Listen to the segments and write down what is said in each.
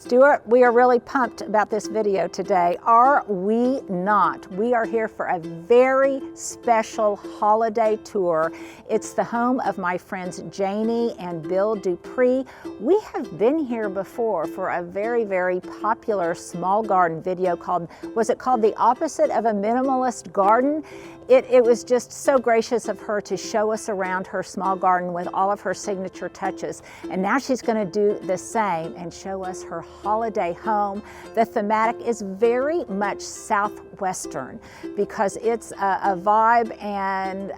Stuart, we are really pumped about this video today. Are we not? We are here for a very special holiday tour. It's the home of my friends Janie and Bill Dupree. We have been here before for a very, very popular small garden video called, was it called The Opposite of a Minimalist Garden? It was just so gracious of her to show us around her small garden with all of her signature touches. And now she's going to do the same and show us her holiday home. The thematic is very much Southwestern because it's a vibe and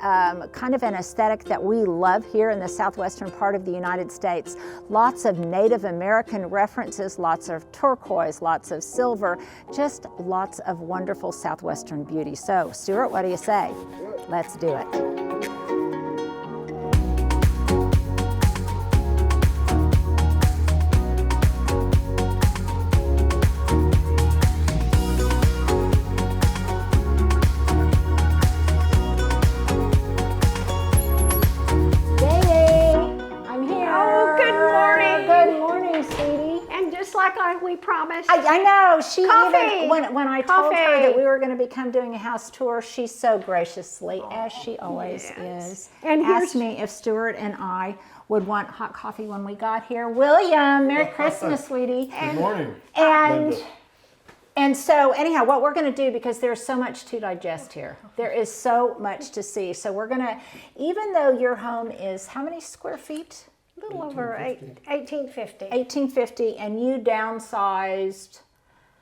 kind of an aesthetic that we love here in the Southwestern part of the United States. Lots of Native American references, lots of turquoise, lots of silver, just lots of wonderful Southwestern beauty. So, Stuart, what do you say? Let's do it. We promised. I know. She coffee. Even when I told her that we were going to become doing a house tour, she so graciously, as she always is, and asked me if Stuart and I would want hot coffee when we got here. William, Merry Christmas, sweetie. Good morning. And so anyhow, what we're going to do, because there's so much to digest here, there is so much to see. So we're going to, even though your home is how many square feet? A little over 1850. 1850, and you downsized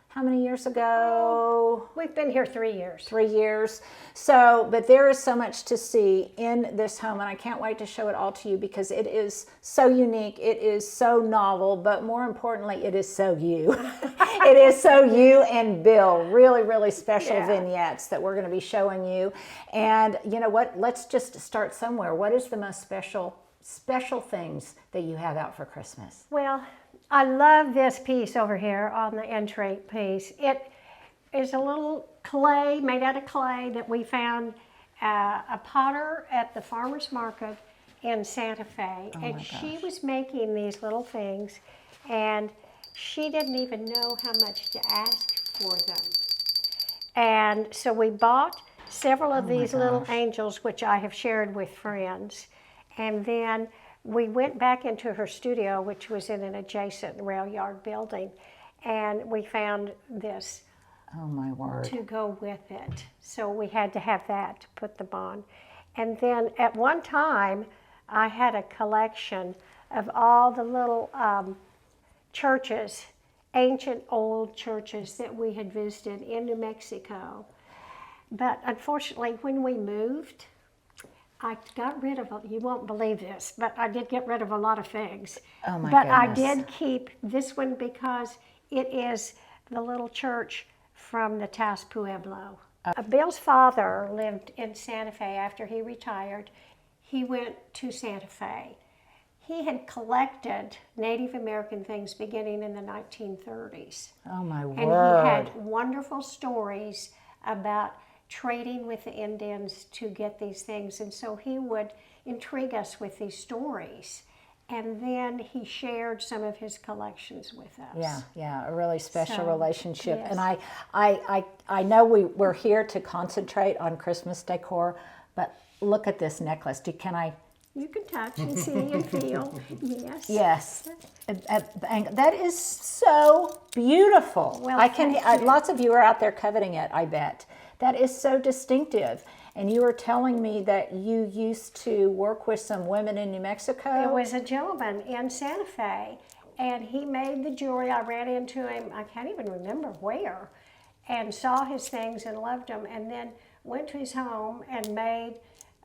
how many years ago? We've been here 3 years. 3 years. So, but there is so much to see in this home, and I can't wait to show it all to you because it is so unique, it is so novel, but more importantly, it is so you. It is so you and Bill. Really, really special vignettes that we're going to be showing you. And you know what? Let's just start somewhere. What is the most special things that you have out for Christmas? Well, I love this piece over here on the entry piece. It is a little clay, made out of clay, that we found a potter at the farmer's market in Santa Fe. And she was making these little things, and she didn't even know how much to ask for them. And so we bought several of these little angels, which I have shared with friends. And then we went back into her studio, which was in an adjacent rail yard building, and we found this. Oh my word. To go with it. So we had to have that to put them on. And then at one time, I had a collection of all the little churches, ancient old churches that we had visited in New Mexico. But unfortunately, when we moved, I got rid of, you won't believe this, but I did get rid of a lot of things. Oh my but goodness. I did keep this one because it is the little church from the Taos Pueblo. Bill's father lived in Santa Fe after he retired. He went to Santa Fe. He had collected Native American things beginning in the 1930s. Oh my word. And he had wonderful stories about trading with the Indians to get these things, and so he would intrigue us with these stories, and then he shared some of his collections with us. Yeah, a really special relationship. Yes. And I know we're here to concentrate on Christmas decor, but look at this necklace. Can I? You can touch and see and feel. Yes. Yes. That is so beautiful. Well, lots of you are out there coveting it, I bet. That is so distinctive. And you were telling me that you used to work with some women in New Mexico. There was a gentleman in Santa Fe, and he made the jewelry. I ran into him, I can't even remember where, and saw his things and loved them, and then went to his home and made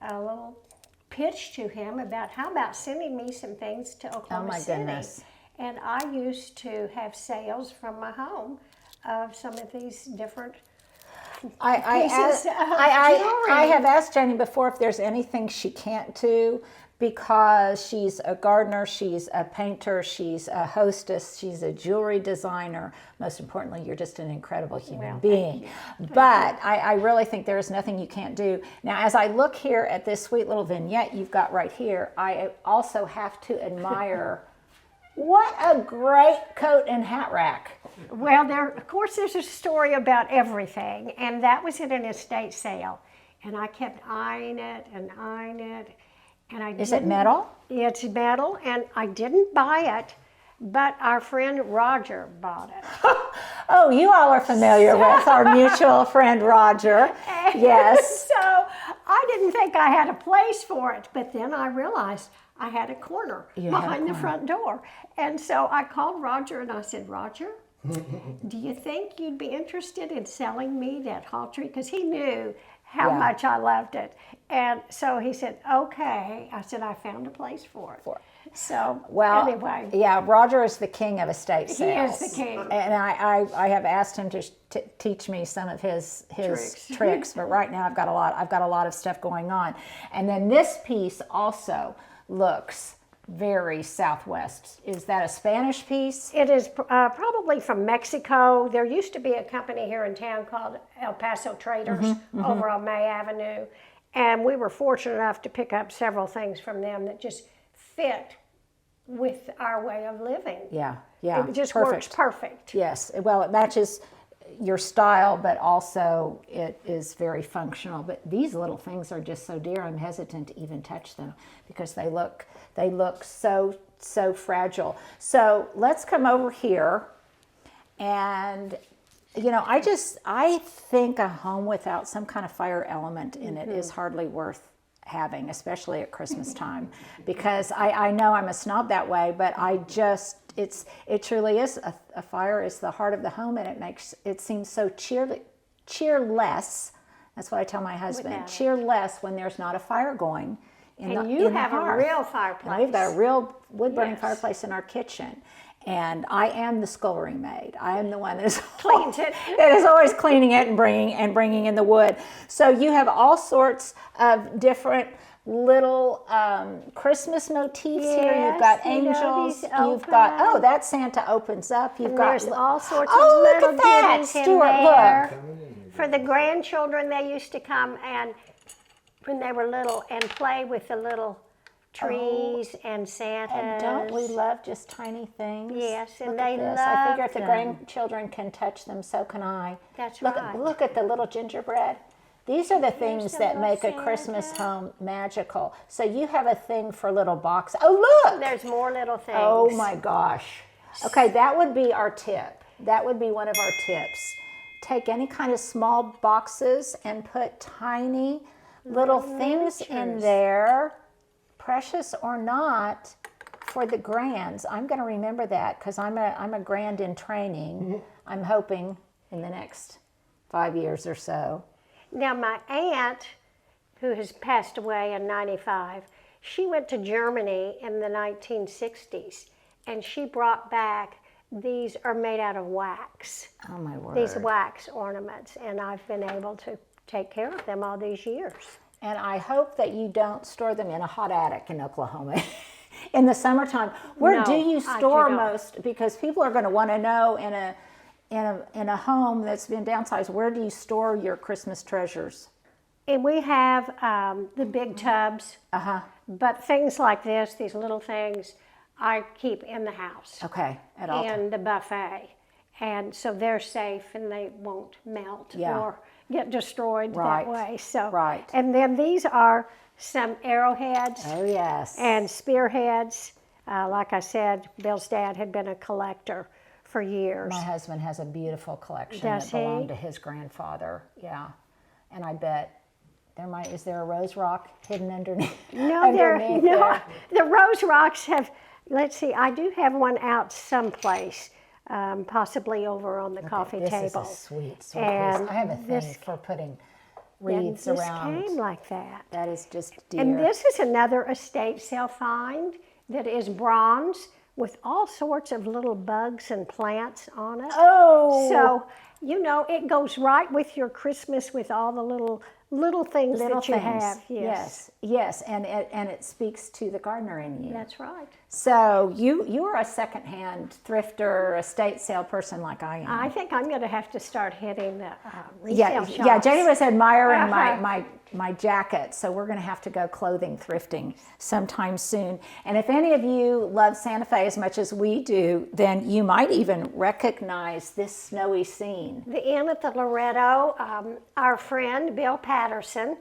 a little pitch to him about how about sending me some things to Oklahoma City. Goodness. And I used to have sales from my home of some of these different I have asked Jenny before if there's anything she can't do because she's a gardener, she's a painter, she's a hostess, she's a jewelry designer. Most importantly, you're just an incredible human being. But I really think there is nothing you can't do. Now, as I look here at this sweet little vignette you've got right here, I also have to admire What a great coat and hat rack. Well, of course, there's a story about everything, and that was at an estate sale. And I kept eyeing it, and I Is it metal? It's metal, and I didn't buy it, but our friend Roger bought it. Oh, you all are familiar with our mutual friend Roger. Yes. So I didn't think I had a place for it, but then I realized I had a corner behind the front door. And so I called Roger and I said, Roger, do you think you'd be interested in selling me that hall tree? Because he knew how much I loved it. And so he said, okay. I said, I found a place for it. So, anyway. Yeah, Roger is the king of estate sales. He is the king. And I have asked him to teach me some of his tricks, but right now I've got a lot of stuff going on. And then this piece also looks very Southwest. Is that a Spanish piece? It is probably from Mexico. There used to be a company here in town called El Paso Traders over on May Avenue. And we were fortunate enough to pick up several things from them that just fit with our way of living. Yeah. It just works perfect. Yes. Well, it matches your style, but also it is very functional. But these little things are just so dear. I'm hesitant to even touch them because they look so fragile. So let's come over here, and I think a home without some kind of fire element in it is hardly worth having, especially at Christmas time, because I know I'm a snob that way, but it truly is a fire is the heart of the home, and it makes it seem so cheerless. That's what I tell my husband. Cheerless when there's not a fire going. You have a real fireplace. And we've got a real wood-burning fireplace in our kitchen. And I am the scullery maid. I am the one that is always cleaning it and bringing in the wood. So you have all sorts of different little Christmas motifs here. You've got angels. You've got that Santa opens up. There's all sorts of little goodies in there. Look. For the grandchildren, they used to come and when they were little and play with the little trees and Santas. And don't we love just tiny things? Yes, and they love I figure if the them. grandchildren can touch them, so can I. That's right. Look at the little gingerbread. These are the things that make a Christmas home magical. So you have a thing for little boxes. Oh, look! There's more little things. Oh my gosh. Okay, that would be our tip. That would be one of our tips. Take any kind of small boxes and put tiny little things in there, precious or not, for the grands. I'm going to remember that because I'm a grand in training. I'm hoping in the next 5 years or so. Now, my aunt, who has passed away in 95, she went to Germany in the 1960s, and she brought back, these are made out of wax. Oh, my word. These wax ornaments, and I've been able to take care of them all these years. And I hope that you don't store them in a hot attic in Oklahoma in the summertime. Where do you store most? Because people are going to want to know in a home that's been downsized, where do you store your Christmas treasures? And we have the big tubs, but things like this, these little things, I keep in the house. Okay, at all times. And the buffet. And so they're safe and they won't melt or get destroyed that way. So, and then these are some arrowheads. Oh, yes. And spearheads. Like I said, Bill's dad had been a collector for years. My husband has a beautiful collection that belonged to his grandfather. Yeah. And I bet is there a rose rock hidden underneath? No, the rose rocks have, let's see, I do have one out someplace. Possibly over on the coffee table. This is a sweet piece. I have a thing for putting wreaths around. This came like that. That is just dear. And this is another estate sale find that is bronze with all sorts of little bugs and plants on it. Oh! So You know, it goes right with your Christmas with all the little things that you have. Yes, and it speaks to the gardener in you. That's right. So you are a secondhand thrifter, estate sale person like I am. I think I'm going to have to start hitting the resale shops. Yeah. Janie was admiring my jacket, so we're going to have to go clothing thrifting sometime soon. And if any of you love Santa Fe as much as we do, then you might even recognize this snowy scene. The inn at the Loretto, our friend Bill Patterson,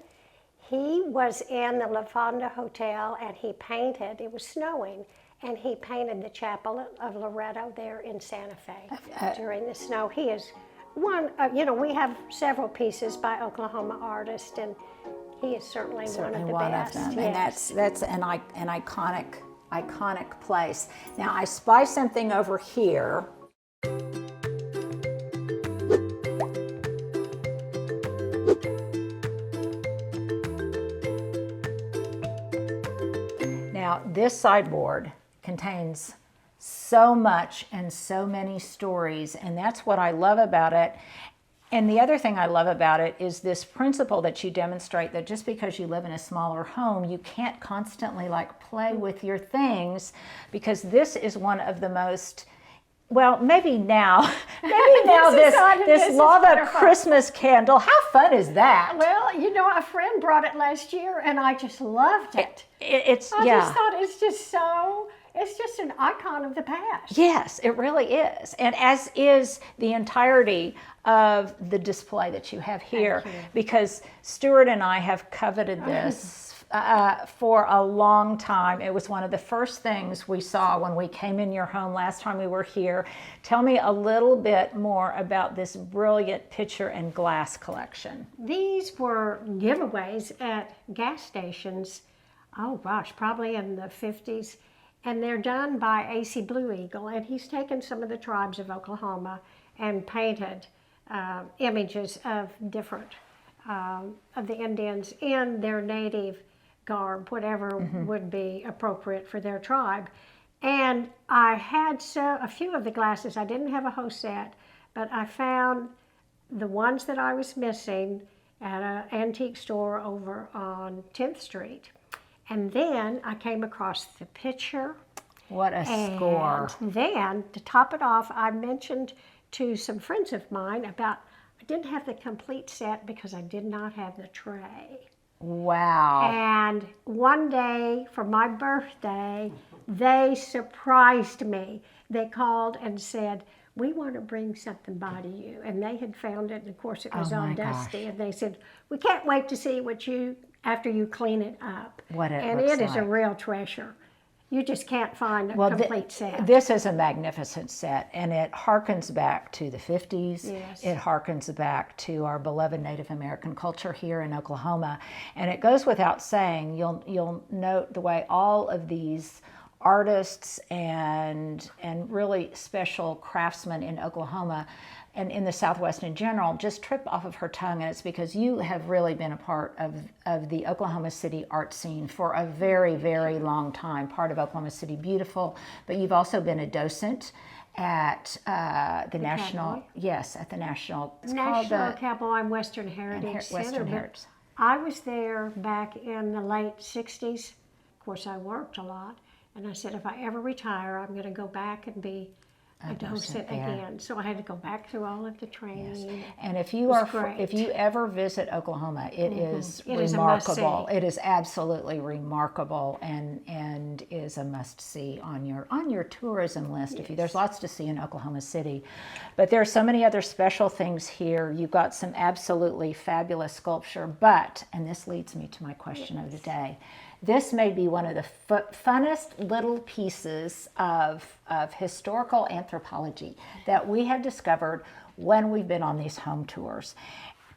he was in the La Fonda Hotel and he painted, it was snowing, and he painted the chapel of Loretto there in Santa Fe during the snow. He is one, we have several pieces by Oklahoma artists, and he is certainly one of the best. Of them. Yes. And that's an iconic place. Now I spy something over here. Now this sideboard contains so much and so many stories, and that's what I love about it. And the other thing I love about it is this principle that you demonstrate, that just because you live in a smaller home, you can't constantly like play with your things, because this is one of the most, well, maybe now this lava Christmas candle. How fun is that? Well, a friend brought it last year and I just loved it. I just thought it's just an icon of the past. Yes, it really is. And as is the entirety of the display that you have here, because Stuart and I have coveted this for a long time. It was one of the first things we saw when we came in your home last time we were here. Tell me a little bit more about this brilliant picture and glass collection. These were giveaways at gas stations, oh gosh, probably in the 50s. And they're done by A.C. Blue Eagle, and he's taken some of the tribes of Oklahoma and painted images of different of the Indians in their native garb, whatever would be appropriate for their tribe. And I had a few of the glasses. I didn't have a whole set, but I found the ones that I was missing at an antique store over on 10th Street. And then I came across the picture. What a score. And then, to top it off, I mentioned to some friends of mine about, I didn't have the complete set because I did not have the tray. Wow. And one day, for my birthday, they surprised me. They called and said, we want to bring something by to you. And they had found it, and of course it was all dusty. And they said, we can't wait to see what after you clean it up. And it is a real treasure. You just can't find a complete set. This is a magnificent set, and it harkens back to the 50s. Yes. It harkens back to our beloved Native American culture here in Oklahoma. And it goes without saying, you'll note the way all of these artists and really special craftsmen in Oklahoma and in the Southwest in general just trip off of her tongue, and it's because you have really been a part of the Oklahoma City art scene for a very, very long time, part of Oklahoma City Beautiful, but you've also been a docent at the National, Cowboy. Yes, at the National, it's National called the Cowboy and Western Heritage Center. Western Heritage. I was there back in the late 60s. Of course, I worked a lot, and I said, if I ever retire, I'm going to go back and be a docent again. So I had to go back through all of the training. Yes. And if you ever visit Oklahoma, it is remarkable. Is a must-see. It is absolutely remarkable, and is a must-see on your tourism list. Yes. There's lots to see in Oklahoma City, but there are so many other special things here. You've got some absolutely fabulous sculpture, and this leads me to my question of the day. This may be one of the funnest little pieces of historical anthropology that we have discovered when we've been on these home tours.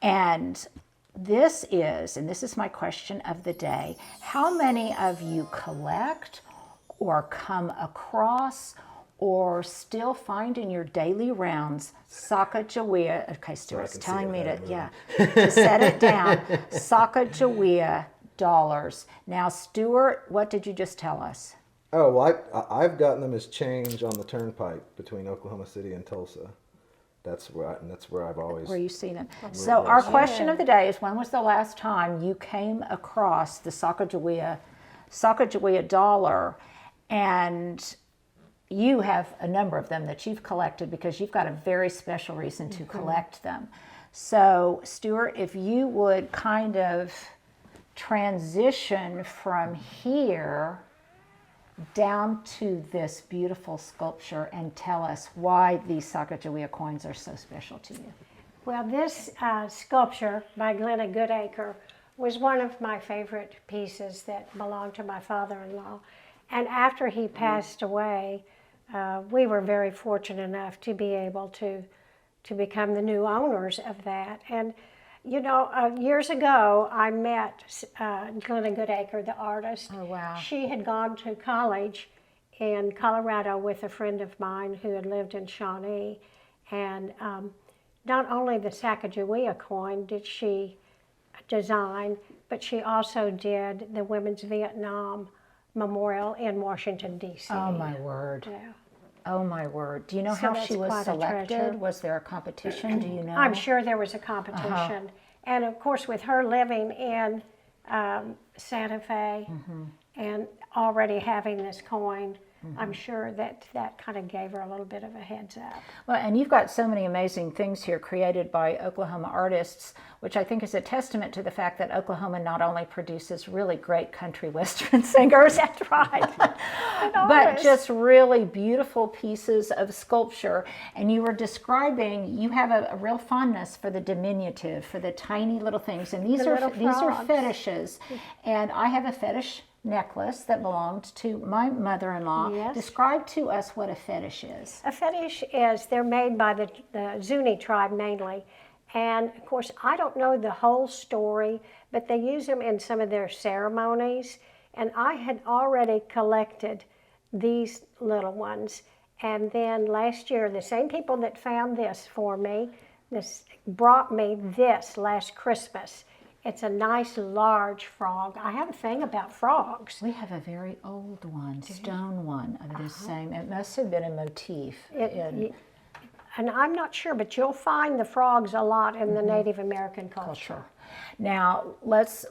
And this is my question of the day, how many of you collect or come across or still find in your daily rounds Sacagawea? Okay, Stuart's telling me to set it down. Sacagawea dollars. Now, Stuart, what did you just tell us? Oh, well, I've gotten them as change on the turnpike between Oklahoma City and Tulsa. That's where I've always. Where you've seen them. So our question of the day is, when was the last time you came across the Sacagawea dollar? And you have a number of them that you've collected because you've got a very special reason to collect them. So Stuart, if you would kind of transition from here down to this beautiful sculpture and tell us why these Sacagawea coins are so special to you. Well, this sculpture by Glenna Goodacre was one of my favorite pieces that belonged to my father-in-law. And after he passed away, we were very fortunate enough to be able to become the new owners of that. And you know, years ago, I met Glenna Goodacre, the artist. Oh, wow. She had gone to college in Colorado with a friend of mine who had lived in Shawnee. And not only the Sacagawea coin did she design, but she also did the Women's Vietnam Memorial in Washington, D.C. Oh, my word. Yeah. Oh, my word. Do you know So how that's she was quite a treasure. selected? Was there a competition? Do you know? I'm sure there was a competition. And of course, with her living in Santa Fe and already having this coin, I'm sure that kind of gave her a little bit of a heads up. Well, and you've got so many amazing things here created by Oklahoma artists, which I think is a testament to the fact that Oklahoma not only produces really great country western singers, That's right. but just really beautiful pieces of sculpture. And you were describing, you have a real fondness for the diminutive, for the tiny little things. And these are frogs. fetishes. And I have a fetish necklace that belonged to my mother-in-law. Yes. Describe to us what a fetish is. A fetish is, they're made by the Zuni tribe mainly. And of course, I don't know the whole story, but they use them in some of their ceremonies. And I had already collected these little ones. And then last year, the same people that found this for me, brought me this last Christmas. It's a nice large frog. I have a thing about frogs. We have a very old one, stone one of this same. It must have been a motif. And I'm not sure, but you'll find the frogs a lot in the Native American culture. Now let's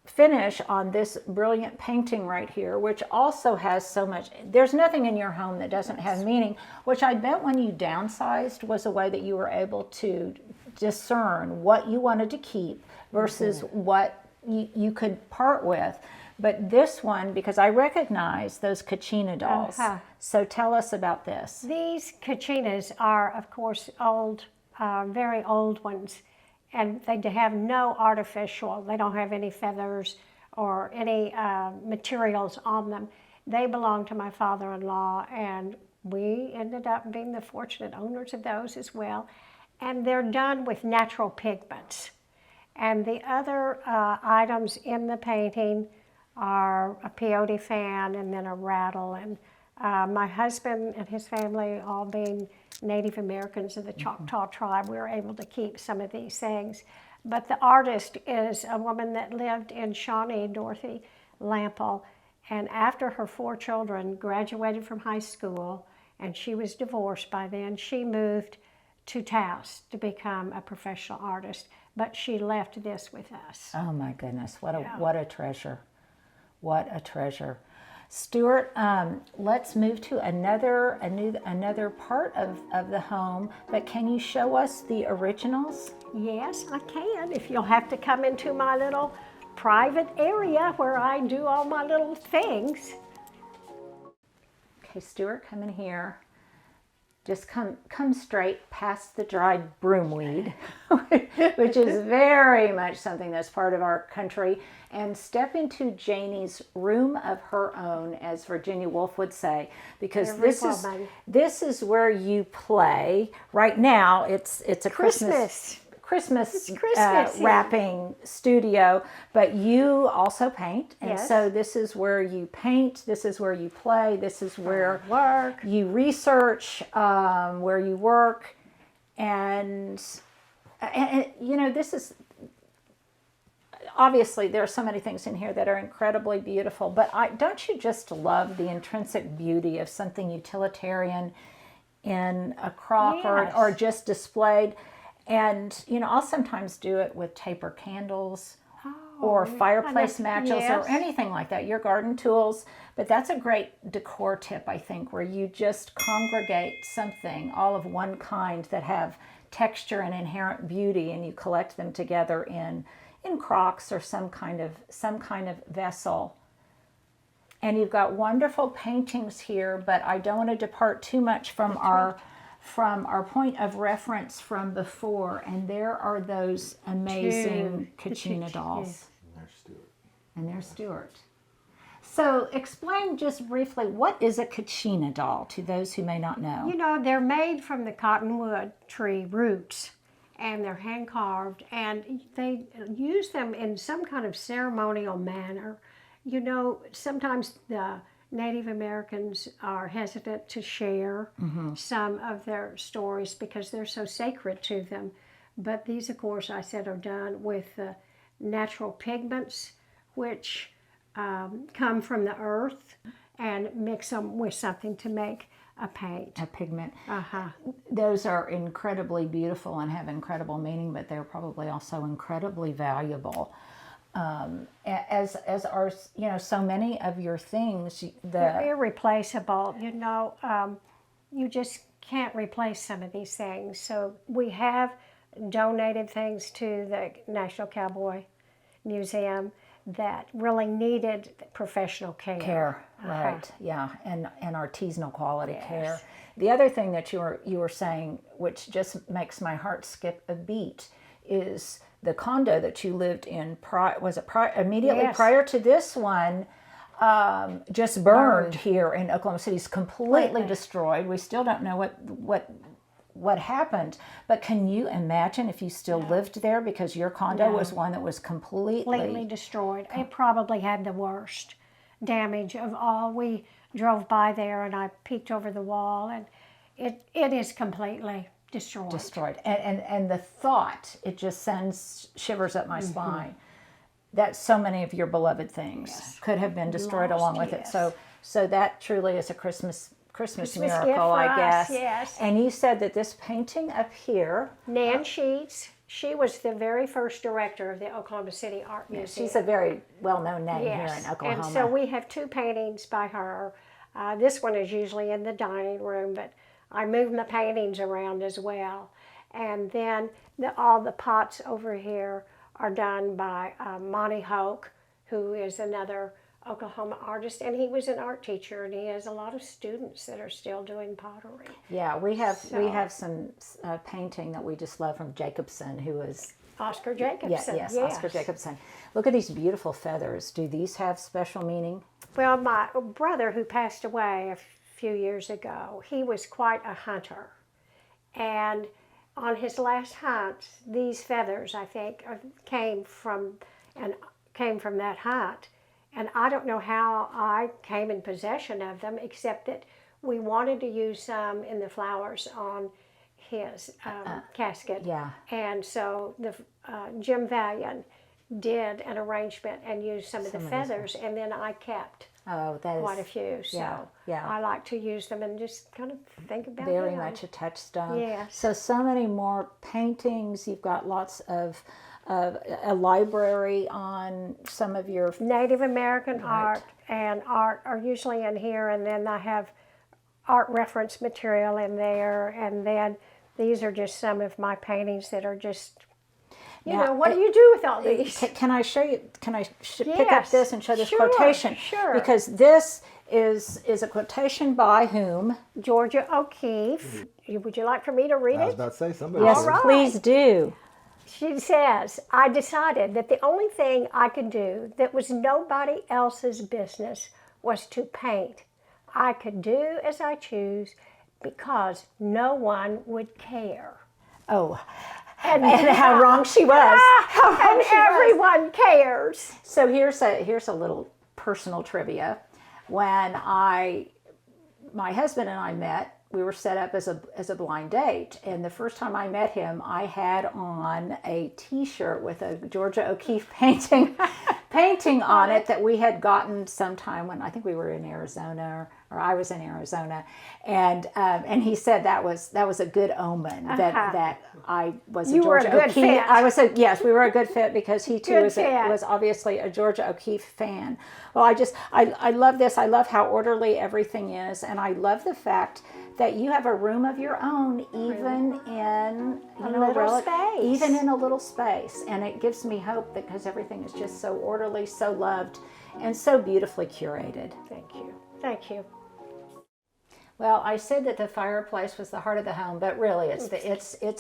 finish on this brilliant painting right here, which also has so much. There's nothing in your home that doesn't have meaning, which I bet when you downsized was a way that you were able to discern what you wanted to keep versus what you could part with. But this one, because I recognize those Kachina dolls. So tell us about this. These Kachinas are, of course, old, very old ones. And they have no artificial, they don't have any feathers or any materials on them. They belong to my father-in-law, and we ended up being the fortunate owners of those as well. And they're done with natural pigments. And the other items in the painting are a peyote fan and then a rattle. And my husband and his family, all being Native Americans of the Choctaw tribe, we were able to keep some of these things. But the artist is a woman that lived in Shawnee, Dorothy Lample. And after her 4 children graduated from high school, and she was divorced by then, she moved to Taos to become a professional artist. But she left this with us. Oh my goodness, what a treasure. What a treasure. Stuart, let's move to another part of the home, but can you show us the originals? Yes, I can, if you'll have to come into my little private area where I do all my little things. Okay, Stuart, come in here. Just come straight past the dried broomweed, which is very much something that's part of our country, and step into Janie's room of her own, as Virginia Woolf would say, because this is where you play. Right now, it's a Christmas wrapping studio, but you also paint, and so this is where you paint, this is where you play, this is where you research, where you work, and you know, this is obviously there are so many things in here that are incredibly beautiful, but don't you just love the intrinsic beauty of something utilitarian in a crock Yes. or just displayed. And, you know, I'll sometimes do it with taper candles or fireplace matches or anything like that, your garden tools. But that's a great decor tip, I think, where you just congregate something, all of one kind that have texture and inherent beauty, and you collect them together in crocks or some kind of vessel. And you've got wonderful paintings here, but I don't want to depart too much from our point of reference from before. And there are those amazing Kachina dolls. And there's Stuart. And there's Stuart. So explain just briefly, what is a Kachina doll to those who may not know? You know, they're made from the cottonwood tree roots, and they're hand carved, and they use them in some kind of ceremonial manner. You know, sometimes the Native Americans are hesitant to share some of their stories because they're so sacred to them. But these, of course, I said, are done with natural pigments, which come from the earth, and mix them with something to make a paint. A pigment. Uh-huh. Those are incredibly beautiful and have incredible meaning, but they're probably also incredibly valuable. As are, you know, so many of your things. They're irreplaceable. You know, you just can't replace some of these things. So we have donated things to the National Cowboy Museum that really needed professional care. Right? Yeah, and artisanal quality care. The other thing that you were saying, which just makes my heart skip a beat, is the condo that you lived in. Immediately prior to this one? Just burned here in Oklahoma City. It's completely destroyed. We still don't know what happened. But can you imagine if you still lived there, because your condo was one that was completely destroyed? It probably had the worst damage of all. We drove by there, and I peeked over the wall, and it is completely destroyed. And the thought, it just sends shivers up my spine, that so many of your beloved things could have been destroyed along with it. So that truly is a Christmas miracle, I guess. Yes. And you said that this painting up here, Nan Sheets, she was the very first director of the Oklahoma City Art Museum. she's a very well-known name here in Oklahoma. And so we have 2 paintings by her. This one is usually in the dining room, but I move my paintings around as well. And then all the pots over here are done by Monty Hoke, who is another Oklahoma artist, and he was an art teacher, and he has a lot of students that are still doing pottery. Yeah, we have some painting that we just love from Jacobson, who is Oscar Jacobson. Yes, Oscar Jacobson. Look at these beautiful feathers. Do these have special meaning? Well, my brother, who passed away a few years ago, he was quite a hunter, and on his last hunt, these feathers, I think, came from that hunt. And I don't know how I came in possession of them, except that we wanted to use some in the flowers on his casket. Yeah. And so Jim Valiant did an arrangement and used some of the feathers, and then I kept quite a few. So I like to use them and just kind of think about them. Very much a touchstone. Yes. So many more paintings. You've got lots of a library on some of your Native American art and art are usually in here, and then I have art reference material in there, and then these are just some of my paintings that are just, you know, what do you do with all these? Can I show you? Can I pick up this and show this quotation? Sure. Because this is a quotation by whom? Georgia O'Keeffe. Would you like for me to read I was it? about to say somebody. Yes, All right. please do. She says, I decided that the only thing I could do that was nobody else's business was to paint. I could do as I choose because no one would care. Oh, and how wrong she was. And everyone cares. So here's a little personal trivia. When my husband and I met, we were set up as a blind date, and the first time I met him, I had on a T-shirt with a Georgia O'Keeffe painting on it that we had gotten sometime when I think we were in Arizona or I was in Arizona, and he said that was a good omen, that I was You a were a Georgia good O'Keeffe. fit. Yes, we were a good fit because he too was obviously a Georgia O'Keeffe fan. Well, I love this. I love how orderly everything is, and I love the fact that you have a room of your own, even in even in a little space, and it gives me hope that because everything is just so orderly, so loved, and so beautifully curated. Thank you. Thank you. Well, I said that the fireplace was the heart of the home, but really it's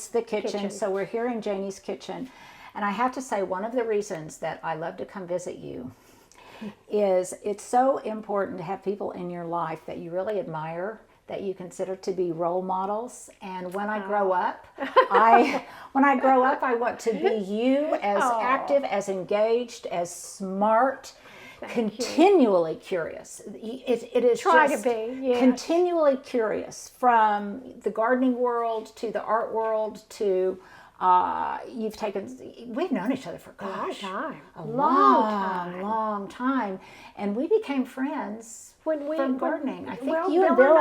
the kitchen. So we're here in Janie's kitchen, and I have to say one of the reasons that I love to come visit you is it's so important to have people in your life that you really admire, that you consider to be role models. And when I grow up, I want to be you, as active, as engaged, as smart, continually curious. It is Try just to be, yes. Continually curious, from the gardening world to the art world to we've known each other for a long time, and we became friends from gardening. I think you and Bill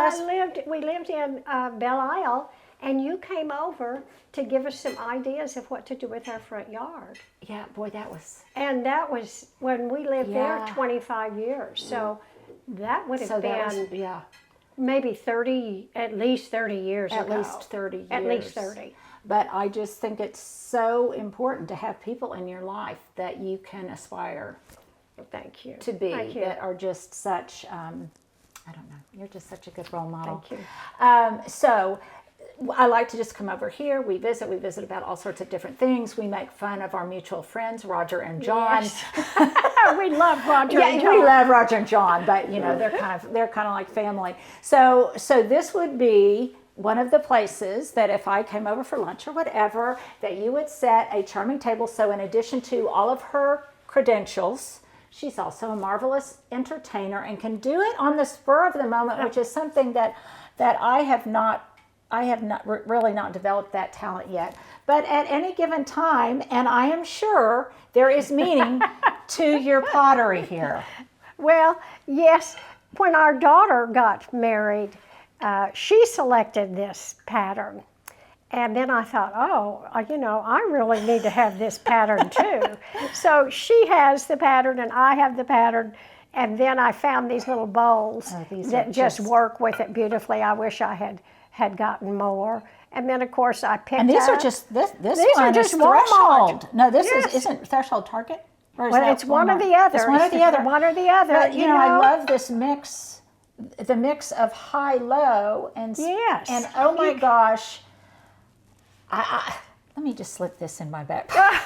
we lived in Belle Isle, and you came over to give us some ideas of what to do with our front yard. Yeah, boy, that was when we lived there 25 years. So that would have been maybe 30, at least 30 years ago. At least 30 years. At least 30. But I just think it's so important to have people in your life that you can aspire Thank you. to be, Thank you. that are just such, I don't know, you're just such a good role model. Thank you. So I like to just come over here. We visit about all sorts of different things. We make fun of our mutual friends, Roger and John. Yes. We love Roger and John. We love Roger and John, but you know, they're kind of like family. So this would be one of the places that if I came over for lunch or whatever, that you would set a charming table. So in addition to all of her credentials, she's also a marvelous entertainer and can do it on the spur of the moment, which is something that I have not really not developed that talent yet. But at any given time, and I am sure there is meaning to your pottery here. Well, yes, when our daughter got married, she selected this pattern. And then I thought, I really need to have this pattern too. So she has the pattern and I have the pattern. And then I found these little bowls that just work with it beautifully. I wish I had gotten more. And then, of course, I picked And these up, are just, this these one are just is Walmart. Threshold. No, this Yes. isn't Threshold Target? Or is Well, that it's one or Walmart? the other. It's one or the other. One or the other. But, you know, I love this mix, the mix of high-low and Yes. And oh my gosh, let me just slip this in my backpack.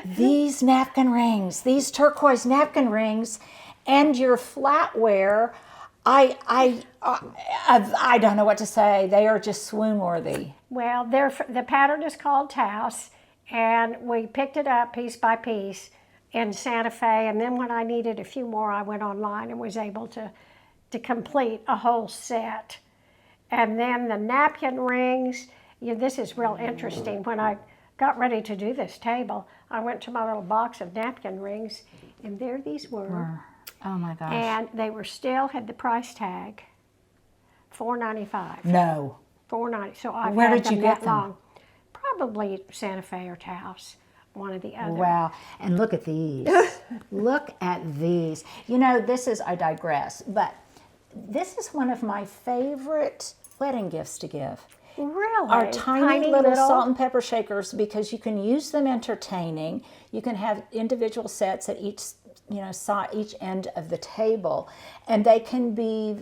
These napkin rings, these turquoise napkin rings, and your flatware, I don't know what to say. They are just swoon-worthy. Well, the pattern is called Taos, and we picked it up piece by piece in Santa Fe, and then when I needed a few more, I went online and was able to complete a whole set. And then the napkin rings, this is real interesting. When I got ready to do this table, I went to my little box of napkin rings, and there these were. Oh my gosh. And they were still had the price tag, $4.95. No. $4.90. So I've Where had did you them get that them? long. Probably Santa Fe or Taos, one or the other. Wow. And look at these. Look at these. You know, I digress, but this is one of my favorite wedding gifts to give. Really? Are tiny little salt and pepper shakers, because you can use them entertaining. You can have individual sets at each each end of the table, and they can be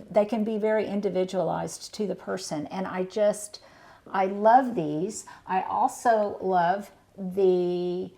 very individualized to the person. And I love these. I also love the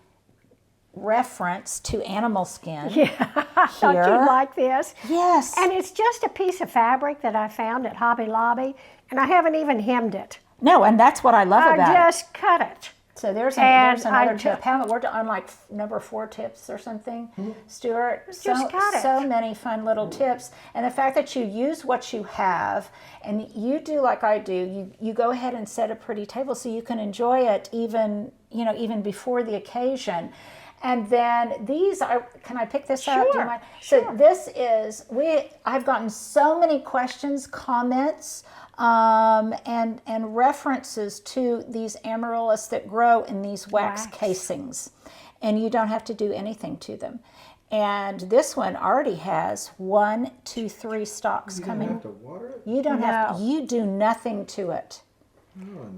reference to animal skin. Yeah, I thought you'd like this. Yes. And it's just a piece of fabric that I found at Hobby Lobby, and I haven't even hemmed it. No, and that's what I love about it. I just cut it. So there's And another I tip. We're on like number 4 tips or something, Stuart. Just cut it. So many fun little tips, and the fact that you use what you have, and you do like I do. You go ahead and set a pretty table so you can enjoy it even before the occasion. And then these are, can I pick this up? Do you Sure, mind? sure. So this is, I've gotten so many questions, comments, and references to these amaryllis that grow in these wax casings. And you don't have to do anything to them. And this one already has 1, 2, 3 stalks coming. You don't have to water it? You don't have to, you do nothing to it.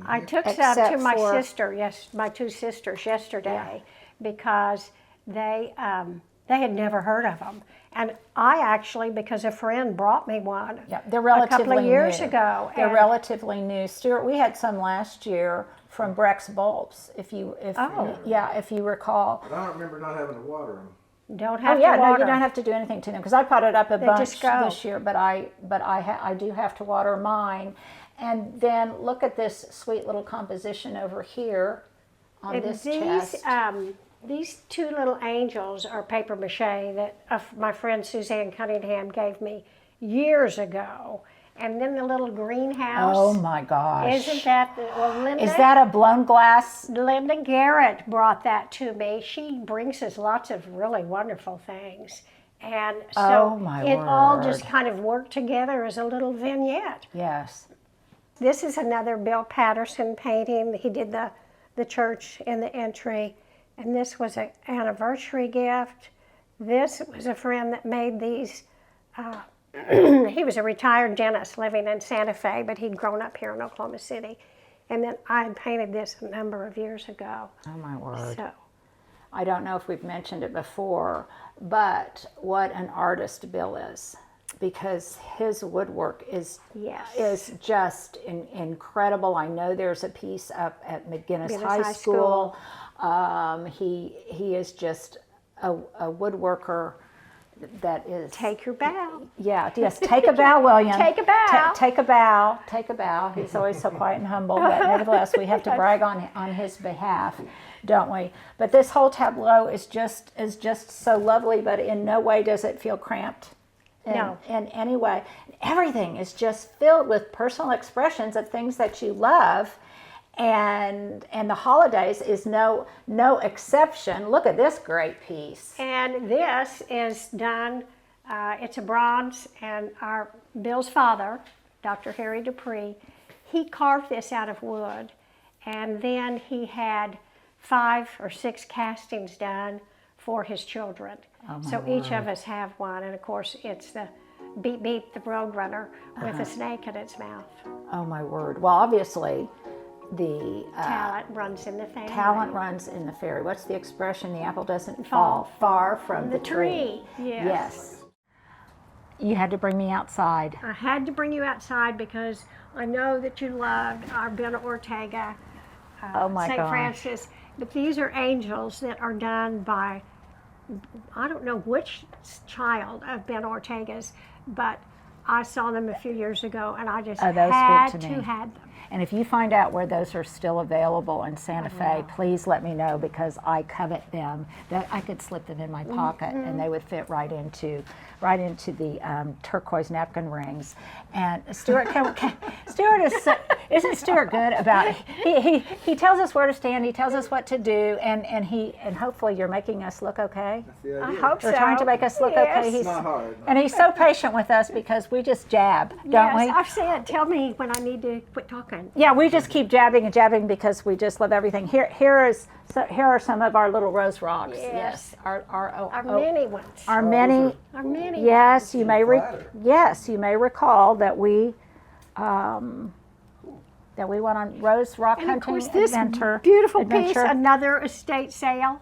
I took some Except to my for- sister, my 2 sisters yesterday, because they had never heard of them. And I actually, because a friend brought me one Yeah, they're relatively a couple of years new. ago. They're and relatively new. Stuart, we had some last year from Breck's Bulbs, if you recall. But I don't remember not having to water them. don't have Oh yeah, to water no, you don't have to do anything to them because I potted up a bunch just go. this year, but I do have to water mine. And then look at this sweet little composition over here on And this chest. these 2 little angels are paper mache that my friend Suzanne Cunningham gave me years ago. And then the little greenhouse. Oh my gosh! Isn't that Linda? Is that a blown glass? Linda Garrett brought that to me. She brings us lots of really wonderful things. And so Oh, my it all just word. kind of worked together as a little vignette. Yes. This is another Bill Patterson painting. He did the church in the entry. And this was an anniversary gift. This was a friend that made these. He was a retired dentist living in Santa Fe, but he'd grown up here in Oklahoma City. And then I had painted this a number of years ago. Oh my word! So I don't know if we've mentioned it before, but what an artist Bill is, because his woodwork is just incredible. I know there's a piece up at McGinnis High School. He is just a woodworker that is. take your bow. Yeah, yes, take a bow, William. Take a bow. Take a bow. Take a bow. He's always so quiet and humble, but nevertheless, we have to brag on his behalf, don't we? But this whole tableau is just so lovely, but in no way does it feel cramped. No. In any way. Everything is just filled with personal expressions of things that you love. And the holidays is no exception. Look at this great piece. And this is done, it's a bronze, and our Bill's father, Dr. Harry Dupree, he carved this out of wood. And then he had 5 or 6 castings done for his children. So each of us have one. And of course, it's the Beep Beep, the Roadrunner, with a snake in its mouth. Oh my word. Well, obviously, the Talent runs in the family. talent runs in the fairy. What's the expression? The apple doesn't fall far from the tree. Yes. You had to bring me outside. I had to bring you outside because I know that you loved our Ben Ortega, Oh my St. gosh. Francis. But these are angels that are done by, I don't know which child of Ben Ortega's, but I saw them a few years ago and I just Oh, those had speak to to me. have them. And if you find out where those are still available in Santa Fe, please let me know because I covet them. That I could slip them in my pocket and they would fit right into the turquoise napkin rings. And Stuart, Stuart isn't Stuart good about it? He tells us where to stand. He tells us what to do, and hopefully you're making us look okay. That's the I idea. hope You're so. trying to make us look okay. Yes. It's not hard. And he's so patient with us because we just jab, don't we? Yes, I've said, tell me when I need to quit talking. Yeah, we just keep jabbing and jabbing because we just love everything. Here are some of our little rose rocks. Yes. Our Many ones. our many. Our many. Yes, you may flatter. recall that we went on rose rock And of hunting course, this adventure. beautiful piece, another estate sale.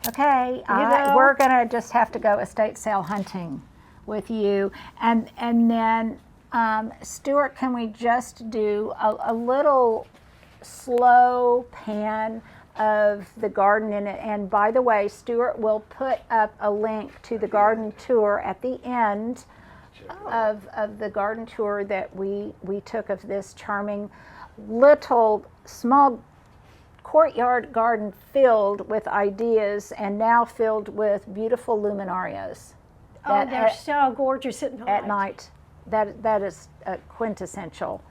Okay, know. we're gonna just have to go estate sale hunting with you, and then Stuart, can we just do a little slow pan of the garden in it? And by the way, Stuart will put up a link to the garden tour at the end of the garden tour that we took of this charming little small courtyard garden filled with ideas and now filled with beautiful luminarias. Oh, they're so gorgeous at night. At night. That is a quintessential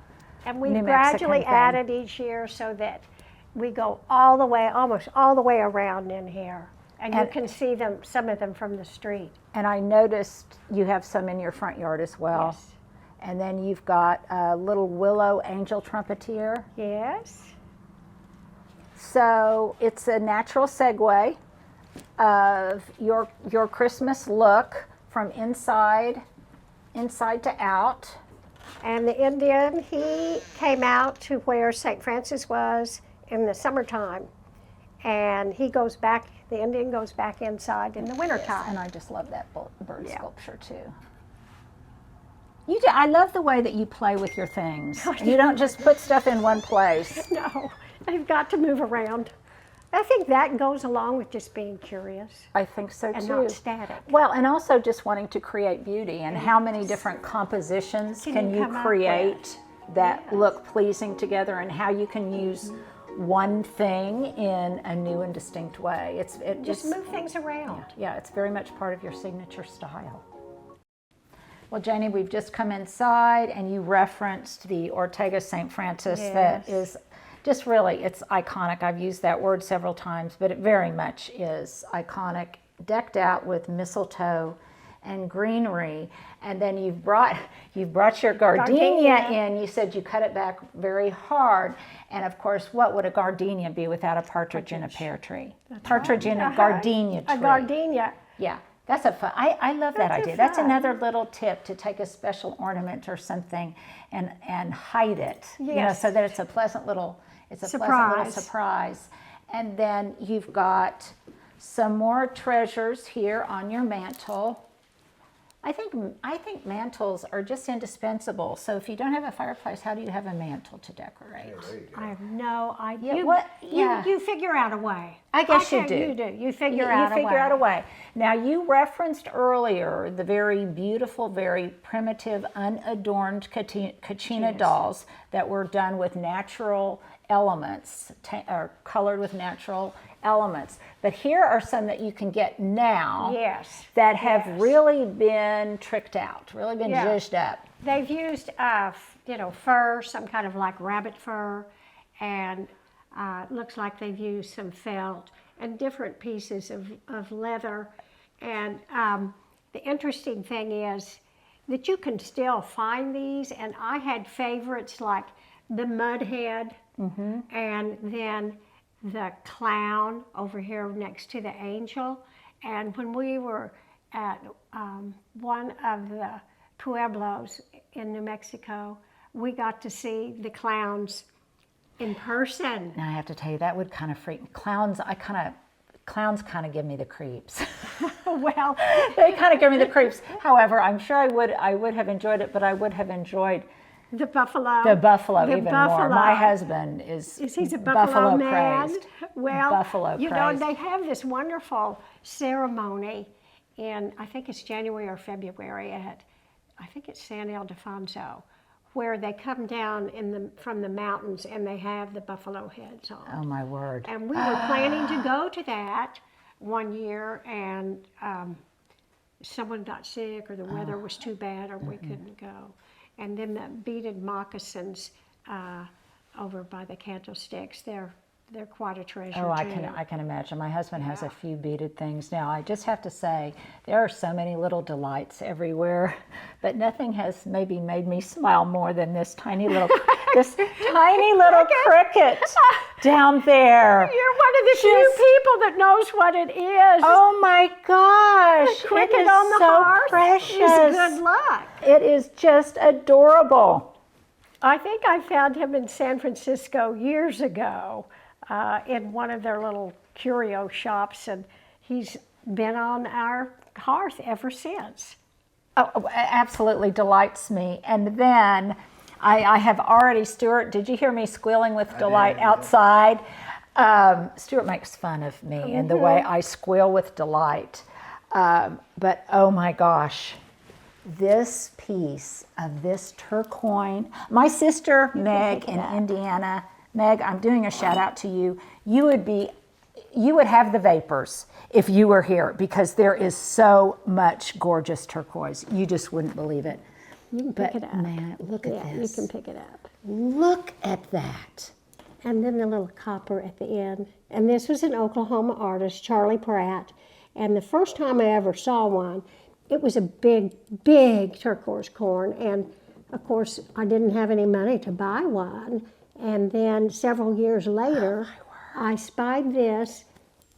And we've New Mexican gradually thing. added each year so that we go all the way, almost all the way around in here. And you can see them, some of them from the street. And I noticed you have some in your front yard as well. Yes. And then you've got a little willow angel trumpeter. Yes. So it's a natural segue of your Christmas look from inside to out. And the Indian, he came out to where St. Francis was in the summertime. And he goes back, the Indian goes back inside in the wintertime. And I just love that bird Yeah. sculpture too. I love the way that you play with your things. You don't just put stuff in one place. No, they've got to move around. I think that goes along with just being curious I think so and too. not static. Well, and also just wanting to create beauty, and how many different compositions can you come up create that look pleasing together, and how you can use one thing in a new and distinct way. It Just move things around. Yeah, it's very much part of your signature style. Well, Janie, we've just come inside and you referenced the Ortega St. Francis. Yes. That is just really, it's iconic. I've used that word several times, but it very much is iconic, decked out with mistletoe and greenery. And then you've brought your gardenia in. You said you cut it back very hard. And of course, what would a gardenia be without a partridge in a pear tree? Partridge in a gardenia tree. A gardenia. Yeah, that's a fun. I love that That's idea. a That's fun. another little tip to take a special ornament or something and hide it. You know, Yes. so that it's a pleasant little surprise. And then you've got some more treasures here on your mantle. I think mantles are just indispensable. So if you don't have a fireplace, how do you have a mantle to decorate? I have no idea. Yeah, You figure out a way. I guess you think do. You do. You figure You out a way. figure out a way. Now, you referenced earlier the very beautiful, very primitive, unadorned Kachina dolls that were done with natural elements, or colored with natural elements. But here are some that you can get now Yes. that have Yes. really been tricked out, really been Yeah. zhuzhed up. They've used, fur, some kind of like rabbit fur, and it looks like they've used some felt and different pieces of leather. And the interesting thing is that you can still find these, and I had favorites like the mud head, and then the clown over here next to the angel. And when we were at one of the pueblos in New Mexico, we got to see the clowns in person. Now I have to tell you, that would kind of freak clowns. Clowns kind of give me the creeps. Well, They kind of give me the creeps. However, I'm sure I would have enjoyed it, but I would have enjoyed the buffalo. the buffalo The even more. buffalo. My husband is He's a buffalo man. crazed. Well, Buffalo you know, crazed. they have this wonderful ceremony in, I think it's January or February at, I think it's San Ildefonso, where they come down from the mountains and they have the buffalo heads on. Oh my word. And we were planning to go to that one year, and someone got sick or the weather was too bad or we couldn't go. And then the beaded moccasins over by the candlesticks, they're quite a treasure Oh, too. I can imagine. My husband has a few beaded things now. I just have to say, there are so many little delights everywhere, but nothing has maybe made me smile more than this tiny little cricket down there. You're one of the few people that knows what it is. Oh my gosh! Cricket it is on the so hearth precious. is good luck. It is just adorable. I think I found him in San Francisco years ago in one of their little curio shops, and he's been on our hearth ever since. Oh, absolutely delights me. And then I have already, Stuart, did you hear me squealing with delight outside? Stuart makes fun of me and the way I squeal with delight. But oh my gosh, this piece of this turquoise, my sister Meg in Indiana, Meg, I'm doing a shout out to you. You would have the vapors if you were here, because there is so much gorgeous turquoise. You just wouldn't believe it. You can pick it up. Man, look at Yeah, this. you can pick it up. Look at that. and then the little copper at the end. And this was an Oklahoma artist, Charlie Pratt. And the first time I ever saw one, it was a big, big turquoise corn. And of course, I didn't have any money to buy one. And then several years later, I spied this,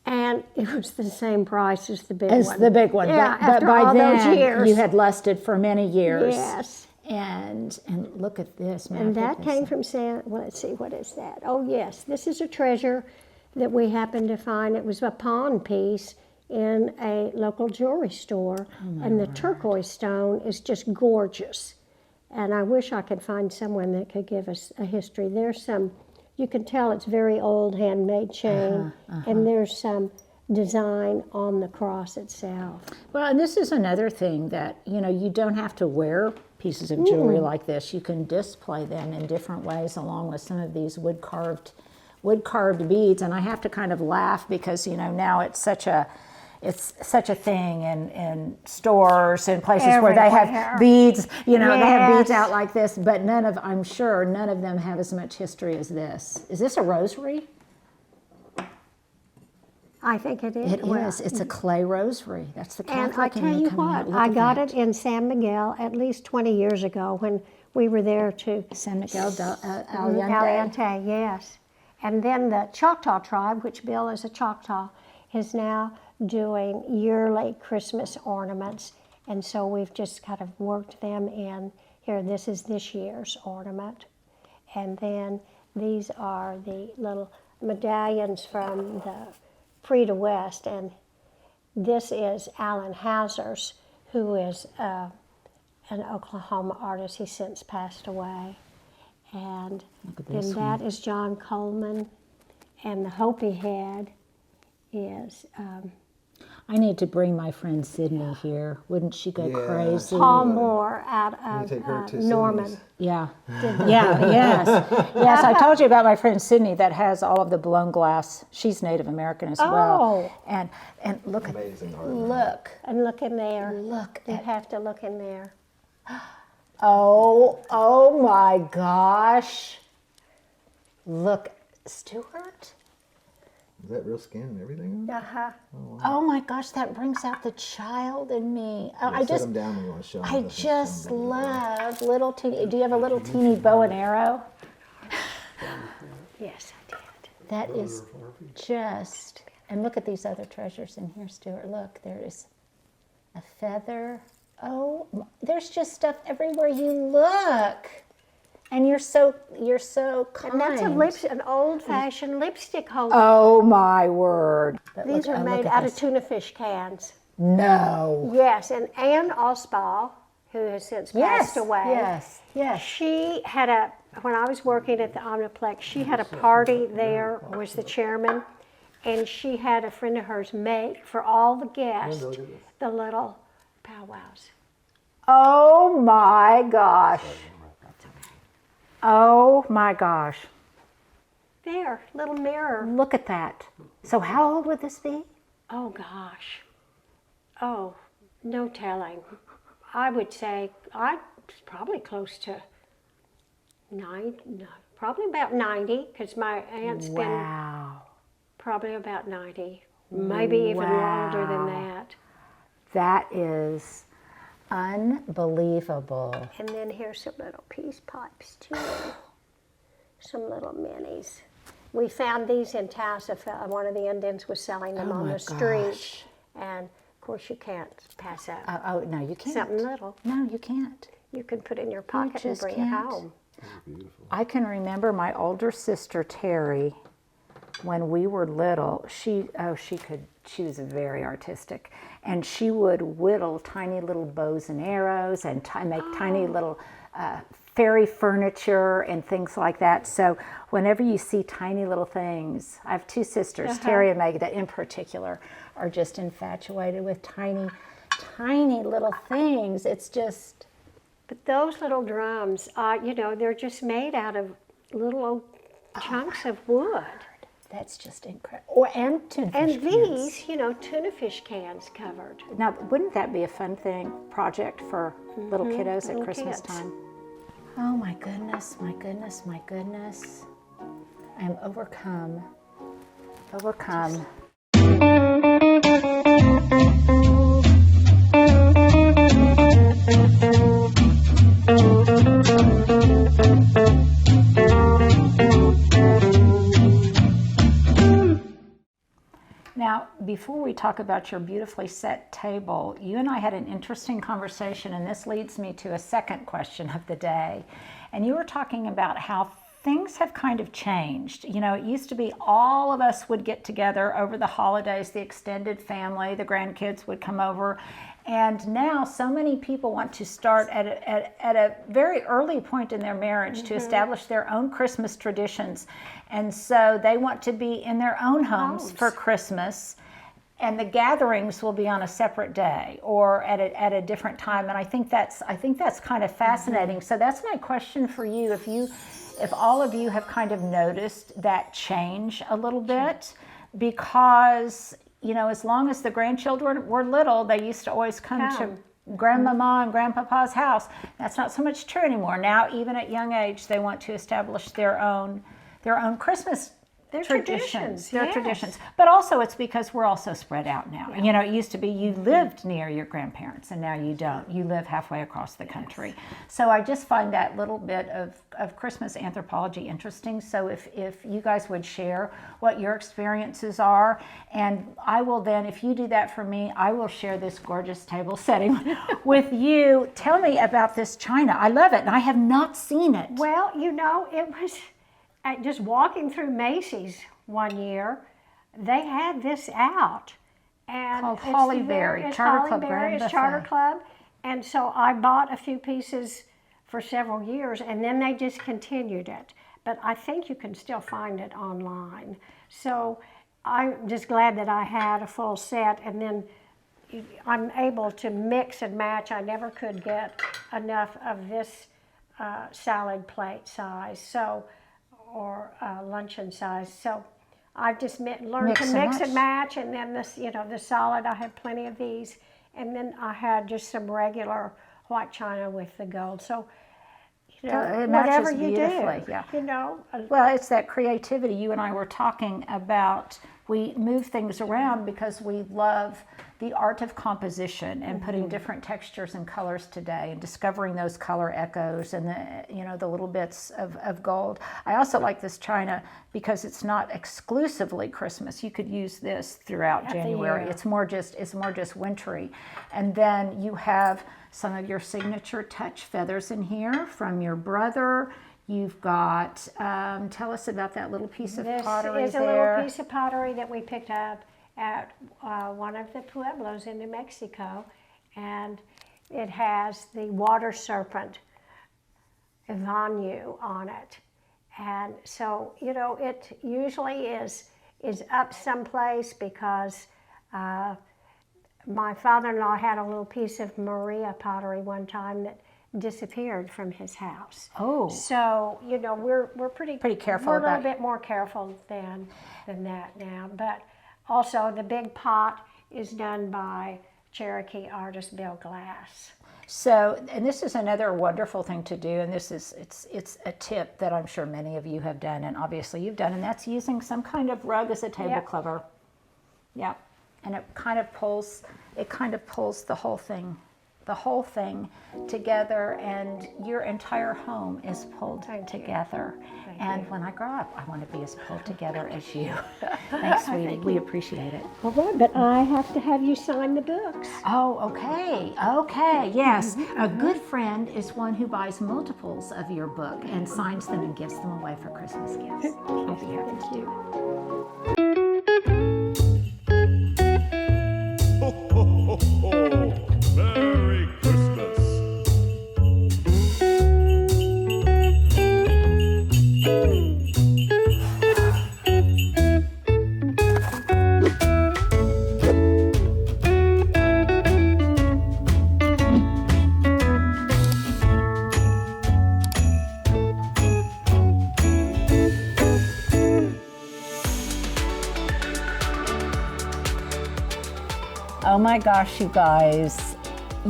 and it was the same price as the big one. As the big one. Yeah, but after by all then, those years. you had lusted for many years. Yes. And look at this. And that came from well, let's see, what is that? Oh, yes, this is a treasure that we happened to find. It was a pawn piece in a local jewelry store. And the turquoise stone is just gorgeous. And I wish I could find someone that could give us a history. There's some, you can tell it's very old handmade chain, and there's some design on the cross itself. Well, and this is another thing that, you know, you don't have to wear pieces of jewelry like this. You can display them in different ways along with some of these wood carved beads. And I have to kind of laugh because, you know, now it's such a thing in stores and places where they have beads, you know, they have beads out like this, but I'm sure none of them have as much history as this. Is this a rosary? I think it is. It is. It's a clay rosary. That's the And Catholic I in tell me you coming out. what, Look I at got that. it in San Miguel at least 20 years ago when we were there to San Miguel del Allende. Allende, yes. And then the Choctaw tribe, which Bill is a Choctaw, is now doing yearly Christmas ornaments. And so we've just kind of worked them in. Here, this is this year's ornament. And then these are the little medallions from the Frida West. And this is Alan Hauser's, who is an Oklahoma artist. He's since passed away. And then that is John Coleman. And the Hopi head is I need to bring my friend Sydney here. Wouldn't she go crazy? Paul Moore out You take her of to Norman. Sydney's. Yeah. Yes, I told you about my friend Sydney that has all of the blown glass. She's Native American as well. And look at Amazing art. And look in there. Look You at have to look in there. Oh my gosh. Look, Stuart. Is that real skin and everything? Uh-huh. Oh my gosh, that brings out the child in me. Yeah, set them down when you want to show them. I just love little teeny. Do you have a little teeny bow and arrow? Yes, I did. That is just. And look at these other treasures in here, Stuart. Look, there is a feather. Oh, there's just stuff everywhere you look. And you're so kind. And that's an old-fashioned lipstick holder. Oh my word! These are made out of tuna fish cans. No. Yes, and Ann Osball, who has since passed away. Yes. She had when I was working at the Omniplex, she had a party there, was the chairman, and she had a friend of hers make for all the guests the little powwows. Oh my gosh. Oh my gosh. There, little mirror. Look at that. So how old would this be? Oh gosh. Oh, no telling. I would say probably close to 90, no, probably about 90, because my aunt's been probably about 90, maybe even longer than that. That is unbelievable. And then here's some little peace pipes too. Some little minis. We found these in Tassa. One of the Indians was selling them on the street. And of course you can't pass up. Oh, no, you can't. Something little. No, you can't. You can put in your pocket and bring it home. I can remember my older sister Terry, when we were little, she was very artistic, and she would whittle tiny little bows and arrows and make tiny little fairy furniture and things like that. So whenever you see tiny little things, I have two sisters, Terry and Meg, that in particular are just infatuated with tiny little things. It's just. But those little drums, they're just made out of little old chunks of wood. That's just incredible. And tuna fish And cans. these, tuna fish cans covered. Now, wouldn't that be a fun project for little kiddos at Little Christmas kids. time? Oh my goodness, my goodness, my goodness. am overcome. Overcome. Now, before we talk about your beautifully set table, you and I had an interesting conversation, and this leads me to a second question of the day. And you were talking about how things have kind of changed. You know, it used to be all of us would get together over the holidays, the extended family, the grandkids would come over. And now so many people want to start at a very early point in their marriage to establish their own Christmas traditions. And so they want to be in their own homes for Christmas, and the gatherings will be on a separate day or at a different time. And I think that's kind of fascinating. So that's my question for you. If all of you have kind of noticed that change a little bit, because you know, as long as the grandchildren were little, they used to always come to grandmama and grandpapa's house. That's not so much true anymore. Now, even at young age, they want to establish their own Christmas traditions. Their traditions. But also it's because we're all so spread out now. Yeah. You know, it used to be you lived near your grandparents, and now you don't. You live halfway across the country. So I just find that little bit of Christmas anthropology interesting. So if you guys would share what your experiences are, and I will then, if you do that for me, I will share this gorgeous table setting with you. Tell me about this china. I love it, and I have not seen it. Well, you know, it was just walking through Macy's one year, they had this out. And called Hollyberry, Charter Club Grand Buffet. Charter Club. And so I bought a few pieces for several years, and then they just continued it. But I think you can still find it online. So I'm just glad that I had a full set, and then I'm able to mix and match. I never could get enough of this salad plate size, or luncheon size. So I've just learned to mix and match, and then this, you know, the solid, I have plenty of these. And then I had just some regular white china with the gold. So, you know, it whatever matches you beautifully, do, yeah. you know. Well, it's that creativity. You and I were talking about, we move things around because we love the art of composition and putting different textures and colors today, and discovering those color echoes and the little bits of gold. I also like this china because it's not exclusively Christmas. You could use this throughout January. It's more just wintry. And then you have some of your signature touch feathers in here from your brother. You've got, tell us about that little piece of pottery there. This is a little piece of pottery that we picked up at one of the pueblos in New Mexico, and it has the water serpent Ivanu on it. And so, you know, it usually is up someplace because my father-in-law had a little piece of Maria pottery one time that disappeared from his house. Oh. So, you know, we're pretty careful. We're a little bit more careful than that now. But also the big pot is done by Cherokee artist Bill Glass. So, and this is another wonderful thing to do, and it's a tip that I'm sure many of you have done, and obviously you've done, and that's using some kind of rug as a table cover. Yeah. And it kind of pulls the whole thing together, and your entire home is pulled together. And when I grow up, I want to be as pulled together as you. Thanks, sweetie. We appreciate it. All right, but I have to have you sign the books. Oh, okay, yes. A good friend is one who buys multiples of your book and signs them and gives them away for Christmas gifts. I'll be happy to do that. Merry Christmas. Oh my gosh, you guys,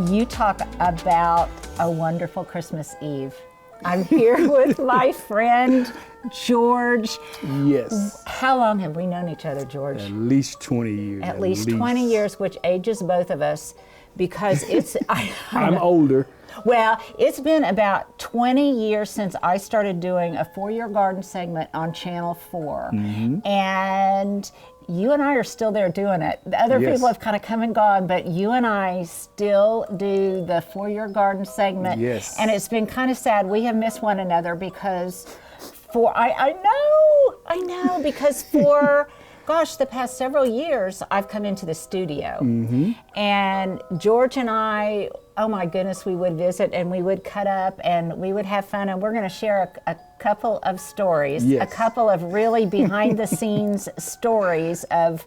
you talk about a wonderful Christmas Eve. I'm here with my friend, George. Yes. How long have we known each other, George? At least 20 years. At least 20 years, which ages both of us, because it's... I'm older. Well, it's been about 20 years since I started doing a For-Your Garden segment on Channel 4. And you and I are still there doing it. The other Yes. people have kind of come and gone, but you and I still do the For-Your Garden segment. Yes. And it's been kind of sad. We have missed one another because I know, because for... Gosh, the past several years, I've come into the studio. And George and I, oh my goodness, we would visit and we would cut up and we would have fun. And we're going to share a couple of stories, Yes. a couple of really behind the scenes stories of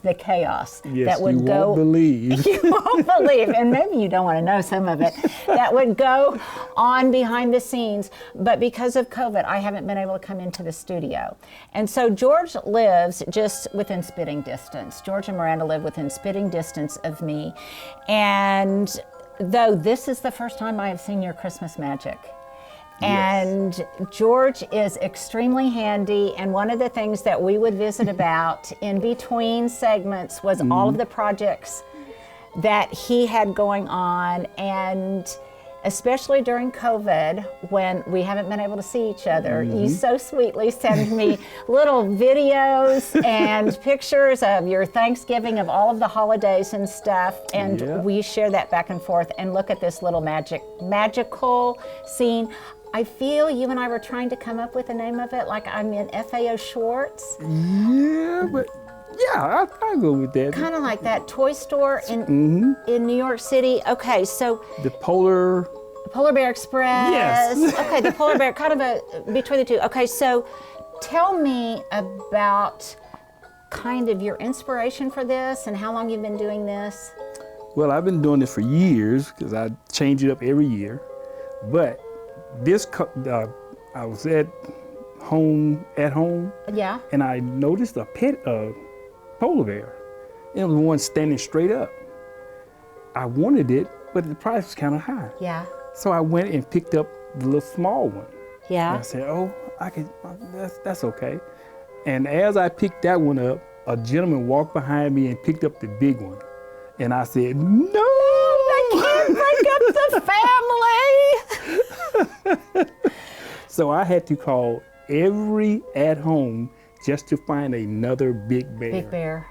the chaos Yes, that would you go. won't believe. You won't believe, and maybe you don't want to know some of it, that would go on behind the scenes. But because of COVID, I haven't been able to come into the studio. And so George lives just within spitting distance. George and Miranda live within spitting distance of me. And though this is the first time I have seen your Christmas magic, and George is extremely handy, and one of the things that we would visit about in between segments was all of the projects that he had going on, and especially during COVID when we haven't been able to see each other. You so sweetly send me little videos and pictures of your Thanksgiving, of all of the holidays and stuff, and Yeah. we share that back and forth. And look at this little magical scene. I feel you and I were trying to come up with the name of it, like I'm in FAO Schwartz, Yeah, but yeah, I'll go with that. kind of like that toy store in New York City. Okay, so The Polar. Polar Bear Express. Yes. Okay, the Polar Bear, kind of a between the two. Okay, so tell me about kind of your inspiration for this and how long you've been doing this. Well, I've been doing this for years because I change it up every year. But this, I was at home, Yeah. and I noticed a pet polar bear. It was one standing straight up. I wanted it, but the price was kind of high. Yeah. So I went and picked up the little small one. And Yeah. I said, "Oh, that's okay." And as I picked that one up, a gentleman walked behind me and picked up the big one. And I said, "No, I can't break up the family. So I had to call every at home just to find another big bear. Big Bear.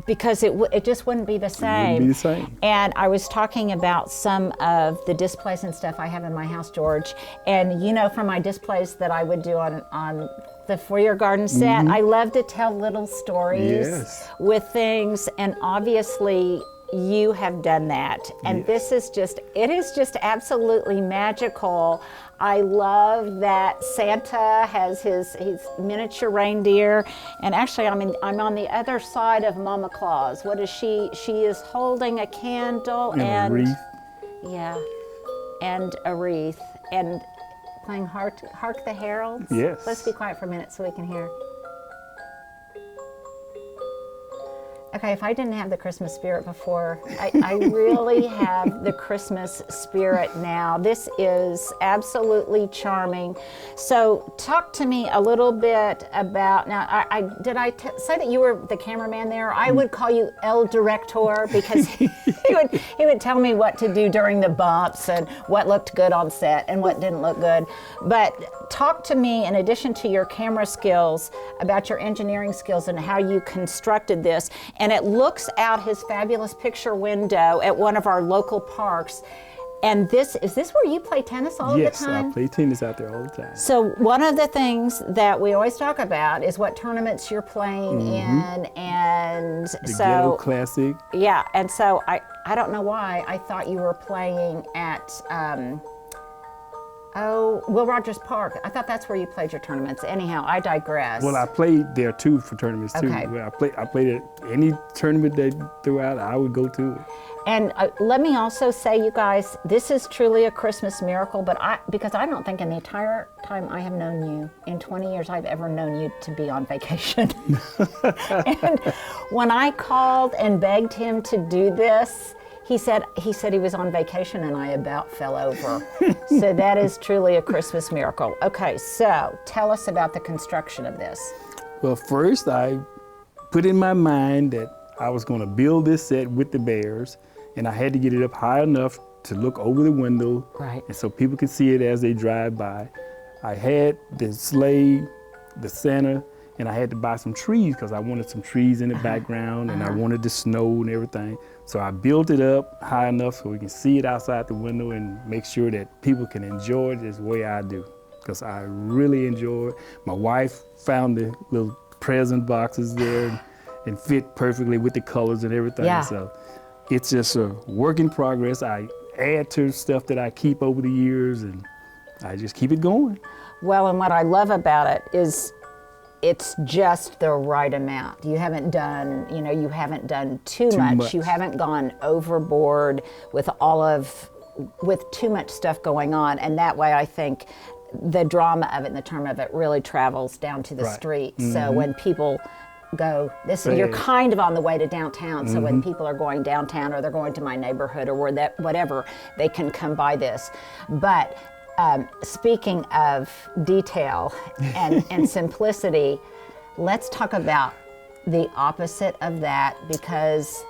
Because it just wouldn't be the same. Wouldn't be the same. And I was talking about some of the displays and stuff I have in my house, George. And you know, from my displays that I would do on the For Your Garden set, I love to tell little stories Yes. with things. And obviously, you have done that. And this is just, it is just absolutely magical. I love that Santa has his miniature reindeer, and actually I'm on the other side of Mama Claus. What is she? She is holding a candle And a wreath. Yeah, and a wreath, and playing Hark the Heralds. Yes. Let's be quiet for a minute so we can hear. Okay, if I didn't have the Christmas spirit before, I really have the Christmas spirit now. This is absolutely charming. So talk to me a little bit about, now, did I say that you were the cameraman there? I would call you El Director because he would tell me what to do during the bumps and what looked good on set and what didn't look good. But talk to me, in addition to your camera skills, about your engineering skills and how you constructed this. And it looks out his fabulous picture window at one of our local parks. And is this where you play tennis all Yes, the time? I play tennis out there all the time. So one of the things that we always talk about is what tournaments you're playing in, and The Ghetto so Classic. yeah, and so I don't know why I thought you were playing at Will Rogers Park. I thought that's where you played your tournaments. Anyhow, I digress. Well, I played there too for tournaments too. Okay. Well, I played at any tournament they threw out, I would go to it. And let me also say, you guys, this is truly a Christmas miracle, because I don't think in the entire time I have known you, in 20 years, I've ever known you to be on vacation. And when I called and begged him to do this, He said he was on vacation and I about fell over. So that is truly a Christmas miracle. Okay, so tell us about the construction of this. Well, first I put in my mind that I was going to build this set with the bears, and I had to get it up high enough to look over the window, Right. and so people could see it as they drive by. I had the sleigh, the Santa, and I had to buy some trees because I wanted some trees in the background, and I wanted the snow and everything. So I built it up high enough so we can see it outside the window and make sure that people can enjoy it as the way I do, because I really enjoy it. My wife found the little present boxes there and fit perfectly with the colors and everything. Yeah. So it's just a work in progress. I add to stuff that I keep over the years, and I just keep it going. Well, and what I love about it is it's just the right amount. You haven't done, you haven't done too much. You haven't gone overboard with too much stuff going on. And that way I think the drama of it and the charm of it really travels down to the Right. street. So when people go, you're kind of on the way to downtown. So when people are going downtown or they're going to my neighborhood or whatever, they can come by this. But speaking of detail and simplicity, let's talk about the opposite of that, because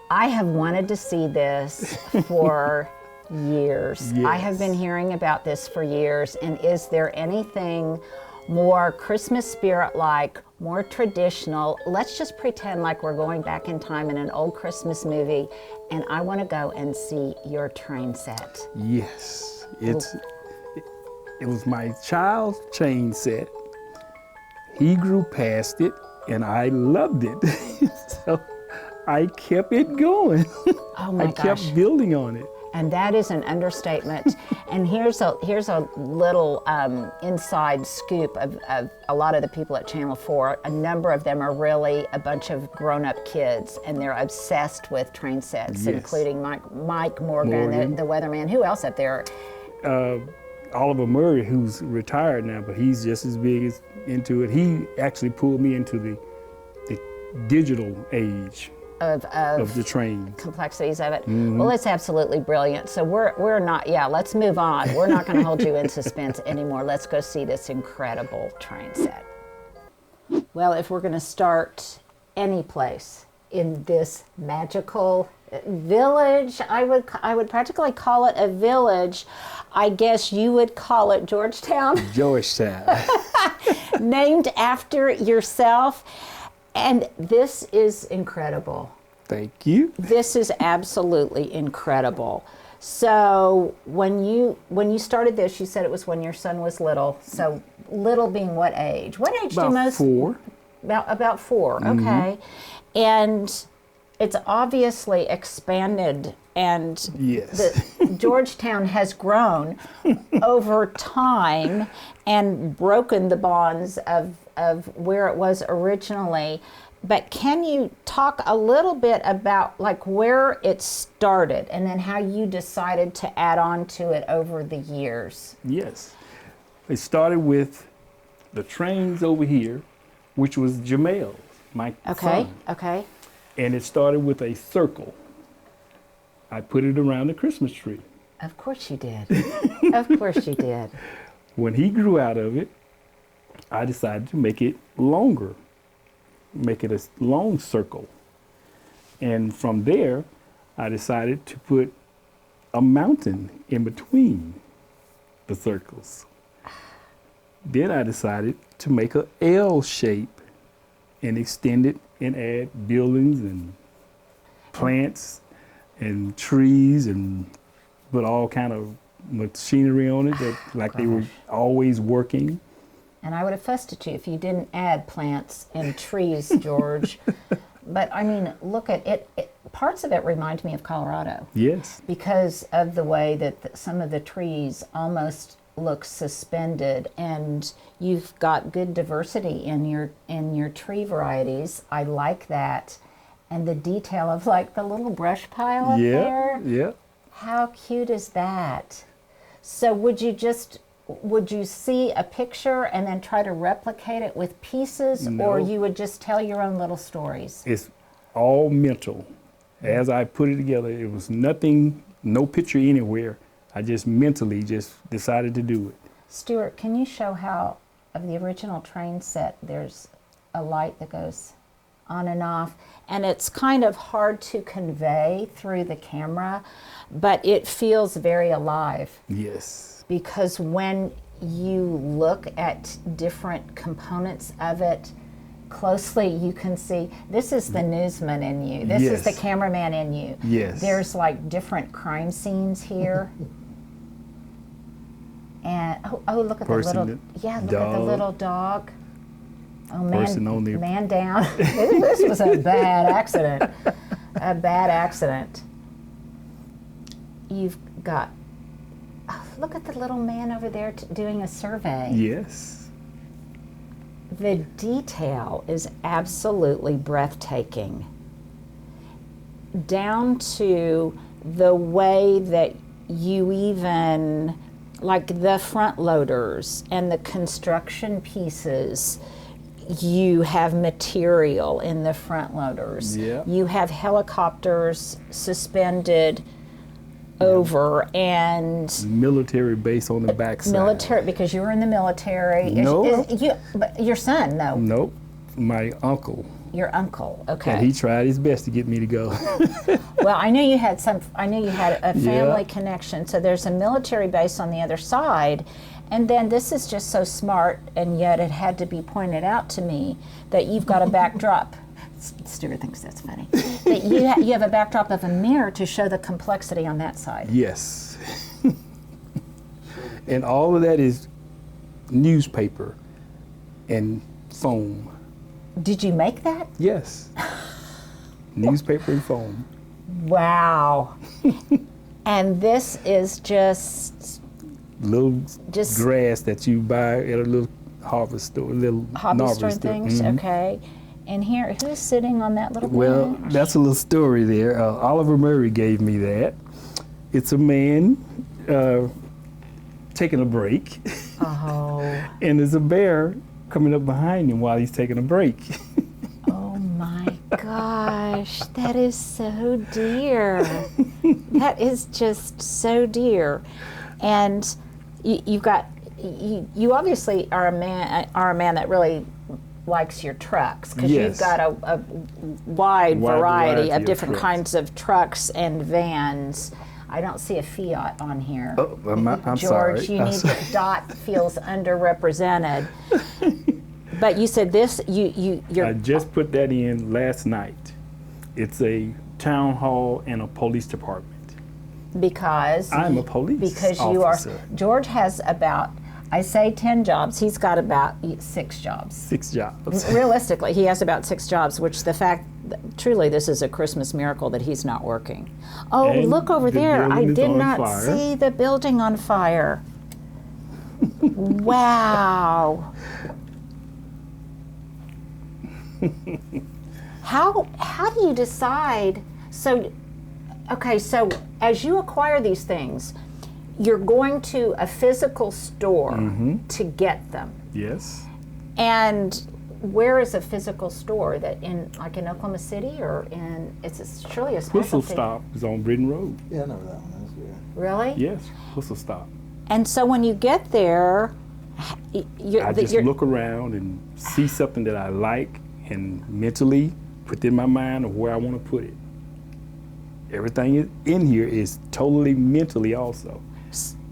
I have wanted to see this for years. Yes. I have been hearing about this for years, and is there anything more Christmas spirit-like, more traditional? Let's just pretend like we're going back in time in an old Christmas movie, and I want to go and see your train set. Yes. It was my child's chain set. He grew past it, and I loved it. So I kept it going. Oh my I gosh. kept building on it. And that is an understatement. And here's a little inside scoop of a lot of the people at Channel 4. A number of them are really a bunch of grown-up kids, and they're obsessed with train sets, Yes. including Mike Morgan. The weatherman. Who else up there? Oliver Murray, who's retired now, but he's just as big into it. He actually pulled me into the digital age of the train. Complexities of it. Well, it's absolutely brilliant. So we're not, let's move on. We're not going to hold you in suspense anymore. Let's go see this incredible train set. Well, if we're going to start any place in this magical village, I would practically call it a village. I guess you would call it Georgetown. Georgetown. Named after yourself. And this is incredible. Thank you. This is absolutely incredible. So when you started this, you said it was when your son was little. So little being what age? What age do most? 4. About 4. Okay. And it's obviously expanded, and Yes. Georgetown has grown over time and broken the bonds of where it was originally. But can you talk a little bit about like where it started and then how you decided to add on to it over the years? Yes. It started with the trains over here, which was Jamel's, my son. Okay. And it started with a circle. I put it around the Christmas tree. Of course you did. Of course you did. When he grew out of it, I decided to make it longer, make it a long circle. And from there, I decided to put a mountain in between the circles. Then I decided to make an L shape and extend it and add buildings and plants and trees and put all kind of machinery on it that like they were always working. And I would have fussed at you if you didn't add plants and trees, George. But I mean, look at it. Parts of it remind me of Colorado Yes. because of the way that some of the trees almost look suspended, and you've got good diversity in your tree varieties. I like that. And the detail of like the little brush pile up there. Yeah. How cute is that? So would you see a picture and then try to replicate it with pieces, No. or you would just tell your own little stories? It's all mental. As I put it together, it was nothing, no picture anywhere. I just mentally just decided to do it. Stuart, can you show how, of the original train set, there's a light that goes on and off, and it's kind of hard to convey through the camera, but it feels very alive. Yes. Because when you look at different components of it closely, you can see this is the newsman in you. This is the Yes. cameraman in you. Yes. There's like different crime scenes here. And oh, look at Person, the little look at the dog. little dog. Oh, Person on the- man down. This was a bad accident. A bad accident. You've got. Oh, look at the little man over there doing a survey. Yes. The detail is absolutely breathtaking. Down to the way that you even, like the front loaders and the construction pieces, you have material in the front loaders. Yeah. You have helicopters suspended over and Military base on the backside. military, because you were in the military. No. But your son, though. Nope. My uncle. Your uncle. Okay. And he tried his best to get me to go. Well, I knew you had a family Yeah. connection. So there's a military base on the other side, and then this is just so smart, and yet it had to be pointed out to me that you've got a backdrop. Stuart thinks that's funny. That you have a backdrop of a mirror to show the complexity on that side. Yes. And all of that is newspaper and foam. Did you make that? Yes. Newspaper and foam. Wow. And this is just Little Just- grass that you buy at a little harvest store, little hobby novelty store store. things. Mhm. Okay. And here, who's sitting on that little Well, bench? that's a little story there. Oliver Murray gave me that. It's a man taking a break, Oh. and there's a bear coming up behind him while he's taking a break. Oh my gosh, that is so dear. That is just so dear. And you obviously are a man that really likes your trucks, because you've Yes. got a wide variety of of different trucks. kinds of trucks and vans. I don't see a Fiat on here. Oh, I'm George, sorry. you I'm need sorry. Dot feels underrepresented. But you said this, you're I just put that in last night. It's a town hall and a police department. because I'm a police because officer. you are. George has about, I say 10 jobs. He's got about 6 jobs. 6 jobs. Realistically, he has about 6 jobs, which the fact, truly, this is a Christmas miracle that he's not working. Oh, And look over the there. I building is did on not fire. see the building on fire. Wow. How do you decide? So, okay, so as you acquire these things, you're going to a physical store to get them. Yes. And where is a physical store? That in Oklahoma City, or in surely a Whistle specialty? Stop is on Britain Road. Yeah, I know where that one is. Yeah. Really? Yes, Whistle Stop. And so when you get there, I just look around and see something that I like and mentally put in my mind of where I want to put it. Everything in here is totally mentally also.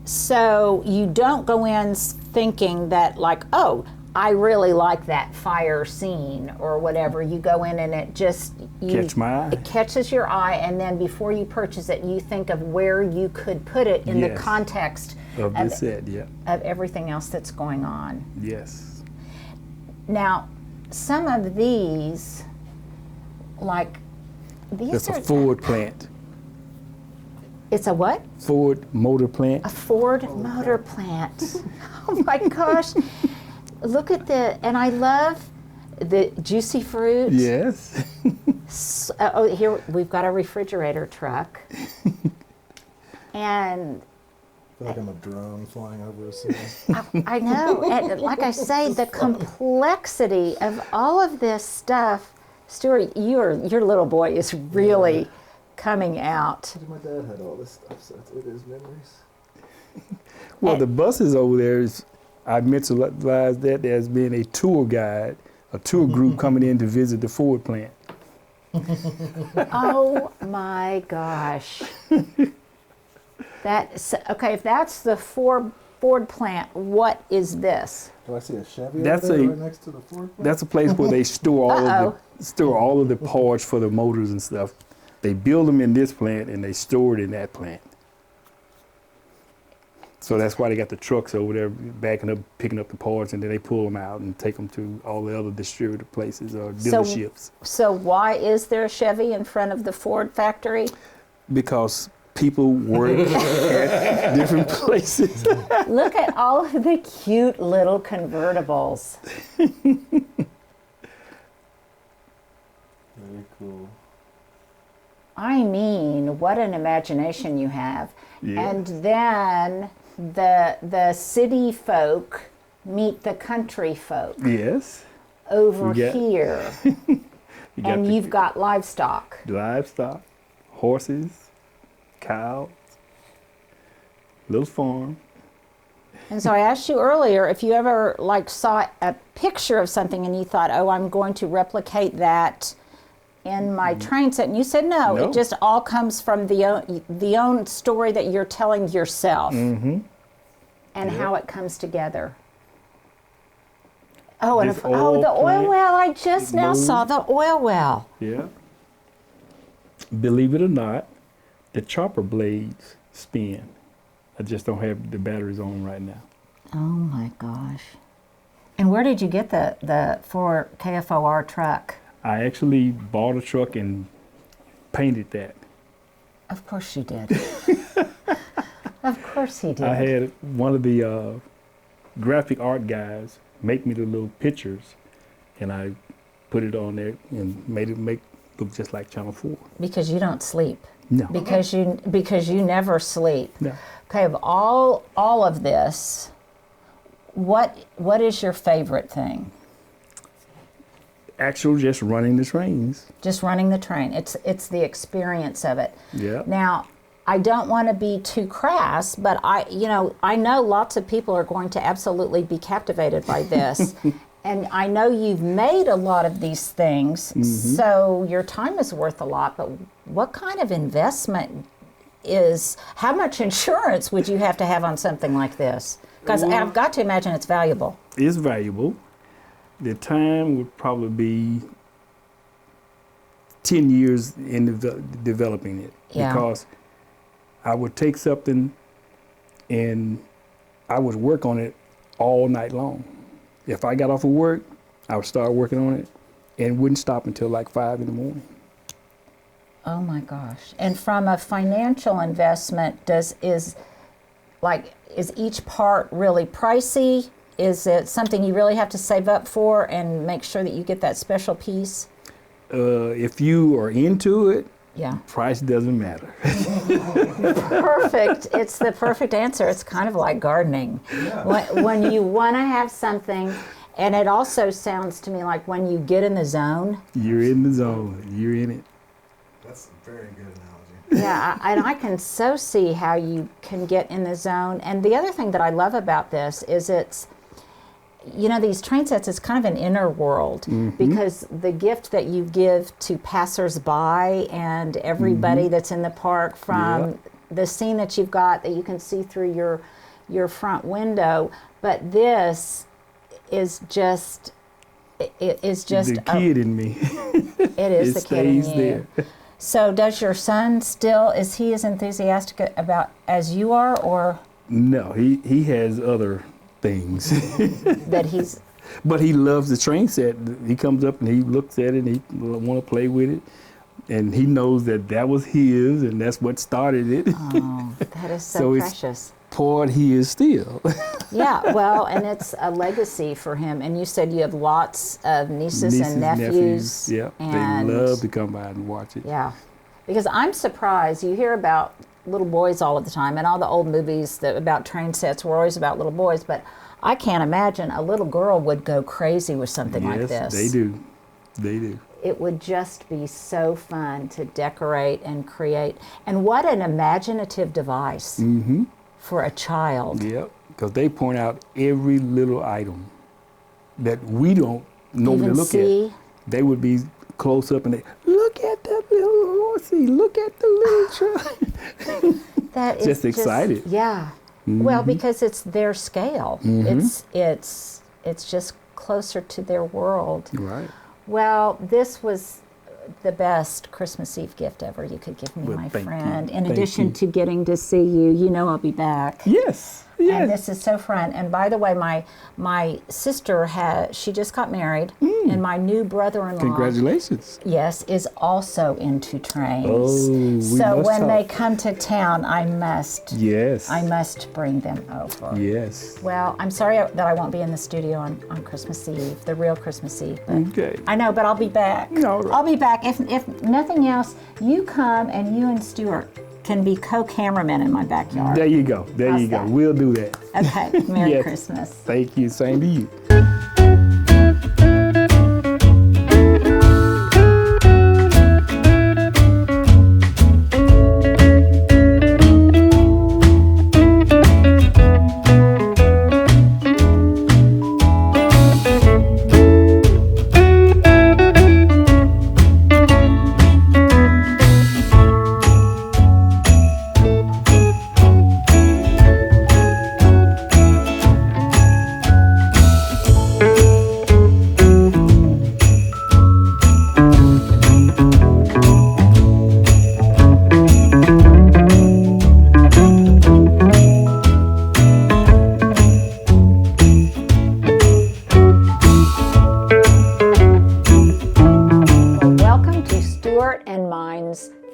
So you don't go in thinking that, like, oh, I really like that fire scene or whatever. You go in and it just Catch my eye. It catches your eye, and then before you purchase it, you think of where you could put it in the Yes. context Of this set, yeah. of everything else that's going on. Yes. Now, some of these, like these That's are a Ford plant. It's a what? Ford motor plant. A Ford motor plant. Oh my gosh. Look at and I love the juicy fruit. Yes. Oh, here we've got a refrigerator truck. And I feel like I'm a drone flying over a city. I know, and like I say, the complexity of all of this stuff. Stuart, your little boy is really coming out. My dad had all this stuff, so it is memories. Well, the buses over there is, I mentalized that as being a tour guide, a tour group coming in to visit the Ford plant. Oh my gosh. Okay, if that's the Ford plant, what is this? Do I see a Chevy That's over there a- right next to the Ford plant? That's a place where they store all of the parts for the motors and stuff. They build them in this plant and they store it in that plant. So that's why they got the trucks over there backing up, picking up the parts, and then they pull them out and take them to all the other distributor places or dealerships. So why is there a Chevy in front of the Ford factory? Because people work at different places. Look at all of the cute little convertibles. Very cool. I mean, what an imagination you have. Yeah. And then the city folk meet the country folk Yes. over We got- here. You got And the you've got livestock. livestock, horses, cows, little farm. And so I asked you earlier if you ever saw a picture of something and you thought, oh, I'm going to replicate that in my train set, and you said no. No. It just all comes from the own story that you're telling yourself, and how it comes together. Oh, and This the oil oil plant well! I just now saw the oil well. Yeah. Believe it or not, the chopper blades spin. I just don't have the batteries on right now. Oh my gosh! And where did you get the for KFOR truck? I actually bought a truck and painted that. Of course you did. Of course he did. I had one of the graphic art guys make me the little pictures, and I put it on there and made it look just like Channel 4. Because you don't sleep. No. Because you never sleep. No. Okay, of all of this, what is your favorite thing? Actual just running the trains. Just running the train. It's the experience of it. Yeah. Now, I don't want to be too crass, but I know lots of people are going to absolutely be captivated by this. And I know you've made a lot of these things, so your time is worth a lot, but what kind of investment how much insurance would you have to have on something like this? Because I've got to imagine it's valuable. It's valuable. The time would probably be 10 years in developing it. Yeah. Because I would take something and I would work on it all night long. If I got off of work, I would start working on it and wouldn't stop until like 5 in the morning. Oh my gosh. And from a financial investment, is each part really pricey? Is it something you really have to save up for and make sure that you get that special piece? If you are into it, Yeah. price doesn't matter. Perfect. It's the perfect answer. It's kind of like gardening. When you want to have something, and it also sounds to me like when you get in the zone. You're in the zone. You're in it. That's a very good analogy. Yeah, and I can so see how you can get in the zone. And the other thing that I love about this is these train sets is kind of an inner world because the gift that you give to passersby and everybody that's in the park from the scene that you've got that you can see through your front window, but this is just The kid in me. it is the kid in stays you. there. So does your son is he as enthusiastic about as you are, or No, he has other things. that he's But he loves the train set. He comes up and he looks at it and he want to play with it. And he knows that was his and that's what started it. oh, that is so, So it's- precious. Part he is still. Yeah, well, and it's a legacy for him. And you said you have lots of nieces and nephews. Yeah, and they love to come by and watch it. yeah, because I'm surprised you hear about little boys all of the time, and all the old movies about train sets were always about little boys. But I can't imagine a little girl would go crazy with something like this. Yes, they do. They do. it would just be so fun to decorate and create. And what an imaginative device for a child. Yep, because they point out every little item that we don't normally Even look see. at. They would be close up and they, look at that little horsey, look at the little truck. That is Just excited. Yeah. Well, because it's their scale. It's just closer to their world. Right. Well, this was the best Christmas Eve gift ever you could give me, Well, my thank you. friend. In Thank addition you. to getting to see you, you know I'll be back. Yes. Yes. And this is so fun. And by the way, my sister she just got married, and my new brother-in-law, Congratulations. yes, is also into trains. Oh, we so must when talk. they come to town, I must Yes. bring them over. Yes. Well, I'm sorry that I won't be in the studio on Christmas Eve, the real Christmas Eve. But Okay. I know, but I'll be back. All right. I'll be back. If nothing else, you come and you and Stuart can be co-cameramen in my backyard. There you go. There How's you go. that? We'll do that. Okay. Merry Yes. Christmas. Thank you. Same to you.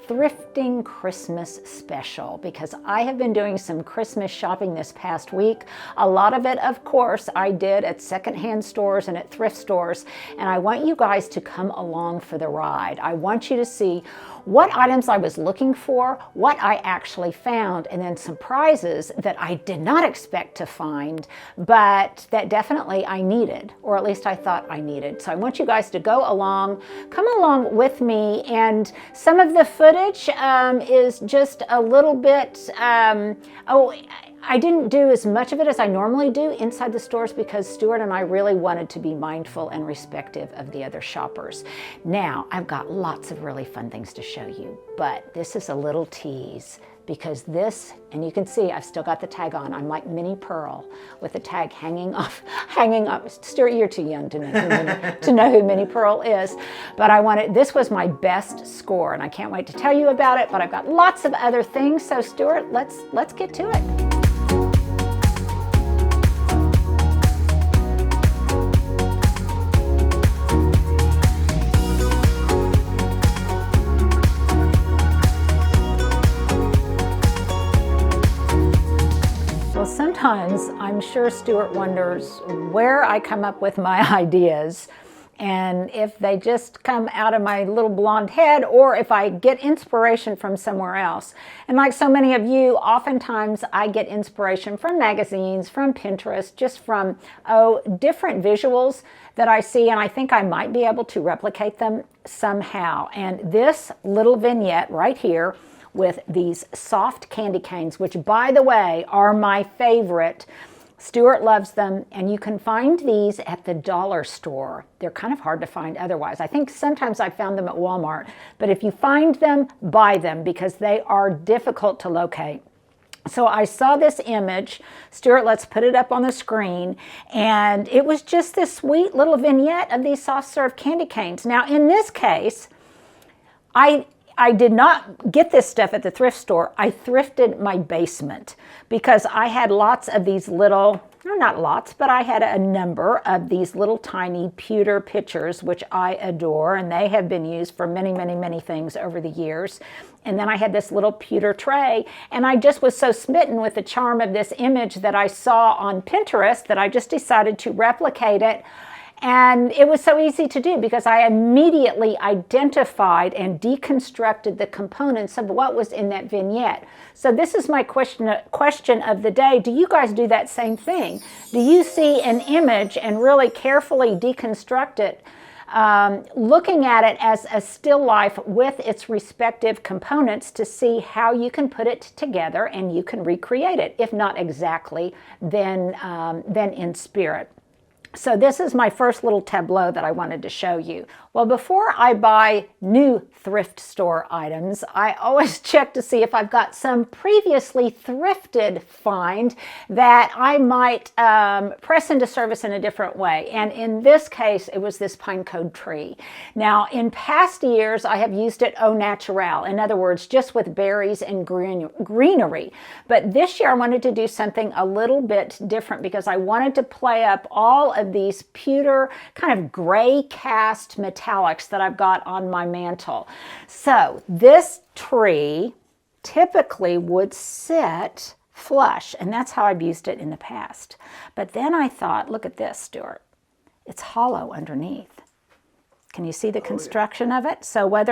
Thrifting Christmas special, because I have been doing some Christmas shopping this past week. A lot of it, of course, I did at secondhand stores and at thrift stores, and I want you guys to come along for the ride. I want you to see what items I was looking for, what I actually found, and then some prizes that I did not expect to find, but that definitely I needed, or at least I thought I needed. So I want you guys to go along, come along with me, and some of the footage is just a little bit, I didn't do as much of it as I normally do inside the stores because Stuart and I really wanted to be mindful and respective of the other shoppers. Now, I've got lots of really fun things to show you, but this is a little tease because this, and you can see I've still got the tag on. I'm like Minnie Pearl with the tag hanging off. Stuart, you're too young to know who Minnie Pearl is, but this was my best score, and I can't wait to tell you about it, but I've got lots of other things. So Stuart, let's get to it. Well, sometimes I'm sure Stuart wonders where I come up with my ideas and if they just come out of my little blonde head or if I get inspiration from somewhere else. And like so many of you, oftentimes I get inspiration from magazines, from Pinterest, just from, different visuals that I see, and I think I might be able to replicate them somehow. And this little vignette right here with these soft candy canes, which by the way are my favorite. Stuart loves them, and you can find these at the dollar store. They're kind of hard to find otherwise. I think sometimes I found them at Walmart, but if you find them, buy them because they are difficult to locate. So I saw this image. Stuart, let's put it up on the screen, and it was just this sweet little vignette of these soft serve candy canes. Now in this case, I did not get this stuff at the thrift store. I thrifted my basement because I had lots of these little, not lots, but I had a number of these little tiny pewter pitchers, which I adore, and they have been used for many, many, many things over the years. And then I had this little pewter tray, and I just was so smitten with the charm of this image that I saw on Pinterest that I just decided to replicate it. And it was so easy to do because I immediately identified and deconstructed the components of what was in that vignette. So this is my question of the day. Do you guys do that same thing? Do you see an image and really carefully deconstruct it looking at it as a still life with its respective components to see how you can put it together and you can recreate it, if not exactly, then in spirit. So this is my first little tableau that I wanted to show you. Well, before I buy new thrift store items, I always check to see if I've got some previously thrifted find that I might press into service in a different way. And in this case, it was this pine cone tree. Now, in past years, I have used it au naturel. In other words, just with berries and greenery. But this year, I wanted to do something a little bit different because I wanted to play up all of these pewter kind of gray cast metallics that I've got on my mantle. So this tree typically would sit flush, and that's how I've used it in the past. But then I thought, look at this, Stuart. It's hollow underneath. Can you see the construction of it? So I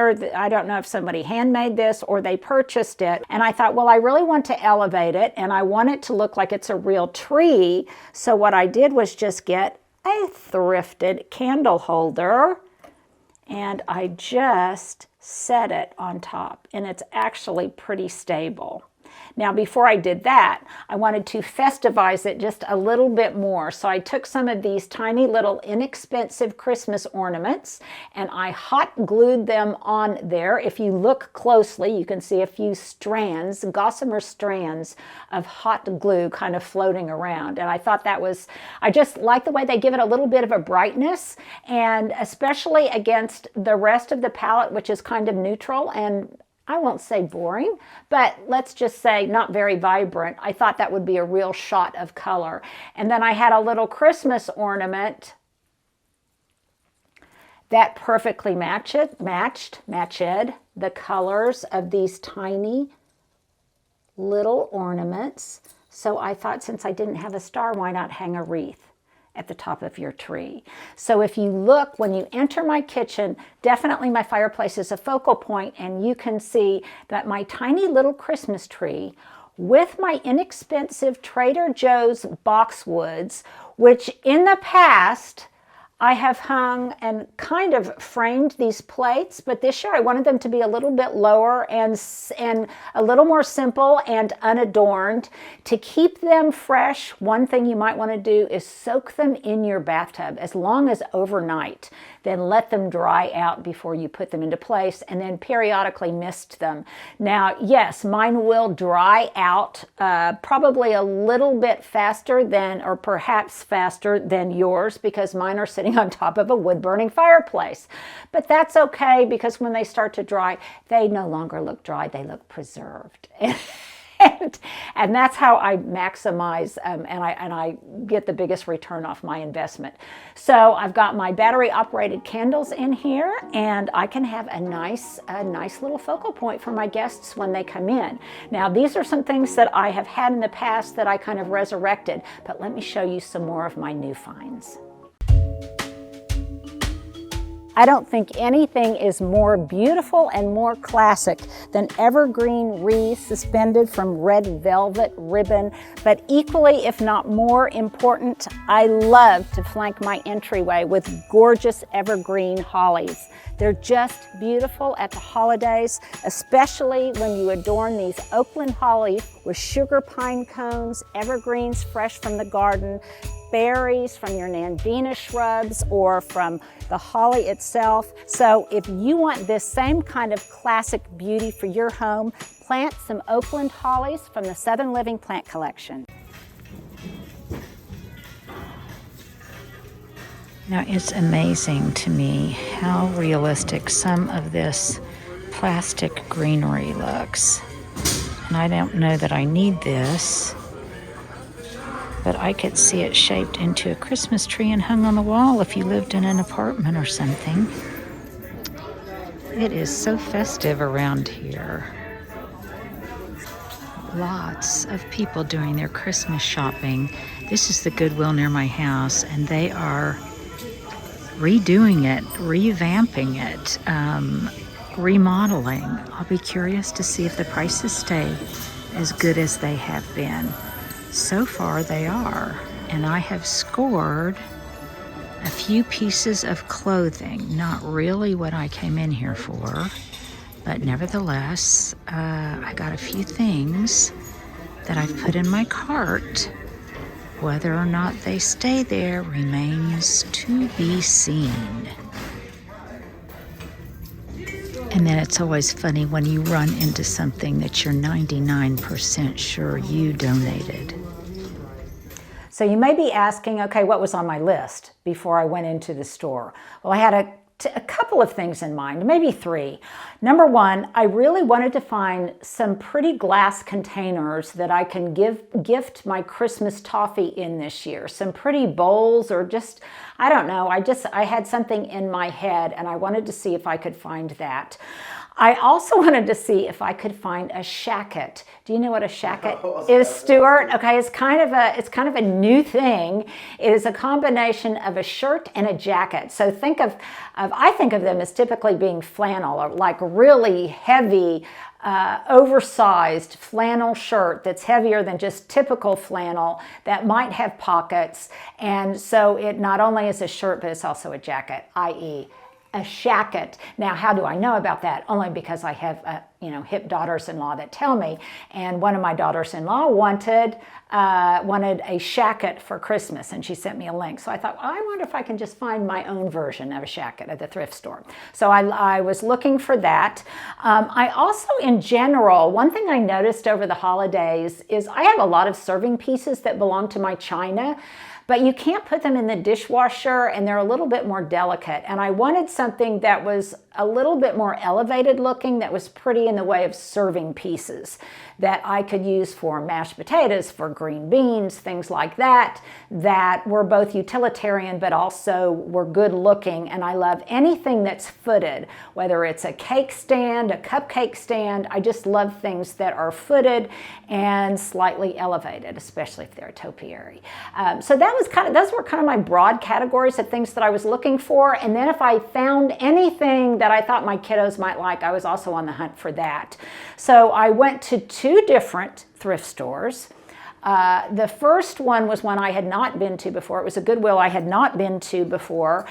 don't know if somebody handmade this or they purchased it. And I thought, well, I really want to elevate it and I want it to look like it's a real tree. So what I did was just get a thrifted candle holder and I just set it on top, and it's actually pretty stable. Now, before I did that, I wanted to festivize it just a little bit more. So I took some of these tiny little inexpensive Christmas ornaments and I hot glued them on there. If you look closely, you can see a few strands, gossamer strands of hot glue kind of floating around. And I thought I just like the way they give it a little bit of a brightness, and especially against the rest of the palette, which is kind of neutral and I won't say boring, but let's just say not very vibrant. I thought that would be a real shot of color. And then I had a little Christmas ornament that perfectly matched the colors of these tiny little ornaments. So I thought, since I didn't have a star, why not hang a wreath at the top of your tree? So if you look, when you enter my kitchen, definitely my fireplace is a focal point, and you can see that my tiny little Christmas tree with my inexpensive Trader Joe's boxwoods, which in the past I have hung and kind of framed these plates, but this year I wanted them to be a little bit lower and a little more simple and unadorned. To keep them fresh, one thing you might want to do is soak them in your bathtub as long as overnight. Then let them dry out before you put them into place, and then periodically mist them. Now, yes, mine will dry out probably a little bit faster than, or perhaps faster than yours, because mine are sitting on top of a wood-burning fireplace. But that's okay, because when they start to dry, they no longer look dry, they look preserved. And that's how I maximize and I get the biggest return off my investment. So I've got my battery operated candles in here, and I can have a nice little focal point for my guests when they come in. Now, these are some things that I have had in the past that I kind of resurrected, but let me show you some more of my new finds. I don't think anything is more beautiful and more classic than evergreen wreaths suspended from red velvet ribbon. But equally, if not more important, I love to flank my entryway with gorgeous evergreen hollies. They're just beautiful at the holidays, especially when you adorn these Oakland hollies with sugar pine cones, evergreens fresh from the garden, berries from your Nandina shrubs or from the holly itself. So if you want this same kind of classic beauty for your home, plant some Oakland hollies from the Southern Living Plant Collection. Now, it's amazing to me how realistic some of this plastic greenery looks. And I don't know that I need this, but I could see it shaped into a Christmas tree and hung on the wall if you lived in an apartment or something. It is so festive around here. Lots of people doing their Christmas shopping. This is the Goodwill near my house, and they are redoing it, revamping it, remodeling. I'll be curious to see if the prices stay as good as they have been. So far they are, and I have scored A few pieces of clothing, not really what I came in here for, but nevertheless, I got a few things that I've put in my cart. Whether or not they stay there remains to be seen. And then it's always funny when you run into something that you're 99% sure you donated. So you may be asking, okay, what was on my list before I went into the store? Well, I had a couple of things in mind, maybe three. Number one, I really wanted to find some pretty glass containers that I can gift my Christmas toffee in this year. Some pretty bowls, or just, I don't know, I had something in my head and I wanted to see if I could find that. I also wanted to see if I could find a shacket. Do you know what a shacket is, Stuart? Okay, it's kind of a new thing. It is a combination of a shirt and a jacket. So I think of them as typically being flannel, or like really heavy, oversized flannel shirt that's heavier than just typical flannel that might have pockets. And so it not only is a shirt, but it's also a jacket, i.e. a shacket. Now, how do I know about that? Only because I have, hip daughters-in-law that tell me. And one of my daughters-in-law wanted a shacket for Christmas, and she sent me a link. So I thought, well, I wonder if I can just find my own version of a shacket at the thrift store. So I was looking for that. I also, in general, one thing I noticed over the holidays is I have a lot of serving pieces that belong to my china, but you can't put them in the dishwasher, and they're a little bit more delicate. And I wanted something that was a little bit more elevated looking, that was pretty in the way of serving pieces that I could use for mashed potatoes, for green beans, things like that, that were both utilitarian but also were good looking. And I love anything that's footed, whether it's a cake stand, a cupcake stand. I just love things that are footed and slightly elevated, especially if they're a topiary. So those were kind of my broad categories of things that I was looking for. And then if I found anything that I thought my kiddos might like, I was also on the hunt for that. So I went to two different thrift stores. The first one was one I had not been to before. It was a Goodwill I had not been to before.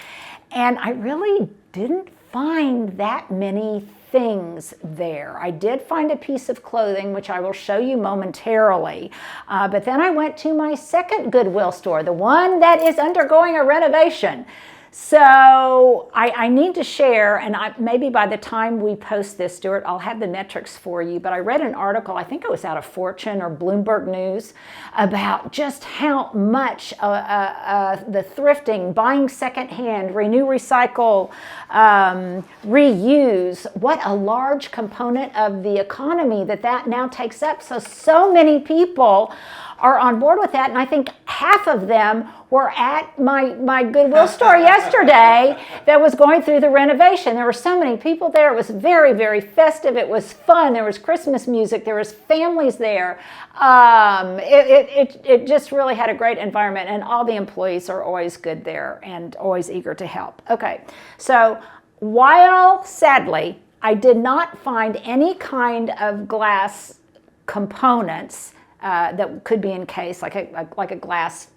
And I really didn't find that many things there. I did find a piece of clothing, which I will show you momentarily. But then I went to my second Goodwill store, the one that is undergoing a renovation. So I need to share, and maybe by the time we post this, Stuart, I'll have the metrics for you, but I read an article, I think it was out of Fortune or Bloomberg News, about just how much the thrifting, buying secondhand, renew, recycle, reuse, what a large component of the economy that now takes up. So many people are on board with that, and I think half of them were at my Goodwill store yesterday that was going through the renovation. There were so many people there. It was very, very festive. It was fun. There was Christmas music. There was families there. It just really had a great environment, and all the employees are always good there and always eager to help. Okay, so while sadly I did not find any kind of glass components that could be encased, like a glass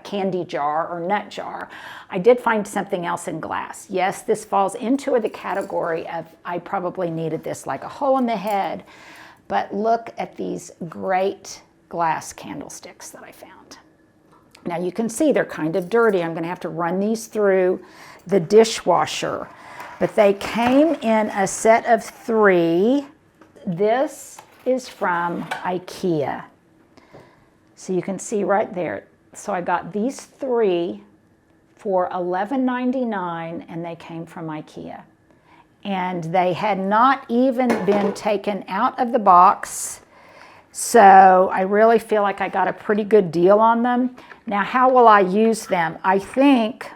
candy jar or nut jar, I did find something else in glass. Yes, this falls into the category of I probably needed this, like a hole in the head, but look at these great glass candlesticks that I found. Now you can see they're kind of dirty. I'm going to have to run these through the dishwasher, but they came in a set of 3. This is from IKEA. So you can see right there. So I got these 3 for $11.99, and they came from IKEA. And they had not even been taken out of the box. So I really feel like I got a pretty good deal on them. Now, how will I use them? I think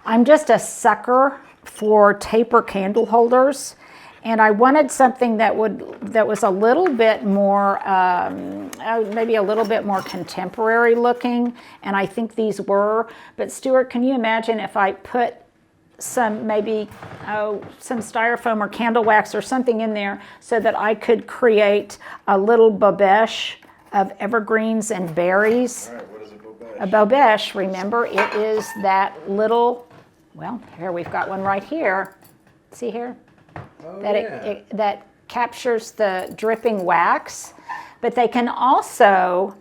I'm just a sucker for taper candle holders. And I wanted something that was a little bit more, maybe a little bit more contemporary looking, and I think these were. But Stuart, can you imagine if I put some some styrofoam or candle wax or something in there so that I could create a little babeche of evergreens and berries? All right, what is a babeche? A bobèche, remember, it is that little, well, here we've got one right here. See here? Oh, That yeah. that captures the dripping wax, but they can also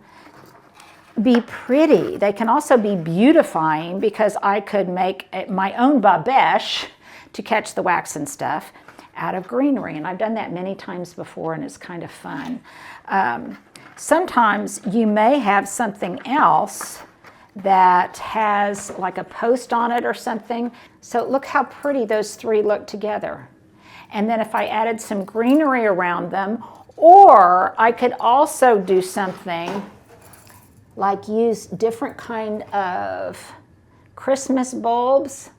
be pretty. They can also be beautifying, because I could make my own bobèche to catch the wax and stuff out of greenery, and I've done that many times before, and it's kind of fun. Sometimes you may have something else that has like a post on it or something. So look how pretty those three look together. And then if I added some greenery around them, or I could also do something like use different kind of Christmas bulbs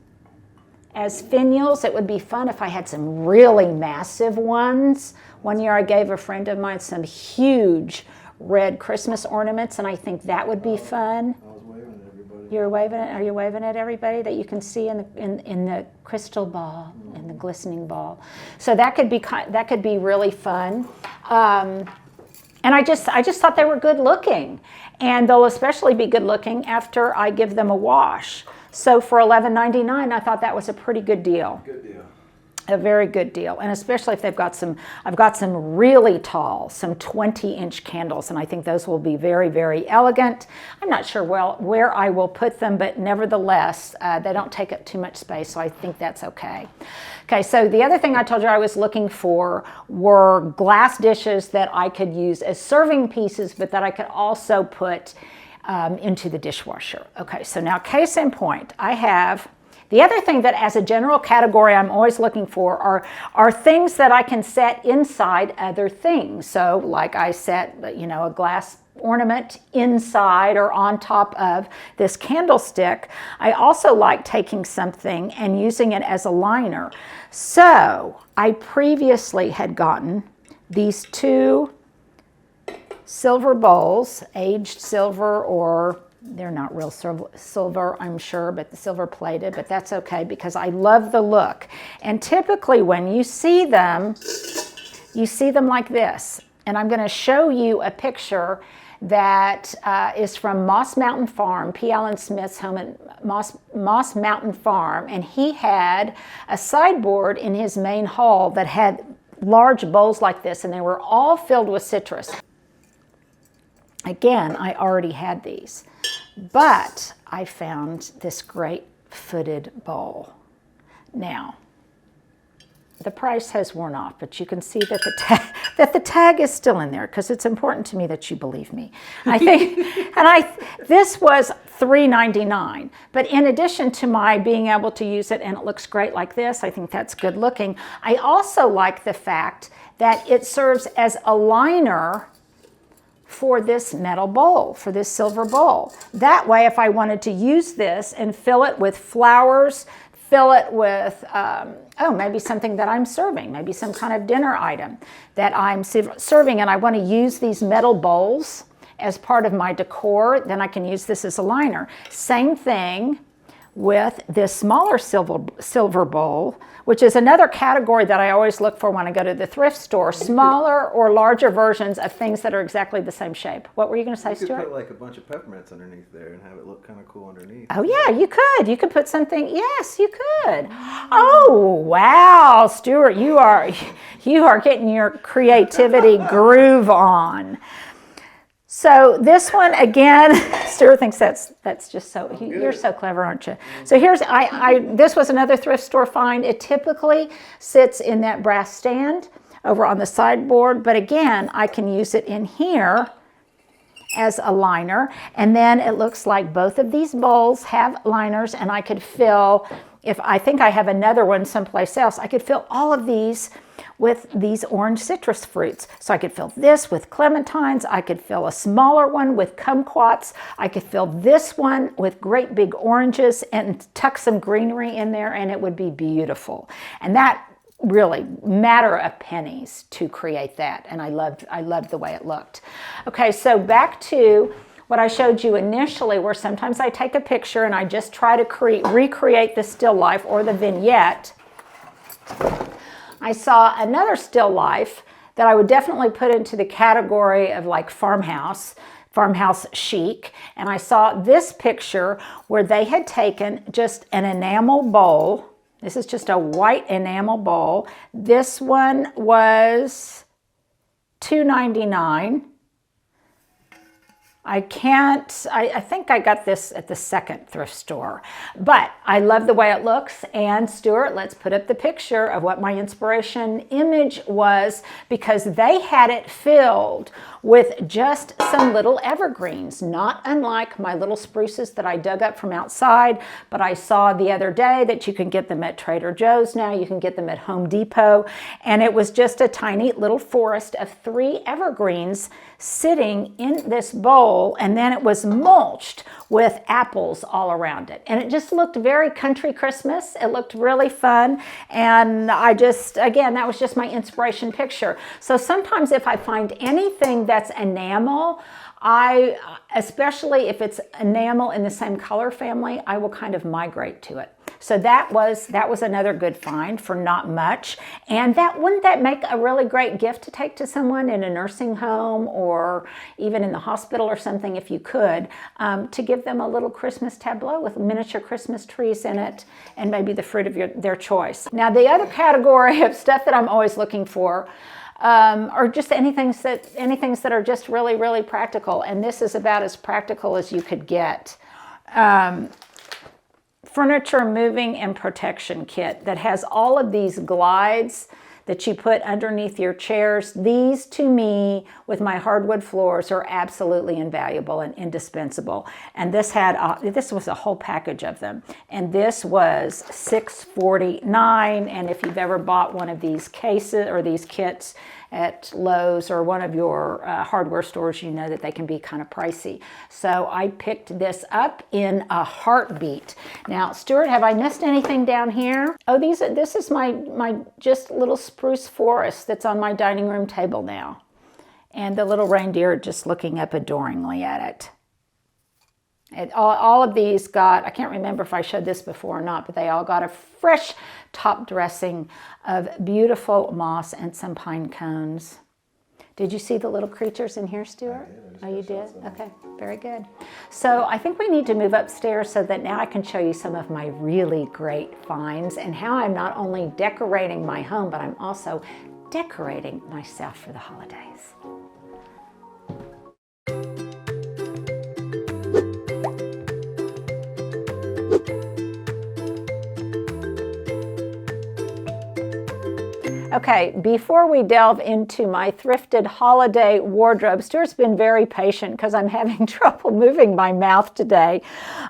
as finials. It would be fun if I had some really massive ones. One year I gave a friend of mine some huge red Christmas ornaments, and I think that would be fun. I was waving at everybody. You're waving it. Are you waving at everybody that you can see in the crystal ball, in the glistening ball? So that could be really fun. And I just thought they were good looking, and they'll especially be good looking after I give them a wash. So for $11.99, I thought that was a pretty good deal. Good deal. A very good deal, and especially if they've got some, I've got some really tall, some 20-inch candles, and I think those will be very, very elegant. I'm not sure where I will put them, but nevertheless, they don't take up too much space, so I think that's okay. Okay, so the other thing I told you I was looking for were glass dishes that I could use as serving pieces, but that I could also put into the dishwasher. Okay, so now case in point, I have the other thing that as a general category I'm always looking for are things that I can set inside other things. So like I set, a glass ornament inside or on top of this candlestick. I also like taking something and using it as a liner. So I previously had gotten these two silver bowls, aged silver, or they're not real silver, I'm sure, but the silver plated, but that's okay because I love the look. And typically when you see them like this. And I'm going to show you a picture that is from Moss Mountain Farm, P. Allen Smith's home at Moss Mountain Farm. And he had a sideboard in his main hall that had large bowls like this, and they were all filled with citrus. Again, I already had these. But I found this great footed bowl. Now, the price has worn off, but you can see that the tag is still in there because it's important to me that you believe me. I think, this was $3.99. But in addition to my being able to use it and it looks great like this, I think that's good looking. I also like the fact that it serves as a liner for this metal bowl, for this silver bowl. That way, if I wanted to use this and fill it with flowers, fill it with, maybe something that I'm serving, maybe some kind of dinner item that I'm serving, and I want to use these metal bowls as part of my decor, then I can use this as a liner. Same thing with this smaller silver bowl, which is another category that I always look for when I go to the thrift store, smaller or larger versions of things that are exactly the same shape. What were you going to say, You could Stuart? put like a bunch of peppermints underneath there and have it look kind of cool underneath. Oh yeah, you could. You could put something, yes, you could. Oh, wow, Stuart, you are getting your creativity groove on. So this one, again, Stuart thinks that's just so, you're so clever, aren't you? So here's, this was another thrift store find. It typically sits in that brass stand over on the sideboard, but again, I can use it in here as a liner. And then it looks like both of these bowls have liners, and I could fill, if I think I have another one someplace else, I could fill all of these with these orange citrus fruits. So I could fill this with clementines, I could fill a smaller one with kumquats, I could fill this one with great big oranges and tuck some greenery in there, and it would be beautiful. And that really matter of pennies to create that, and I loved the way it looked. Okay, so back to what I showed you initially, where sometimes I take a picture and I just try to recreate the still life or the vignette. I saw another still life that I would definitely put into the category of like farmhouse farmhouse chic, and I saw this picture where they had taken just an enamel bowl. This is just a white enamel bowl. This one was $2.99. I think I got this at the second thrift store, but I love the way it looks. And Stuart, let's put up the picture of what my inspiration image was, because they had it filled with just some little evergreens, not unlike my little spruces that I dug up from outside. But I saw the other day that you can get them at Trader Joe's now, you can get them at Home Depot, and it was just a tiny little forest of 3 evergreens sitting in this bowl, and then it was mulched with apples all around it. And it just looked very country Christmas. It looked really fun. And I just, again, that was just my inspiration picture. So sometimes if I find anything that's enamel, especially if it's enamel in the same color family, I will kind of migrate to it. So that was another good find for not much. And wouldn't that make a really great gift to take to someone in a nursing home or even in the hospital or something, if you could, to give them a little Christmas tableau with miniature Christmas trees in it and maybe the fruit of their choice. Now, the other category of stuff that I'm always looking for or just anything that are just really, really practical. And this is about as practical as you could get. Furniture moving and protection kit that has all of these glides that you put underneath your chairs. These, to me, with my hardwood floors, are absolutely invaluable and indispensable. And this was a whole package of them. And this was $6.49. And if you've ever bought one of these cases or these kits at Lowe's or one of your hardware stores, you know that they can be kind of pricey. So I picked this up in a heartbeat. Now, Stuart, have I missed anything down here? Oh, this is my just little spruce forest that's on my dining room table now. And the little reindeer just looking up adoringly at it. All of these got, I can't remember if I showed this before or not, but they all got a fresh top dressing of beautiful moss and some pine cones. Did you see the little creatures in here, Stuart? Oh, you did? Okay, very good. So I think we need to move upstairs so that now I can show you some of my really great finds and how I'm not only decorating my home, but I'm also decorating myself for the holidays. Okay, before we delve into my thrifted holiday wardrobe, Stuart's been very patient because I'm having trouble moving my mouth today.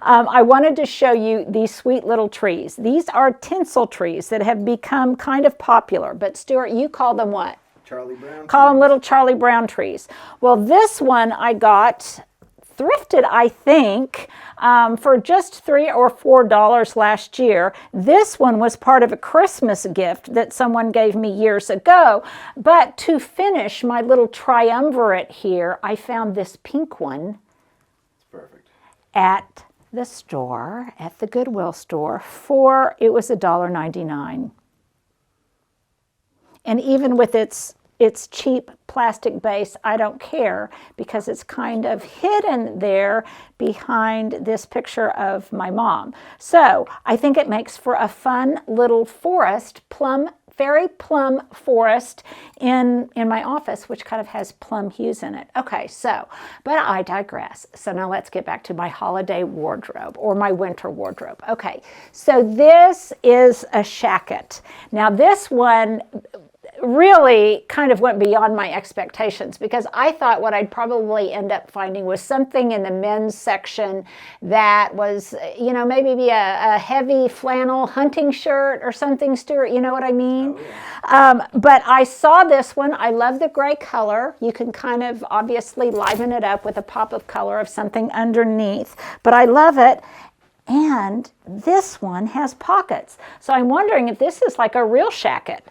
I wanted to show you these sweet little trees. These are tinsel trees that have become kind of popular, but Stuart, you call them what? Charlie Brown. Call them little Charlie Brown trees. Well, this one I got thrifted, I think, for just $3 or $4 last year. This one was part of a Christmas gift that someone gave me years ago. But to finish my little triumvirate here, I found this pink one. It's perfect. At the store, at the Goodwill store, it was $1.99. And even with its cheap plastic base, I don't care because it's kind of hidden there behind this picture of my mom. So I think it makes for a fun little forest, fairy plum forest in my office, which kind of has plum hues in it. Okay, but I digress. So now let's get back to my holiday wardrobe or my winter wardrobe. Okay, so this is a shacket. Now this one really kind of went beyond my expectations because I thought what I'd probably end up finding was something in the men's section that was, maybe a heavy flannel hunting shirt or something, Stuart, you know what I mean? Oh, yeah. But I saw this one. I love the gray color. You can kind of obviously liven it up with a pop of color of something underneath, but I love it. And this one has pockets. So I'm wondering if this is like a real shacket,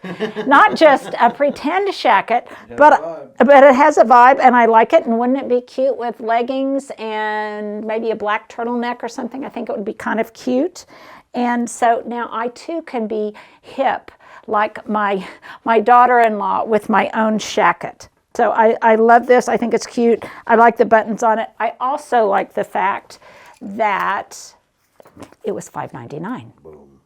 not just a pretend shacket, but it has a vibe and I like it. And wouldn't it be cute with leggings and maybe a black turtleneck or something? I think it would be kind of cute. And so now I too can be hip like my daughter-in-law with my own shacket. So I love this. I think it's cute. I like the buttons on it. I also like the fact that it was $5.99. Boom.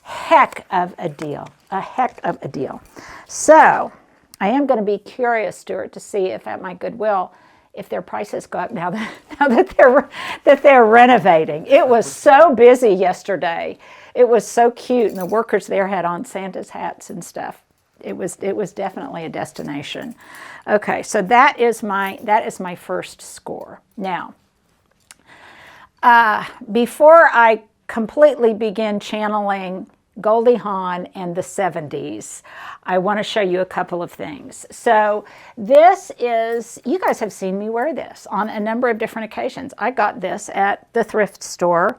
Heck of a deal. A heck of a deal. So I am going to be curious, Stuart, to see if at my Goodwill, if their prices go up now that they're renovating. It was so busy yesterday. It was so cute, and the workers there had on Santa's hats and stuff. It was definitely a destination. Okay, so that is my first score. Now, before I completely begin channeling Goldie Hawn and the 70s, I want to show you a couple of things. So this is, you guys have seen me wear this on a number of different occasions. I got this at the thrift store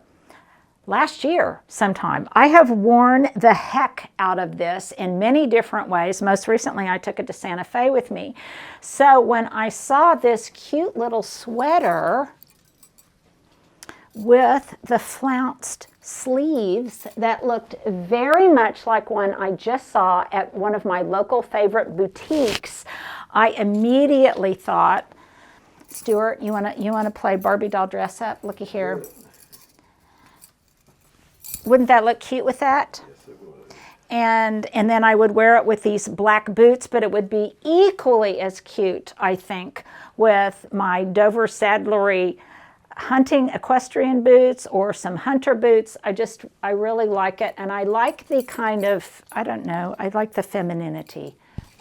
last year sometime. I have worn the heck out of this in many different ways. Most recently, I took it to Santa Fe with me. So when I saw this cute little sweater with the flounced sleeves that looked very much like one I just saw at one of my local favorite boutiques, I immediately thought, Stuart, you wanna play Barbie doll dress up? Looky here. Wouldn't that look cute with that? Yes, it would. And then I would wear it with these black boots, but it would be equally as cute, I think, with my Dover Saddlery hunting equestrian boots or some hunter boots. I really like it. And I like the kind of, I don't know, I like the femininity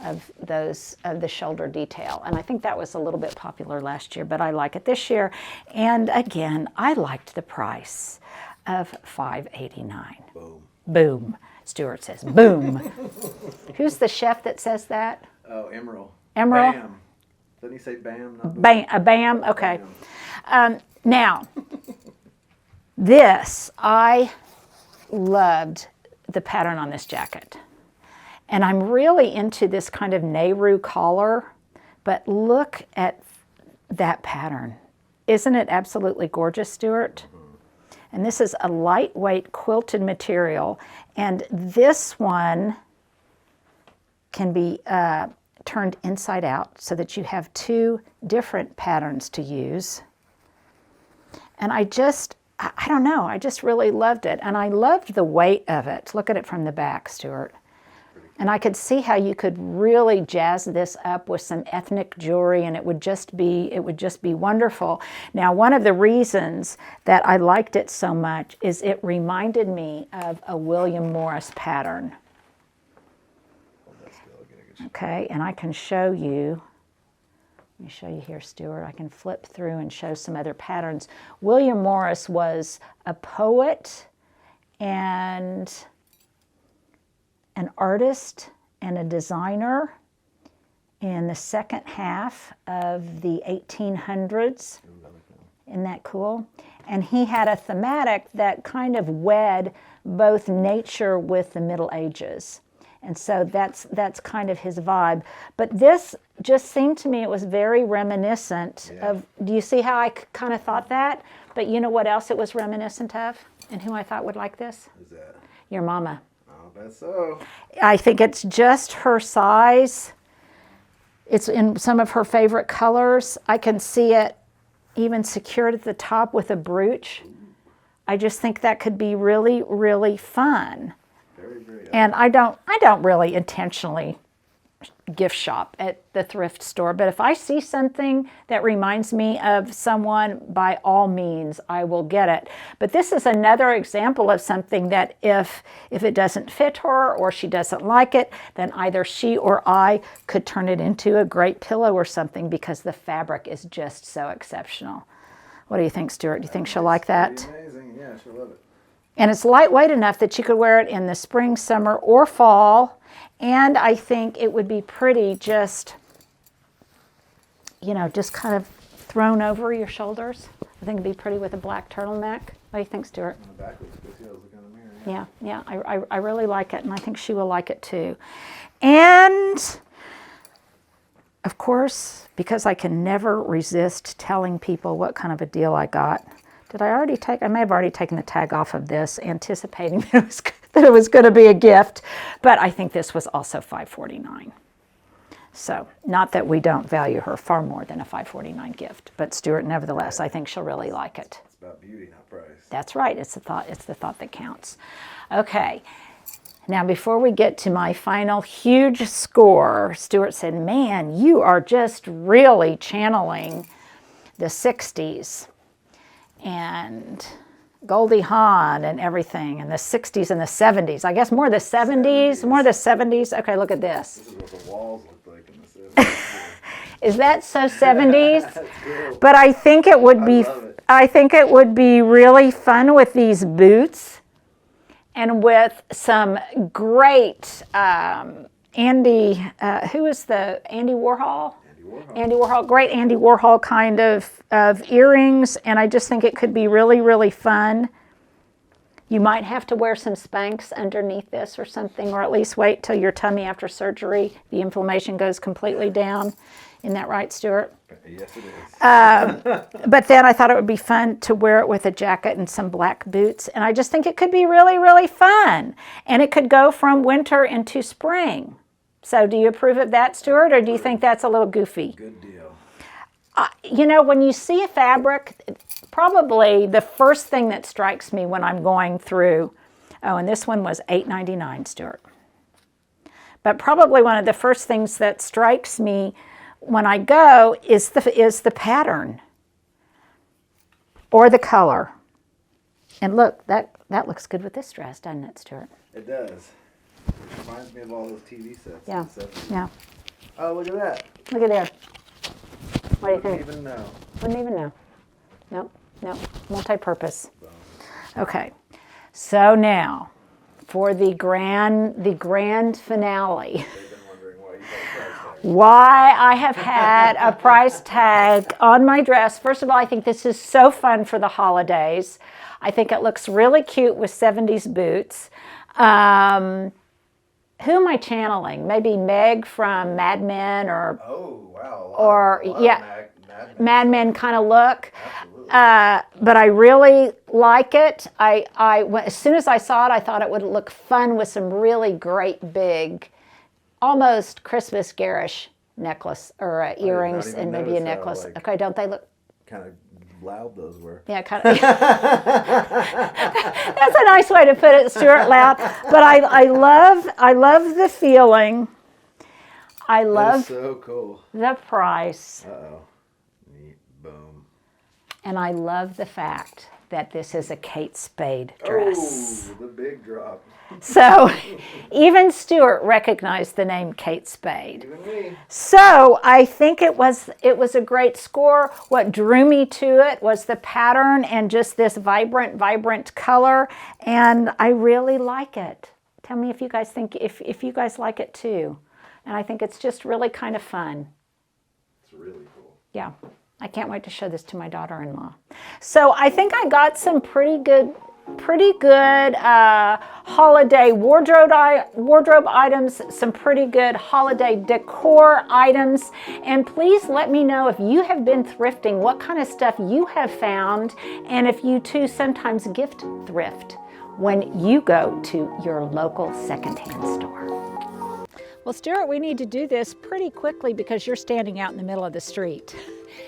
of the shoulder detail. And I think that was a little bit popular last year, but I like it this year. And again, I liked the price of $5.89. Boom. Boom. Stuart says, boom. Who's the chef that says that? Oh, Emerald. Emerald? Bam. Didn't he say Bam? Not Bam, a BAM? Okay. Bam. Now, this, I loved the pattern on this jacket. And I'm really into this kind of Nehru collar, but look at that pattern. Isn't it absolutely gorgeous, Stuart? And this is a lightweight quilted material. And this one can be turned inside out so that you have two different patterns to use. And I don't know, I just really loved it. And I loved the weight of it. Look at it from the back, Stuart. And I could see how you could really jazz this up with some ethnic jewelry, and it would just be wonderful. Now, one of the reasons that I liked it so much is it reminded me of a William Morris pattern. Okay, and I can show you. Let me show you here, Stuart. I can flip through and show some other patterns. William Morris was a poet and an artist and a designer in the second half of the 1800s. Isn't that cool? And he had a thematic that kind of wed both nature with the Middle Ages. And so that's kind of his vibe. But this just seemed to me, it was very reminiscent of, do you see how I kind of thought that? But you know what else it was reminiscent of? And who I thought would like this? Who's that? Your mama. I'll bet so. I think it's just her size. It's in some of her favorite colors. I can see it even secured at the top with a brooch. I just think that could be really, really fun. Very. And I don't really intentionally gift shop at the thrift store, but if I see something that reminds me of someone, by all means, I will get it. But this is another example of something that if it doesn't fit her or she doesn't like it, then either she or I could turn it into a great pillow or something because the fabric is just so exceptional. What do you think, Stuart? Do you think she'll like that? Pretty amazing. Yeah, she'll love it. And it's lightweight enough that you could wear it in the spring, summer, or fall. And I think it would be pretty just, just kind of thrown over your shoulders. I think it'd be pretty with a black turtleneck. What do you think, Stuart? On the back looks good too. I was looking in the mirror. Yeah, I really like it, and I think she will like it too. And, of course, because I can never resist telling people what kind of a deal I got, I may have already taken the tag off of this, anticipating that it was going to be a gift, but I think this was also $5.49. So, not that we don't value her far more than a $5.49 gift, but Stuart, nevertheless, I think she'll really like it. It's about beauty, not price. That's right. It's the thought that counts. Okay. Now, before we get to my final huge score, Stuart said, man, you are just really channeling the 60s and Goldie Hawn and everything, and the 60s and the 70s. I guess more the 70s, more the 70s. Okay, look at this. This is what the walls look like in the 70s. Is that so 70s? That's cool. But I think it would be, love it. I think it would be really fun with these boots and with some great Andy, who is the Andy Warhol? Andy Warhol, great Andy Warhol kind of earrings, and I just think it could be really, really fun. You might have to wear some Spanx underneath this or something, or at least wait till your tummy after surgery, the inflammation goes completely down. Isn't that right, Stuart? Yes, it is. But then I thought it would be fun to wear it with a jacket and some black boots, and I just think it could be really, really fun. And it could go from winter into spring. So do you approve of that, Stuart, or do you think that's a little goofy? Good deal. You know, when you see a fabric, probably the first thing that strikes me when I'm going through, oh, and this one was $8.99, Stuart. But probably one of the first things that strikes me when I go is the pattern or the color. And look, that looks good with this dress, doesn't it, Stuart? It does. It reminds me of all those TV sets. Yeah, in the 70s. yeah. Oh, look at that. Look at there. What do you think? Wouldn't even know. Wouldn't even know. Nope. Multi-purpose. Okay. So now, for the grand finale. They've been wondering why you got a price tag. Why I have had a price tag on my dress. First of all, I think this is so fun for the holidays. I think it looks really cute with 70s boots. Who am I channeling? Maybe Meg from Mad Men or Oh, wow. Or, yeah, Mad Men Men kind of look. Absolutely. But I really like it. As soon as I saw it, I thought it would look fun with some really great big, almost Christmas garish necklace or earrings even and maybe a notice how, necklace. like- Okay, don't they look? Kind of loud those were. Yeah, kind of. That's a nice way to put it, Stuart, loud. But I love the feeling. I That is love so cool. the price. Uh-oh. Neat. Boom. And I love the fact that this is a Kate Spade dress. Oh, the big drop. So even Stuart recognized the name Kate Spade. Even me. So I think it was a great score. What drew me to it was the pattern and just this vibrant color. And I really like it. Tell me if you guys think, if you guys like it too. And I think it's just really kind of fun. It's really cool. Yeah, I can't wait to show this to my daughter-in-law. So I think I got some pretty good holiday wardrobe items, some pretty good holiday decor items. And please let me know if you have been thrifting, what kind of stuff you have found, and if you too sometimes gift thrift when you go to your local secondhand store. Well, Stuart, we need to do this pretty quickly because you're standing out in the middle of the street.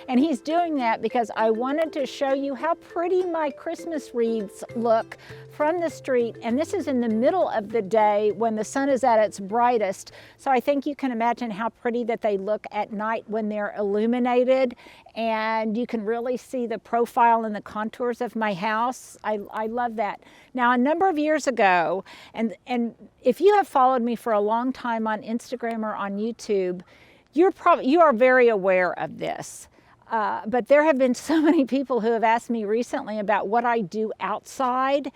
And he's doing that because I wanted to show you how pretty my Christmas wreaths look from the street. And this is in the middle of the day when the sun is at its brightest. So I think you can imagine how pretty that they look at night when they're illuminated. And you can really see the profile and the contours of my house. I love that. Now, a number of years ago, and if you have followed me for a long time on Instagram or on YouTube, you are very aware of this. But there have been so many people who have asked me recently about what I do outside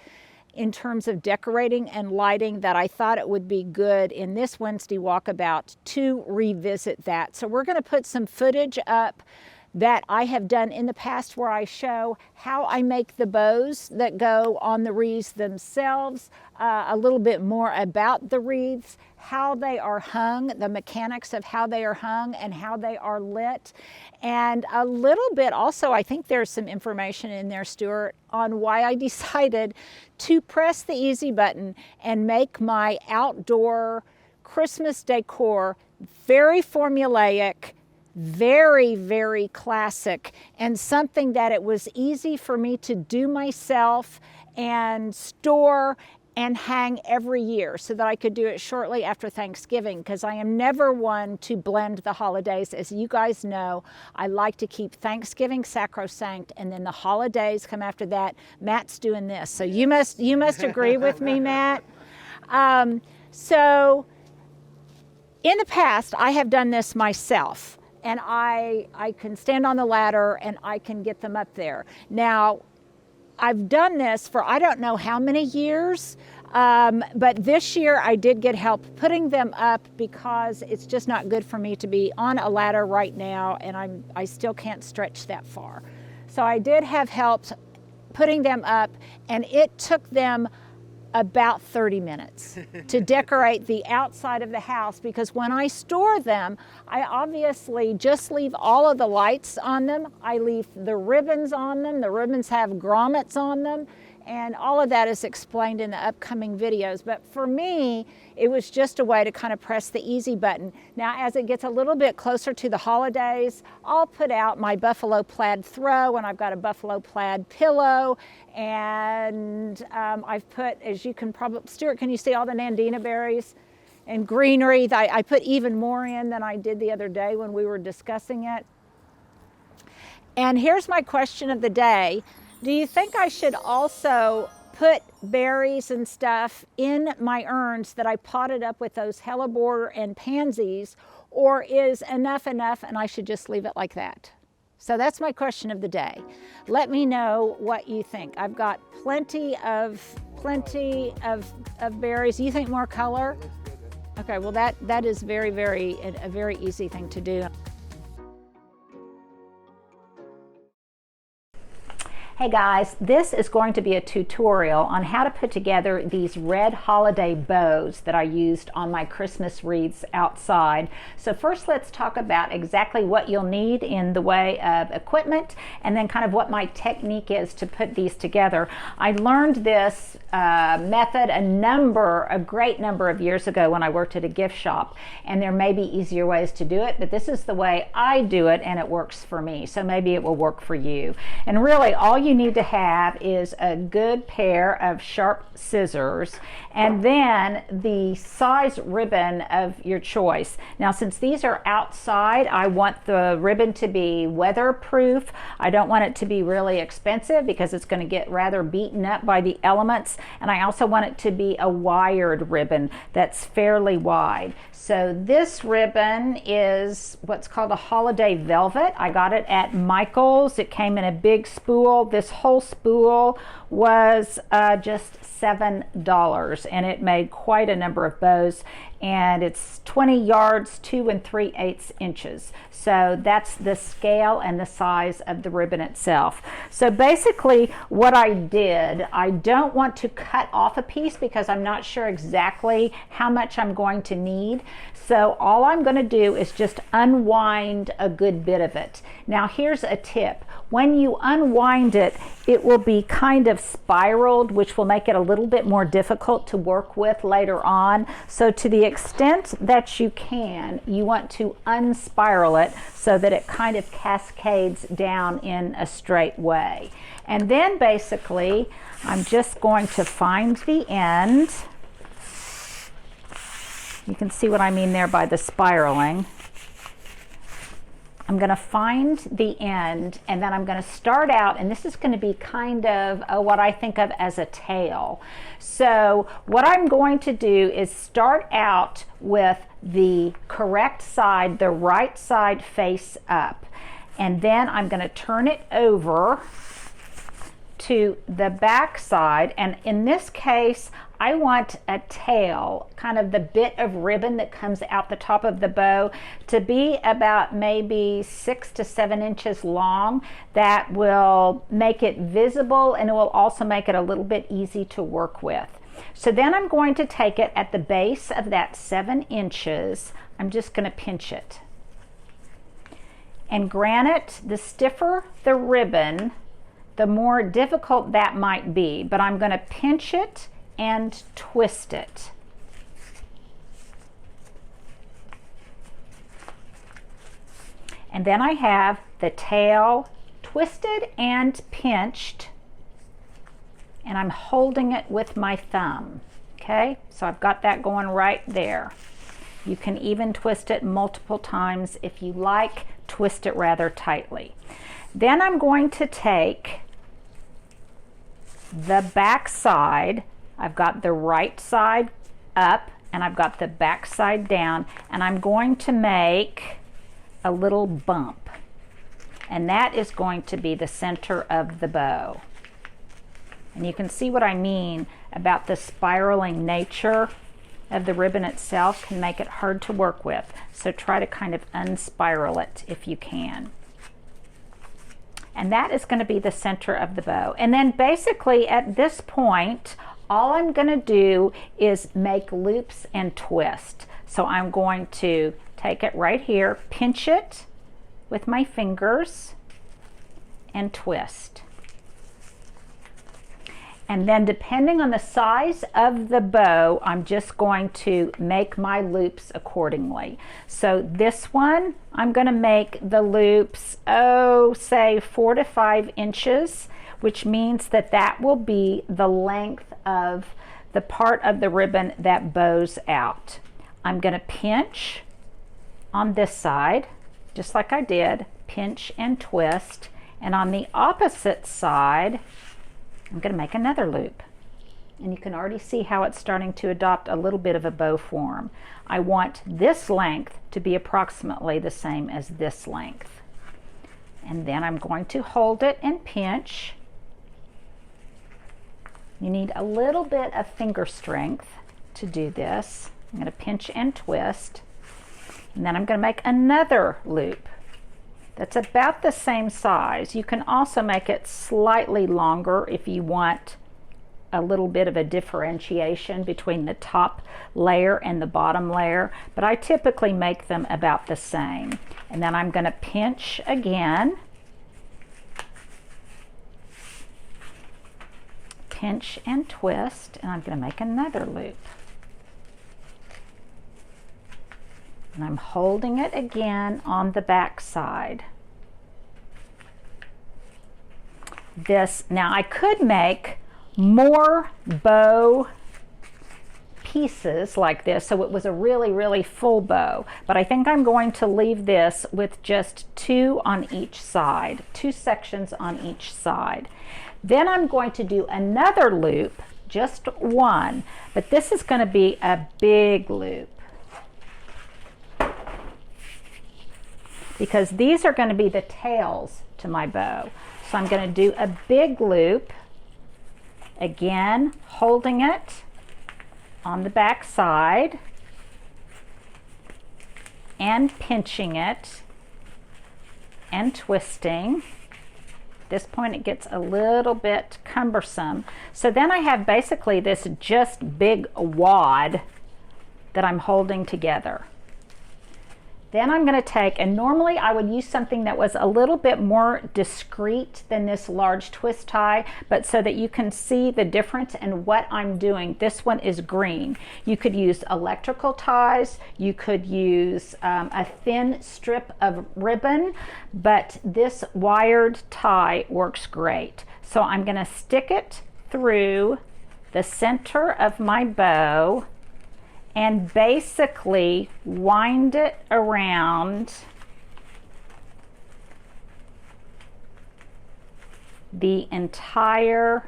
in terms of decorating and lighting that I thought it would be good in this Wednesday walkabout to revisit that. So we're going to put some footage up that I have done in the past where I show how I make the bows that go on the wreaths themselves, a little bit more about the wreaths, how they are hung, the mechanics of how they are hung and how they are lit, and a little bit also, I think there's some information in there, Stuart, on why I decided to press the easy button and make my outdoor Christmas decor very formulaic, very, very classic, and something that it was easy for me to do myself and store and hang every year so that I could do it shortly after Thanksgiving, because I am never one to blend the holidays. As you guys know, I like to keep Thanksgiving sacrosanct, and then the holidays come after that. Matt's doing this, so you must agree with me, Matt. So in the past, I have done this myself, and I can stand on the ladder and I can get them up there. Now, I've done this for I don't know how many years, but this year I did get help putting them up because it's just not good for me to be on a ladder right now, and I still can't stretch that far. So I did have help putting them up, and it took them about 30 minutes to decorate the outside of the house, because when I store them, I obviously just leave all of the lights on them. I leave the ribbons on them. The ribbons have grommets on them, and all of that is explained in the upcoming videos. But for me, it was just a way to kind of press the easy button. Now, as it gets a little bit closer to the holidays, I'll put out my buffalo plaid throw, and I've got a buffalo plaid pillow, and I've put, as you can probably, Stuart, can you see all the Nandina berries and greenery? I put even more in than I did the other day when we were discussing it. And here's my question of the day. Do you think I should also put berries and stuff in my urns that I potted up with those hellebore and pansies, or is enough and I should just leave it like that? So that's my question of the day. Let me know what you think. I've got plenty of berries. You think more color? Okay, well that is a very easy thing to do. Hey guys, this is going to be a tutorial on how to put together these red holiday bows that I used on my Christmas wreaths outside. So first let's talk about exactly what you'll need in the way of equipment, and then kind of what my technique is to put these together. I learned this method a great number of years ago when I worked at a gift shop, and there may be easier ways to do it, but this is the way I do it and it works for me. So maybe it will work for you. And really all you need to have is a good pair of sharp scissors, and then the size ribbon of your choice. Now, since these are outside, I want the ribbon to be weatherproof. I don't want it to be really expensive because it's going to get rather beaten up by the elements, and I also want it to be a wired ribbon that's fairly wide. So this ribbon is what's called a holiday velvet. I got it at Michael's. It came in a big spool. This whole spool was just $7, and it made quite a number of bows, and it's 20 yards, 2 3/8 inches. So that's the scale and the size of the ribbon itself. So basically what I did, I don't want to cut off a piece because I'm not sure exactly how much I'm going to need. So all I'm going to do is just unwind a good bit of it. Now here's a tip. When you unwind it, it will be kind of spiraled, which will make it a little bit more difficult to work with later on. So to the extent that you can, you want to unspiral it so that it kind of cascades down in a straight way. And then basically, I'm just going to find the end. You can see what I mean there by the spiraling. I'm going to find the end, and then I'm going to start out, and this is going to be kind of what I think of as a tail. So what I'm going to do is start out with the correct side, the right side face up, and then I'm going to turn it over to the back side, and in this case I want a tail, kind of the bit of ribbon that comes out the top of the bow, to be about maybe 6 to 7 inches long. That will make it visible, and it will also make it a little bit easy to work with. So then I'm going to take it at the base of that 7 inches. I'm just going to pinch it. And granted, the stiffer the ribbon, the more difficult that might be, but I'm going to pinch it and twist it. And then I have the tail twisted and pinched, and I'm holding it with my thumb. Okay, so I've got that going right there. You can even twist it multiple times if you like. Twist it rather tightly. Then I'm going to take the back side. I've got the right side up and I've got the back side down, and I'm going to make a little bump, and that is going to be the center of the bow. And you can see what I mean about the spiraling nature of the ribbon itself can make it hard to work with. So try to kind of unspiral it if you can. And that is going to be the center of the bow. And then basically at this point, all I'm going to do is make loops and twist. So I'm going to take it right here, pinch it with my fingers, and twist. And then depending on the size of the bow, I'm just going to make my loops accordingly. So this one, I'm going to make the loops, say 4 to 5 inches, which means that that will be the length of the part of the ribbon that bows out. I'm going to pinch on this side, just like I did, pinch and twist. And on the opposite side, I'm going to make another loop. And you can already see how it's starting to adopt a little bit of a bow form. I want this length to be approximately the same as this length. And then I'm going to hold it and pinch. You need a little bit of finger strength to do this. I'm going to pinch and twist. And then I'm going to make another loop that's about the same size. You can also make it slightly longer if you want a little bit of a differentiation between the top layer and the bottom layer, but I typically make them about the same. And then I'm going to pinch again, pinch and twist, and I'm going to make another loop. And I'm holding it again on the back side. Now I could make more bow pieces like this so it was a really, really full bow, but I think I'm going to leave this with just 2 on each side, 2 sections on each side. Then I'm going to do another loop, just 1, but this is going to be a big loop, because these are going to be the tails to my bow. So I'm going to do a big loop, again holding it on the back side and pinching it and twisting. At this point it gets a little bit cumbersome. So then I have basically this just big wad that I'm holding together. Then I'm going to take, and normally I would use something that was a little bit more discreet than this large twist tie, but so that you can see the difference in what I'm doing. This one is green. You could use electrical ties, you could use a thin strip of ribbon, but this wired tie works great. So I'm going to stick it through the center of my bow and basically wind it around the entire,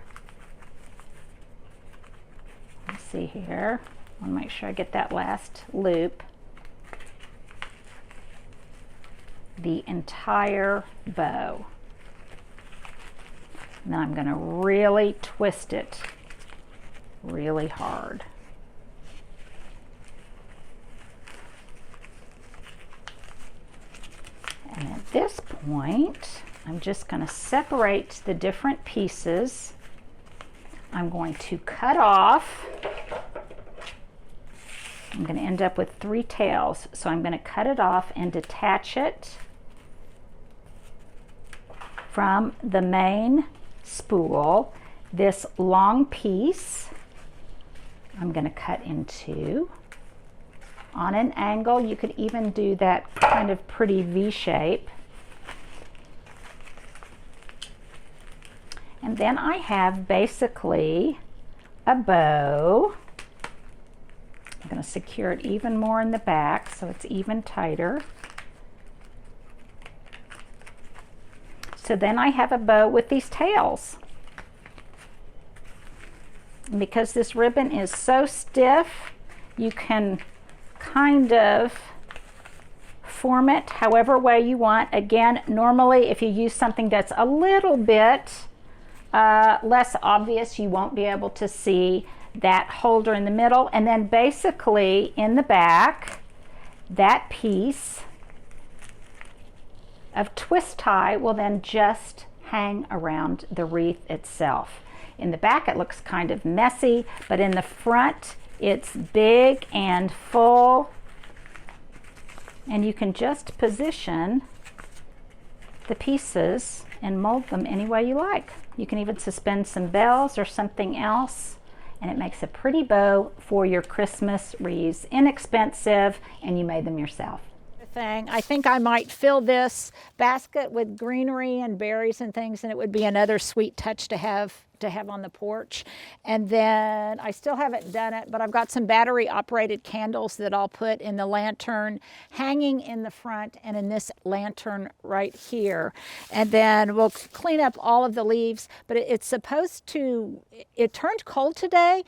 let's see here, I want to make sure I get that last loop, the entire bow. And then I'm going to really twist it really hard. And at this point, I'm just going to separate the different pieces. I'm going to cut off. I'm going to end up with 3 tails, so I'm going to cut it off and detach it from the main spool. This long piece I'm going to cut in 2 on an angle. You could even do that kind of pretty V shape. And then I have basically a bow. I'm going to secure it even more in the back so it's even tighter. So then I have a bow with these tails. And because this ribbon is so stiff, you can kind of form it however way you want. Again, normally if you use something that's a little bit less obvious, you won't be able to see that holder in the middle. And then basically in the back, that piece of twist tie will then just hang around the wreath itself. In the back it looks kind of messy, but in the front it's big and full, and you can just position the pieces and mold them any way you like. You can even suspend some bells or something else, and it makes a pretty bow for your Christmas wreaths. Inexpensive, and you made them yourself. I think I might fill this basket with greenery and berries and things, and it would be another sweet touch to have on the porch. And then I still haven't done it, but I've got some battery operated candles that I'll put in the lantern hanging in the front and in this lantern right here. And then we'll clean up all of the leaves, but it's supposed to, it turned cold today.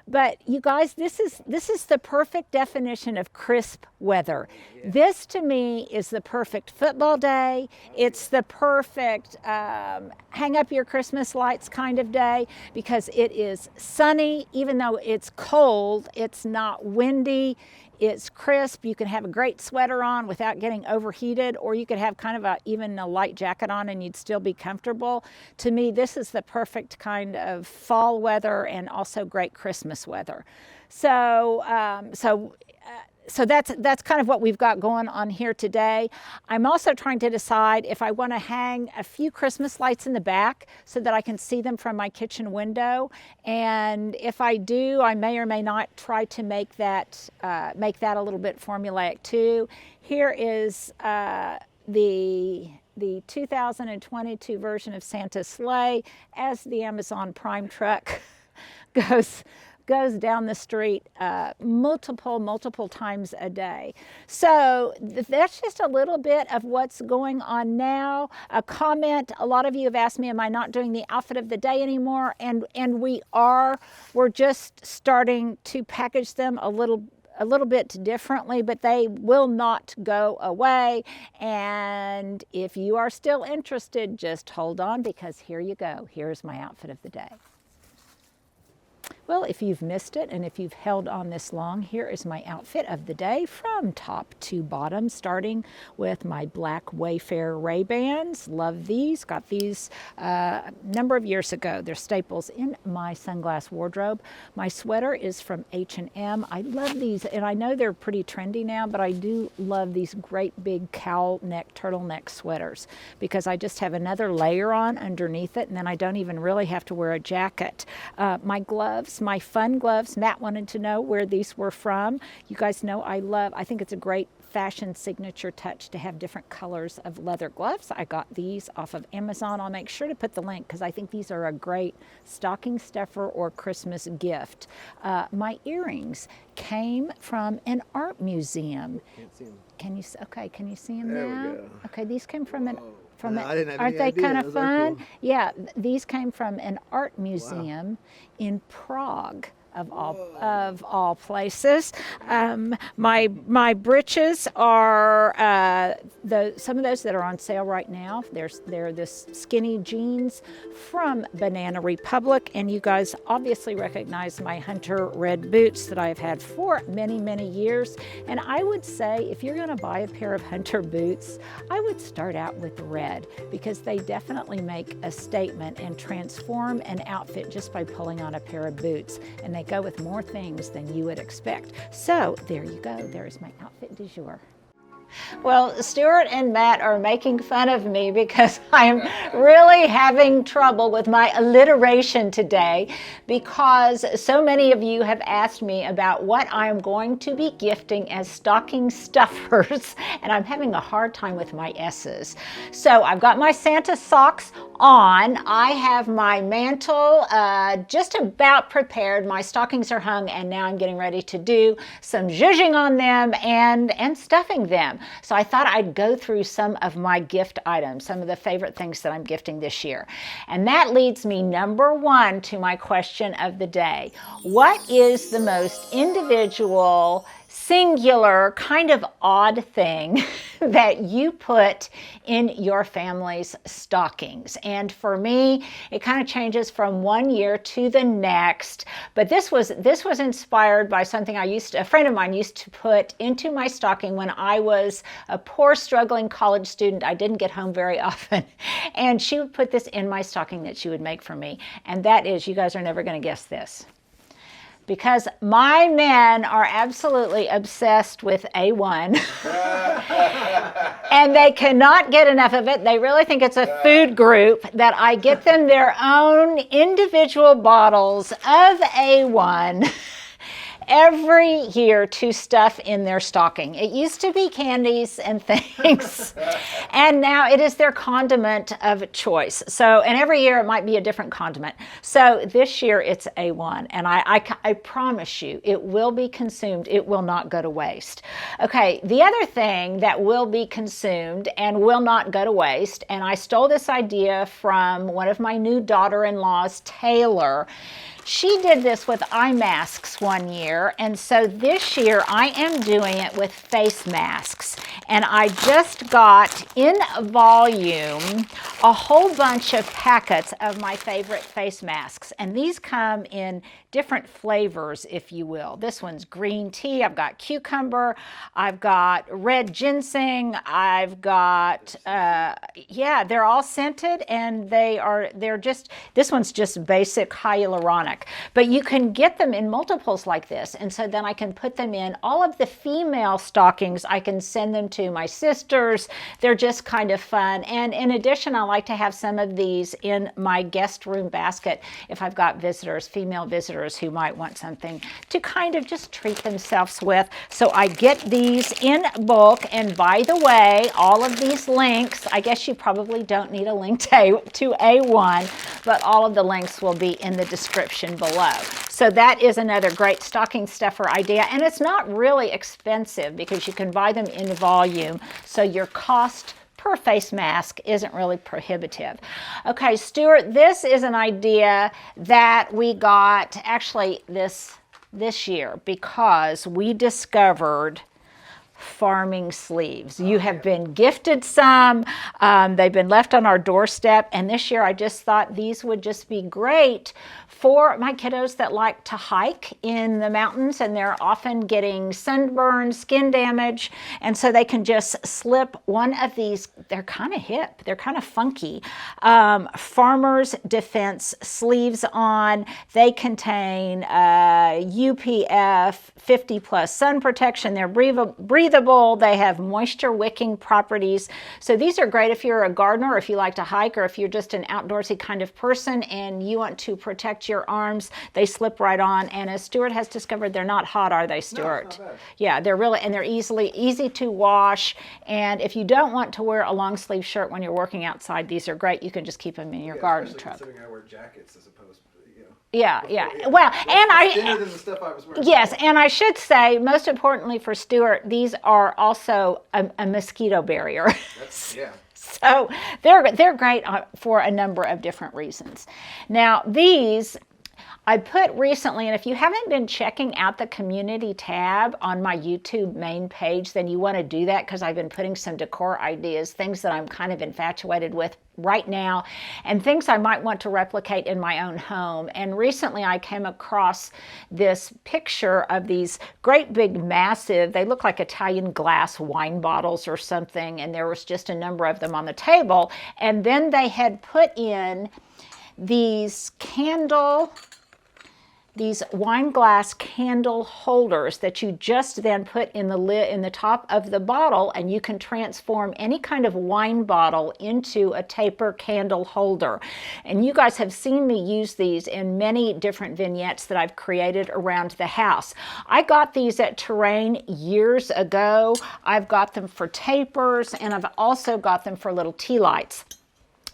But you guys, this is the perfect definition of crisp weather. Yeah. This to me is the perfect football day. It's the perfect hang up your Christmas lights kind of day, because it is sunny. Even though it's cold, it's not windy. It's crisp. You can have a great sweater on without getting overheated, or you could have kind of even a light jacket on and you'd still be comfortable. To me, this is the perfect kind of fall weather and also great Christmas weather. So that's kind of what we've got going on here today. I'm also trying to decide if I want to hang a few Christmas lights in the back so that I can see them from my kitchen window. And if I do, I may or may not try to make that a little bit formulaic too. Here is the 2022 version of Santa's sleigh as the Amazon Prime truck goes down the street multiple times a day. So that's just a little bit of what's going on now. A comment, a lot of you have asked me, am I not doing the outfit of the day anymore? And we're just starting to package them a little bit differently, but they will not go away. And if you are still interested, just hold on, because here you go. Here's my outfit of the day. Well, if you've missed it and if you've held on this long, here is my outfit of the day from top to bottom, starting with my black Wayfair Ray-Bans. Love these. Got these a number of years ago. They're staples in my sunglass wardrobe. My sweater is from H&M. I love these, and I know they're pretty trendy now, but I do love these great big cowl neck, turtleneck sweaters, because I just have another layer on underneath it, and then I don't even really have to wear a jacket. My gloves, my fun gloves. Matt wanted to know where these were from. You guys know I think it's a great fashion signature touch to have different colors of leather gloves. I got these off of Amazon. I'll make sure to put the link, because I think these are a great stocking stuffer or Christmas gift. My earrings came from an art museum. Can't see them. Can you see them There now? we go. Okay, these came from an I didn't have aren't any they kind idea. of Those are fun? cool. Yeah, these came from an art museum in Prague, of all places. My breeches are some of those that are on sale right now. They're this skinny jeans from Banana Republic, and you guys obviously recognize my hunter red boots that I've had for many years. And I would say if you're going to buy a pair of hunter boots, I would start out with red, because they definitely make a statement and transform an outfit just by pulling on a pair of boots, and they go with more things than you would expect. So there you go. There is my outfit du jour. Well, Stuart and Matt are making fun of me because I'm really having trouble with my alliteration today, because so many of you have asked me about what I'm going to be gifting as stocking stuffers, and I'm having a hard time with my S's. So I've got my Santa socks on. I have my mantle just about prepared. My stockings are hung, and now I'm getting ready to do some zhuzhing on them and stuffing them. So I thought I'd go through some of my gift items, some of the favorite things that I'm gifting this year. And that leads me, number one, to my question of the day. What is the most individual, singular, kind of odd thing that you put in your family's stockings? And for me, it kind of changes from one year to the next. But this was inspired by something a friend of mine used to put into my stocking when I was a poor, struggling college student. I didn't get home very often. And she would put this in my stocking that she would make for me. And that is, you guys are never going to guess this, because my men are absolutely obsessed with A1 and they cannot get enough of it. They really think it's a food group that I get them their own individual bottles of A1 every year to stuff in their stocking. It used to be candies and things, and now it is their condiment of choice. So, and every year it might be a different condiment. So this year it's A1, and I promise you it will be consumed. It will not go to waste. Okay, the other thing that will be consumed and will not go to waste, and I stole this idea from one of my new daughter-in-laws, Taylor. She did this with eye masks one year, and so this year I am doing it with face masks. And I just got in volume a whole bunch of packets of my favorite face masks. And these come in different flavors, if you will. This one's green tea. I've got cucumber. I've got red ginseng. I've got, they're all scented, and this one's just basic hyaluronic. But you can get them in multiples like this, and so then I can put them in all of the female stockings. I can send them to my sisters. They're just kind of fun. And in addition, I like to have some of these in my guest room basket if I've got visitors, female visitors who might want something to kind of just treat themselves with. So I get these in bulk. And by the way, all of these links, I guess you probably don't need a link to A1, but all of the links will be in the description below. So that is another great stocking stuffer idea, and it's not really expensive because you can buy them in volume, so your cost per face mask isn't really prohibitive. Okay, Stuart, this is an idea that we got actually this year because we discovered farming sleeves. You have been gifted some. They've been left on our doorstep, and this year I just thought these would just be great for my kiddos that like to hike in the mountains, and they're often getting sunburn, skin damage, and so they can just slip one of these. They're kind of hip. They're kind of funky. Farmer's Defense sleeves on. They contain UPF 50 plus sun protection. They're breathable. They have moisture wicking properties. So these are great if you're a gardener, or if you like to hike, or if you're just an outdoorsy kind of person and you want to protect your arms. They slip right on. And as Stuart has discovered, they're not hot, are they, Stuart? No, yeah, they're really, and they're easy to wash. And if you don't want to wear a long sleeve shirt when you're working outside, these are great. You can just keep them in your garden truck. Considering I wear jackets as opposed to, Yeah. Well, and thinner than the stuff I was wearing. Yes, and I should say, most importantly for Stuart, these are also a mosquito barrier. Yeah. So they're great for a number of different reasons. Now these I put recently, and if you haven't been checking out the community tab on my YouTube main page, then you want to do that, because I've been putting some decor ideas, things that I'm kind of infatuated with right now, and things I might want to replicate in my own home. And recently I came across this picture of these great big massive, they look like Italian glass wine bottles or something, and there was just a number of them on the table. And then they had put in these candle these wine glass candle holders that you just then put in the lid, in the top of the bottle, and you can transform any kind of wine bottle into a taper candle holder. And you guys have seen me use these in many different vignettes that I've created around the house. I got these at Terrain years ago. I've got them for tapers, and I've also got them for little tea lights.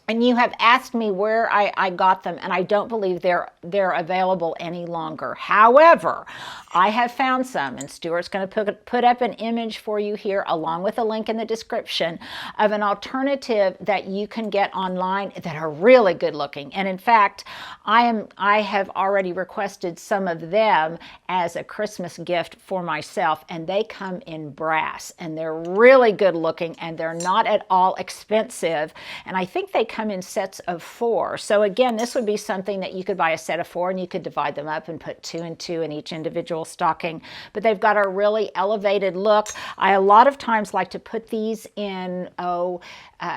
And you have asked me where I got them, and I don't believe they're available any longer. However, I have found some, and Stuart's going to put up an image for you here, along with a link in the description, of an alternative that you can get online that are really good looking. And in fact, I have already requested some of them as a Christmas gift for myself, and they come in brass, and they're really good looking, and they're not at all expensive. And I think they come in sets of 4. So again, this would be something that you could buy a set of 4, and you could divide them up and put 2 and 2 in each individual stocking. But they've got a really elevated look. I a lot of times like to put these in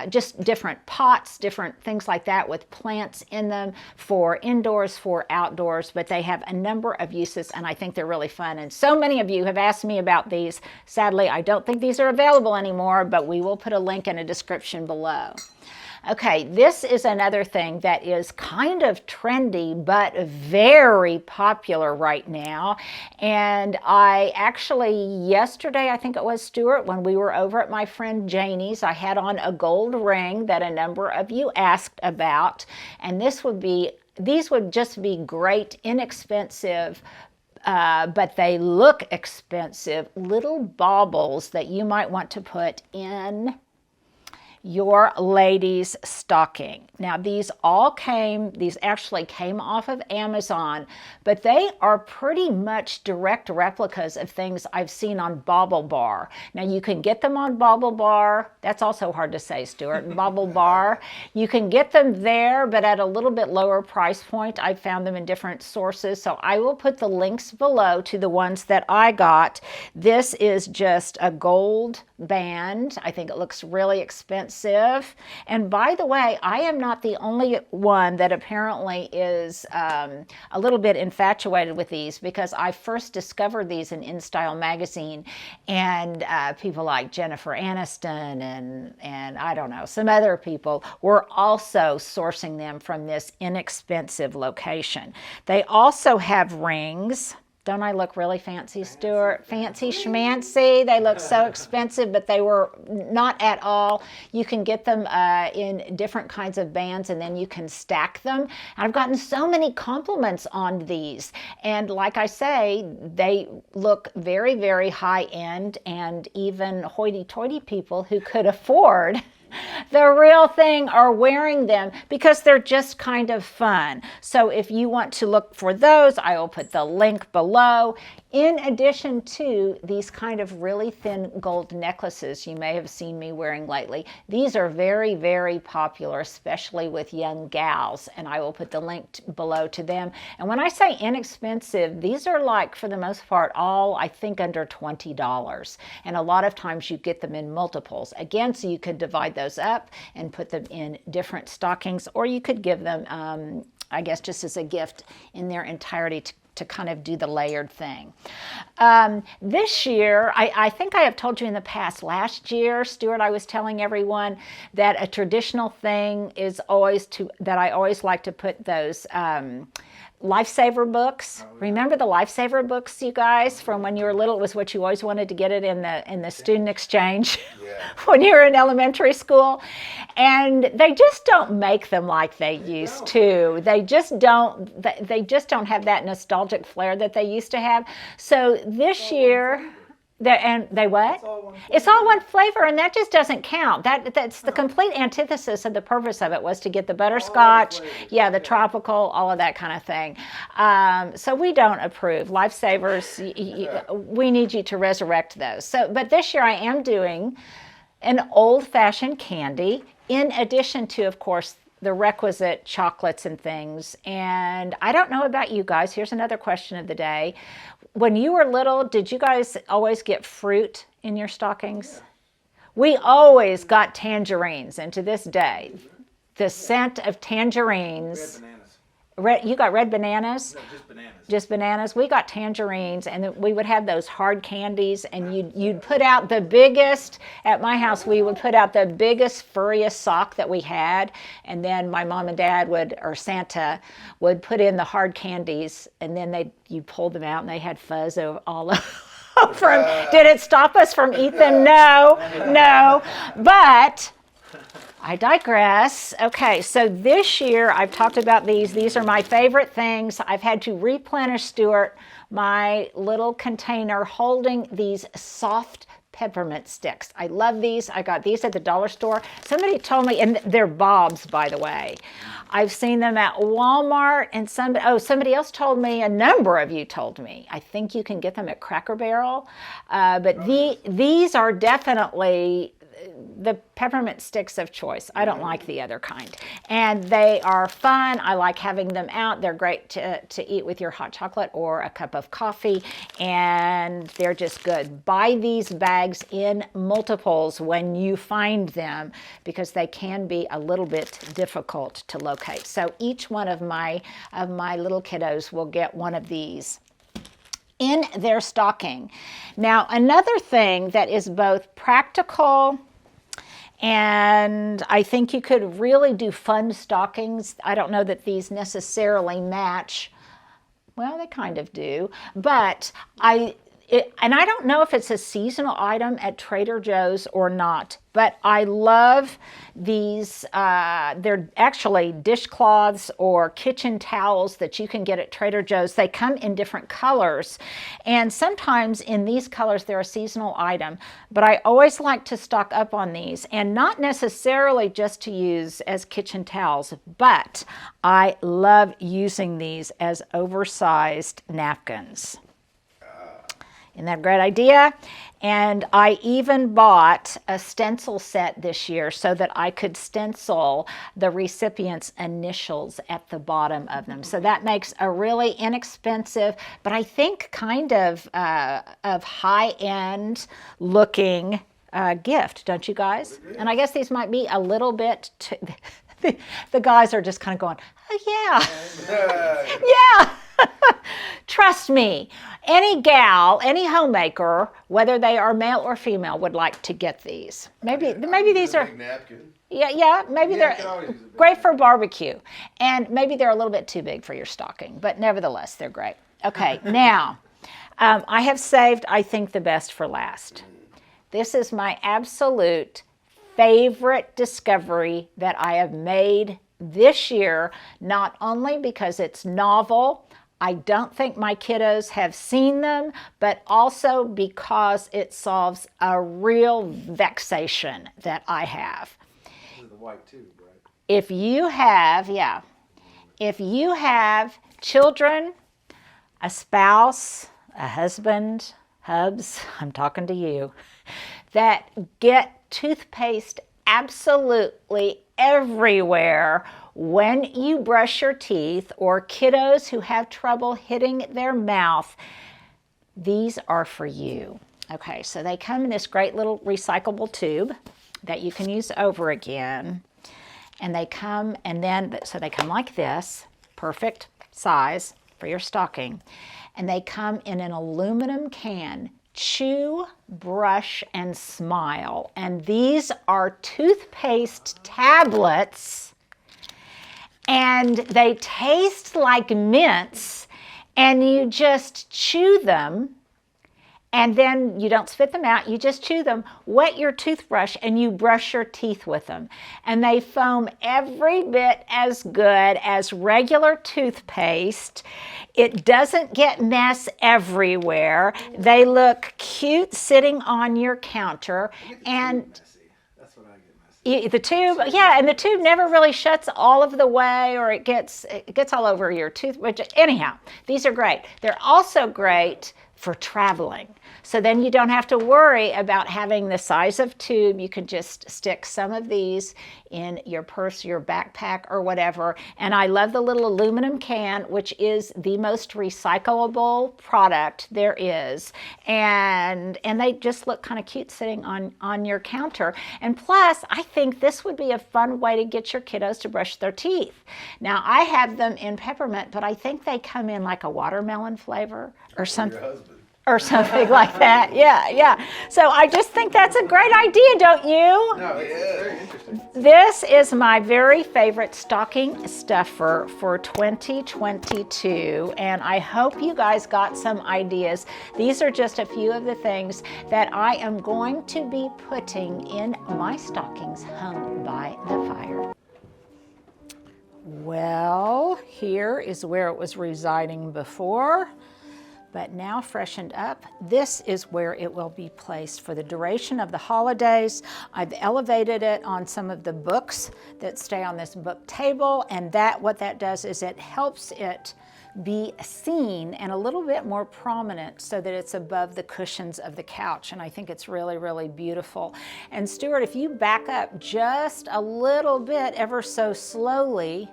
just different pots, different things like that with plants in them, for indoors, for outdoors, but they have a number of uses, and I think they're really fun. And so many of you have asked me about these. Sadly, I don't think these are available anymore, but we will put a link in a description below. Okay, this is another thing that is kind of trendy, but very popular right now. And I actually, yesterday, I think it was, Stuart, when we were over at my friend Janie's, I had on a gold ring that a number of you asked about. And these would just be great, inexpensive, but they look expensive, little baubles that you might want to put in your ladies' stocking. Now, these actually came off of Amazon, but they are pretty much direct replicas of things I've seen on Bauble Bar. Now, you can get them on Bauble Bar. That's also hard to say, Stuart. Bauble Bar. You can get them there, but at a little bit lower price point. I found them in different sources, so I will put the links below to the ones that I got. This is just a gold band. I think it looks really expensive. And by the way, I am not the only one that apparently is a little bit infatuated with these, because I first discovered these in InStyle magazine, and people like Jennifer Aniston and I don't know, some other people were also sourcing them from this inexpensive location. They also have rings. Don't I look really fancy, Stuart? Fancy schmancy. They look so expensive, but they were not at all. You can get them in different kinds of bands, and then you can stack them. I've gotten so many compliments on these. And like I say, they look very, very high-end, and even hoity-toity people who could afford the real thing are wearing them because they're just kind of fun. So if you want to look for those, I will put the link below. In addition to these kind of really thin gold necklaces you may have seen me wearing lately, these are very, very popular, especially with young gals, and I will put the link below to them. And when I say inexpensive, these are like, for the most part, all I think under $20. And a lot of times you get them in multiples. Again, so you could divide those up and put them in different stockings, or you could give them, I guess, just as a gift in their entirety to kind of do the layered thing. This year, I think I have told you in the past, last year, Stuart, I was telling everyone that a traditional thing is that I always like to put those Lifesaver books. Oh, yeah. Remember the Lifesaver books, you guys, from when you were little? It was what you always wanted to get it in the student exchange when you were in elementary school. And they just don't make them like they used to. They just don't have that nostalgic flair that they used to have. So this year, they what? It's all one flavor, and that just doesn't count. That's the complete antithesis of the purpose of it, was to get the butterscotch, the tropical, all of that kind of thing. So we don't approve. Lifesavers, we need you to resurrect those. But this year I am doing an old-fashioned candy, in addition to, of course, the requisite chocolates and things. And I don't know about you guys. Here's another question of the day. When you were little, did you guys always get fruit in your stockings? Yeah. We always got tangerines, and to this day, the scent of tangerines. You got red bananas? No, just bananas. Just bananas. We got tangerines, and then we would have those hard candies, and you'd put out the biggest, at my house, we would put out the biggest, furriest sock that we had, and then my mom and dad or Santa would put in the hard candies, and then you pulled them out, and they had fuzz all over them. Did it stop us from eating them? No. But I digress. Okay, so this year I've talked about these. These are my favorite things. I've had to replenish Stuart my little container holding these soft peppermint sticks. I love these. I got these at the dollar store. Somebody told me, and they're Bob's, by the way. I've seen them at Walmart, and somebody else told me, a number of you told me, I think you can get them at Cracker Barrel. But these are definitely the peppermint sticks of choice. I don't like the other kind. And they are fun. I like having them out. They're great to eat with your hot chocolate or a cup of coffee, and they're just good. Buy these bags in multiples when you find them, because they can be a little bit difficult to locate. So each one of my little kiddos will get one of these in their stocking. Now, another thing that is both practical, and I think you could really do fun stockings. I don't know that these necessarily match. Well, they kind of do, but and I don't know if it's a seasonal item at Trader Joe's or not, but I love these. They're actually dishcloths or kitchen towels that you can get at Trader Joe's. They come in different colors, and sometimes in these colors they're a seasonal item, but I always like to stock up on these, and not necessarily just to use as kitchen towels, but I love using these as oversized napkins. Isn't that a great idea? And I even bought a stencil set this year so that I could stencil the recipient's initials at the bottom of them. So that makes a really inexpensive, but I think kind of high-end looking gift, don't you guys? And I guess these might be a little bit too, the guys are just kind of going, oh yeah, yeah. Trust me, any gal, any homemaker, whether they are male or female, would like to get these. Maybe these are, maybe they're great for barbecue, and maybe they're a little bit too big for your stocking, but nevertheless, they're great. Okay, now, I have saved, I think, the best for last. This is my absolute favorite discovery that I have made this year, not only because it's novel, I don't think my kiddos have seen them, but also because it solves a real vexation that I have. This is the white tube, right? If you have children, a spouse, a husband, hubs, I'm talking to you, that get toothpaste absolutely everywhere when you brush your teeth, or kiddos who have trouble hitting their mouth, these are for you. Okay, so they come in this great little recyclable tube that you can use over again. And they come, so they come like this, perfect size for your stocking. And they come in an aluminum can. Chew, brush, and smile. And these are toothpaste tablets, and they taste like mints, and you just chew them, and then you don't spit them out, you just chew them, wet your toothbrush, and you brush your teeth with them. And they foam every bit as good as regular toothpaste. It doesn't get mess everywhere. They look cute sitting on your counter. And that's what I get messy. the tube, yeah, and the tube never really shuts all of the way, or it gets all over your toothbrush. Anyhow, these are great. They're also great for traveling. So then you don't have to worry about having the size of tube. You can just stick some of these in your purse, your backpack, or whatever. And I love the little aluminum can, which is the most recyclable product there is. And they just look kind of cute sitting on your counter. And plus, I think this would be a fun way to get your kiddos to brush their teeth. Now, I have them in peppermint, but I think they come in like a watermelon flavor or something. Or something like that. Yeah. So I just think that's a great idea, don't you? No, it's very interesting. This is my very favorite stocking stuffer for 2022, and I hope you guys got some ideas. These are just a few of the things that I am going to be putting in my stockings hung by the fire. Well, here is where it was residing before, but now freshened up. This is where it will be placed for the duration of the holidays. I've elevated it on some of the books that stay on this book table, and what that does is it helps it be seen and a little bit more prominent so that it's above the cushions of the couch. And I think it's really, really beautiful. And Stuart, if you back up just a little bit, ever so slowly,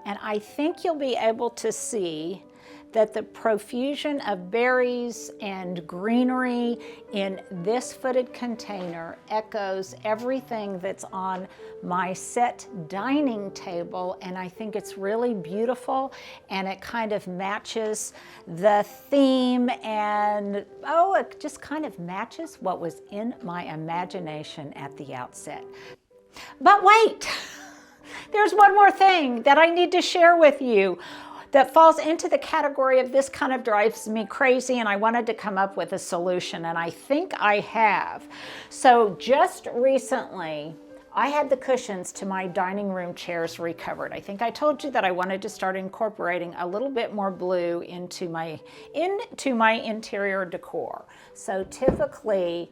and I think you'll be able to see that the profusion of berries and greenery in this footed container echoes everything that's on my set dining table, and I think it's really beautiful, and it kind of matches the theme, and it just kind of matches what was in my imagination at the outset. But wait, there's one more thing that I need to share with you that falls into the category of this kind of drives me crazy, and I wanted to come up with a solution, and I think I have. So just recently, I had the cushions to my dining room chairs recovered. I think I told you that I wanted to start incorporating a little bit more blue into my interior decor. So typically,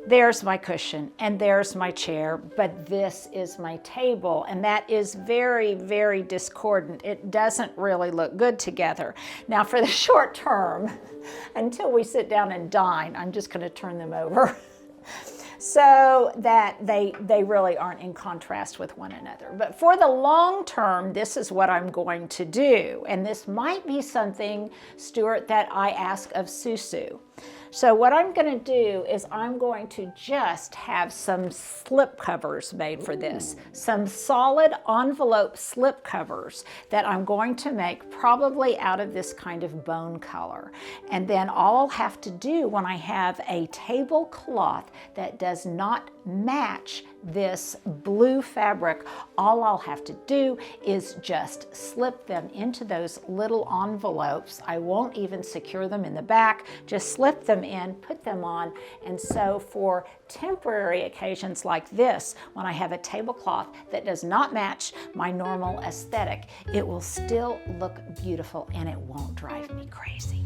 there's my cushion and there's my chair, but this is my table, and that is very, very discordant. It doesn't really look good together. Now for the short term, until we sit down and dine, I'm just gonna turn them over so that they really aren't in contrast with one another. But for the long term, this is what I'm going to do. And this might be something, Stuart, that I ask of Susu. So what I'm going to do is I'm going to just have some slip covers made for this. Some solid envelope slip covers that I'm going to make probably out of this kind of bone color. And then all I'll have to do when I have a tablecloth that does not match this blue fabric, all I'll have to do is just slip them into those little envelopes. I won't even secure them in the back, just slip them in, put them on, and so for temporary occasions like this, when I have a tablecloth that does not match my normal aesthetic, it will still look beautiful and it won't drive me crazy.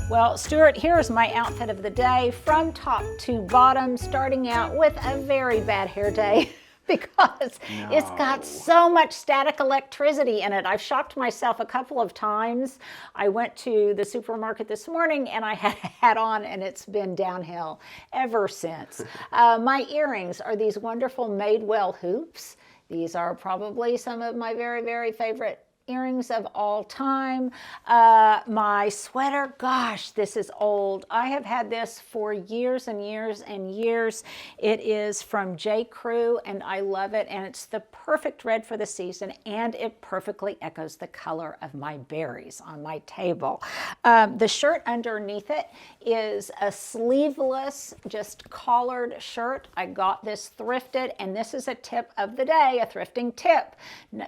Well, Stuart, here's my outfit of the day from top to bottom, starting out with a very bad hair day because it's got so much static electricity in it. I've shocked myself a couple of times. I went to the supermarket this morning and I had a hat on and it's been downhill ever since. My earrings are these wonderful Madewell hoops. These are probably some of my very, very favorite earrings of all time. My sweater, gosh, this is old. I have had this for years and years and years. It is from J. Crew, and I love it, and it's the perfect red for the season, and it perfectly echoes the color of my berries on my table. The shirt underneath it is a sleeveless, just collared shirt. I got this thrifted, and this is a tip of the day, a thrifting tip.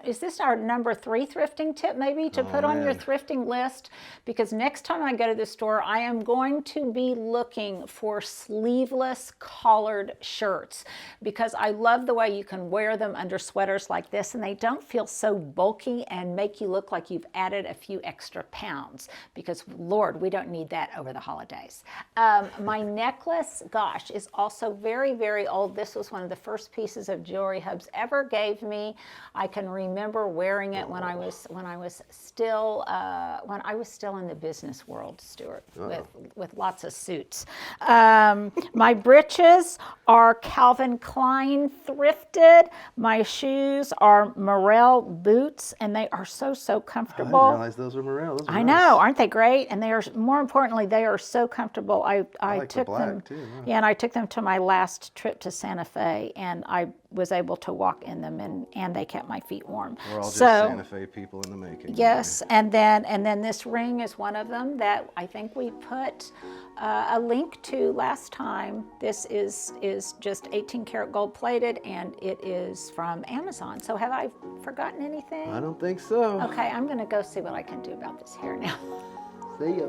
Is this our number 3 thrifting tip maybe to put on your thrifting list? Because next time I go to the store, I am going to be looking for sleeveless collared shirts, because I love the way you can wear them under sweaters like this, and they don't feel so bulky and make you look like you've added a few extra pounds, because Lord, we don't need that over the holidays. My necklace, gosh, is also very, very old. This was one of the first pieces of jewelry Hubs ever gave me. I can remember wearing it when I was still in the business world, Stuart, with lots of suits. My breeches are Calvin Klein thrifted. My shoes are Morel boots, and they are so comfortable. I didn't realize those were Morel. Those are I nice. know, aren't they great? And they are, more importantly, they are so comfortable. I like took the black them, too, yeah. yeah, and I took them to my last trip to Santa Fe, and I was able to walk in them, and they kept my feet warm. We're all just Santa Fe people in the making. Yes, and then this ring is one of them that I think we put a link to last time. This is just 18 karat gold plated, and it is from Amazon. So have I forgotten anything? I don't think so. Okay, I'm gonna go see what I can do about this hair now. See ya.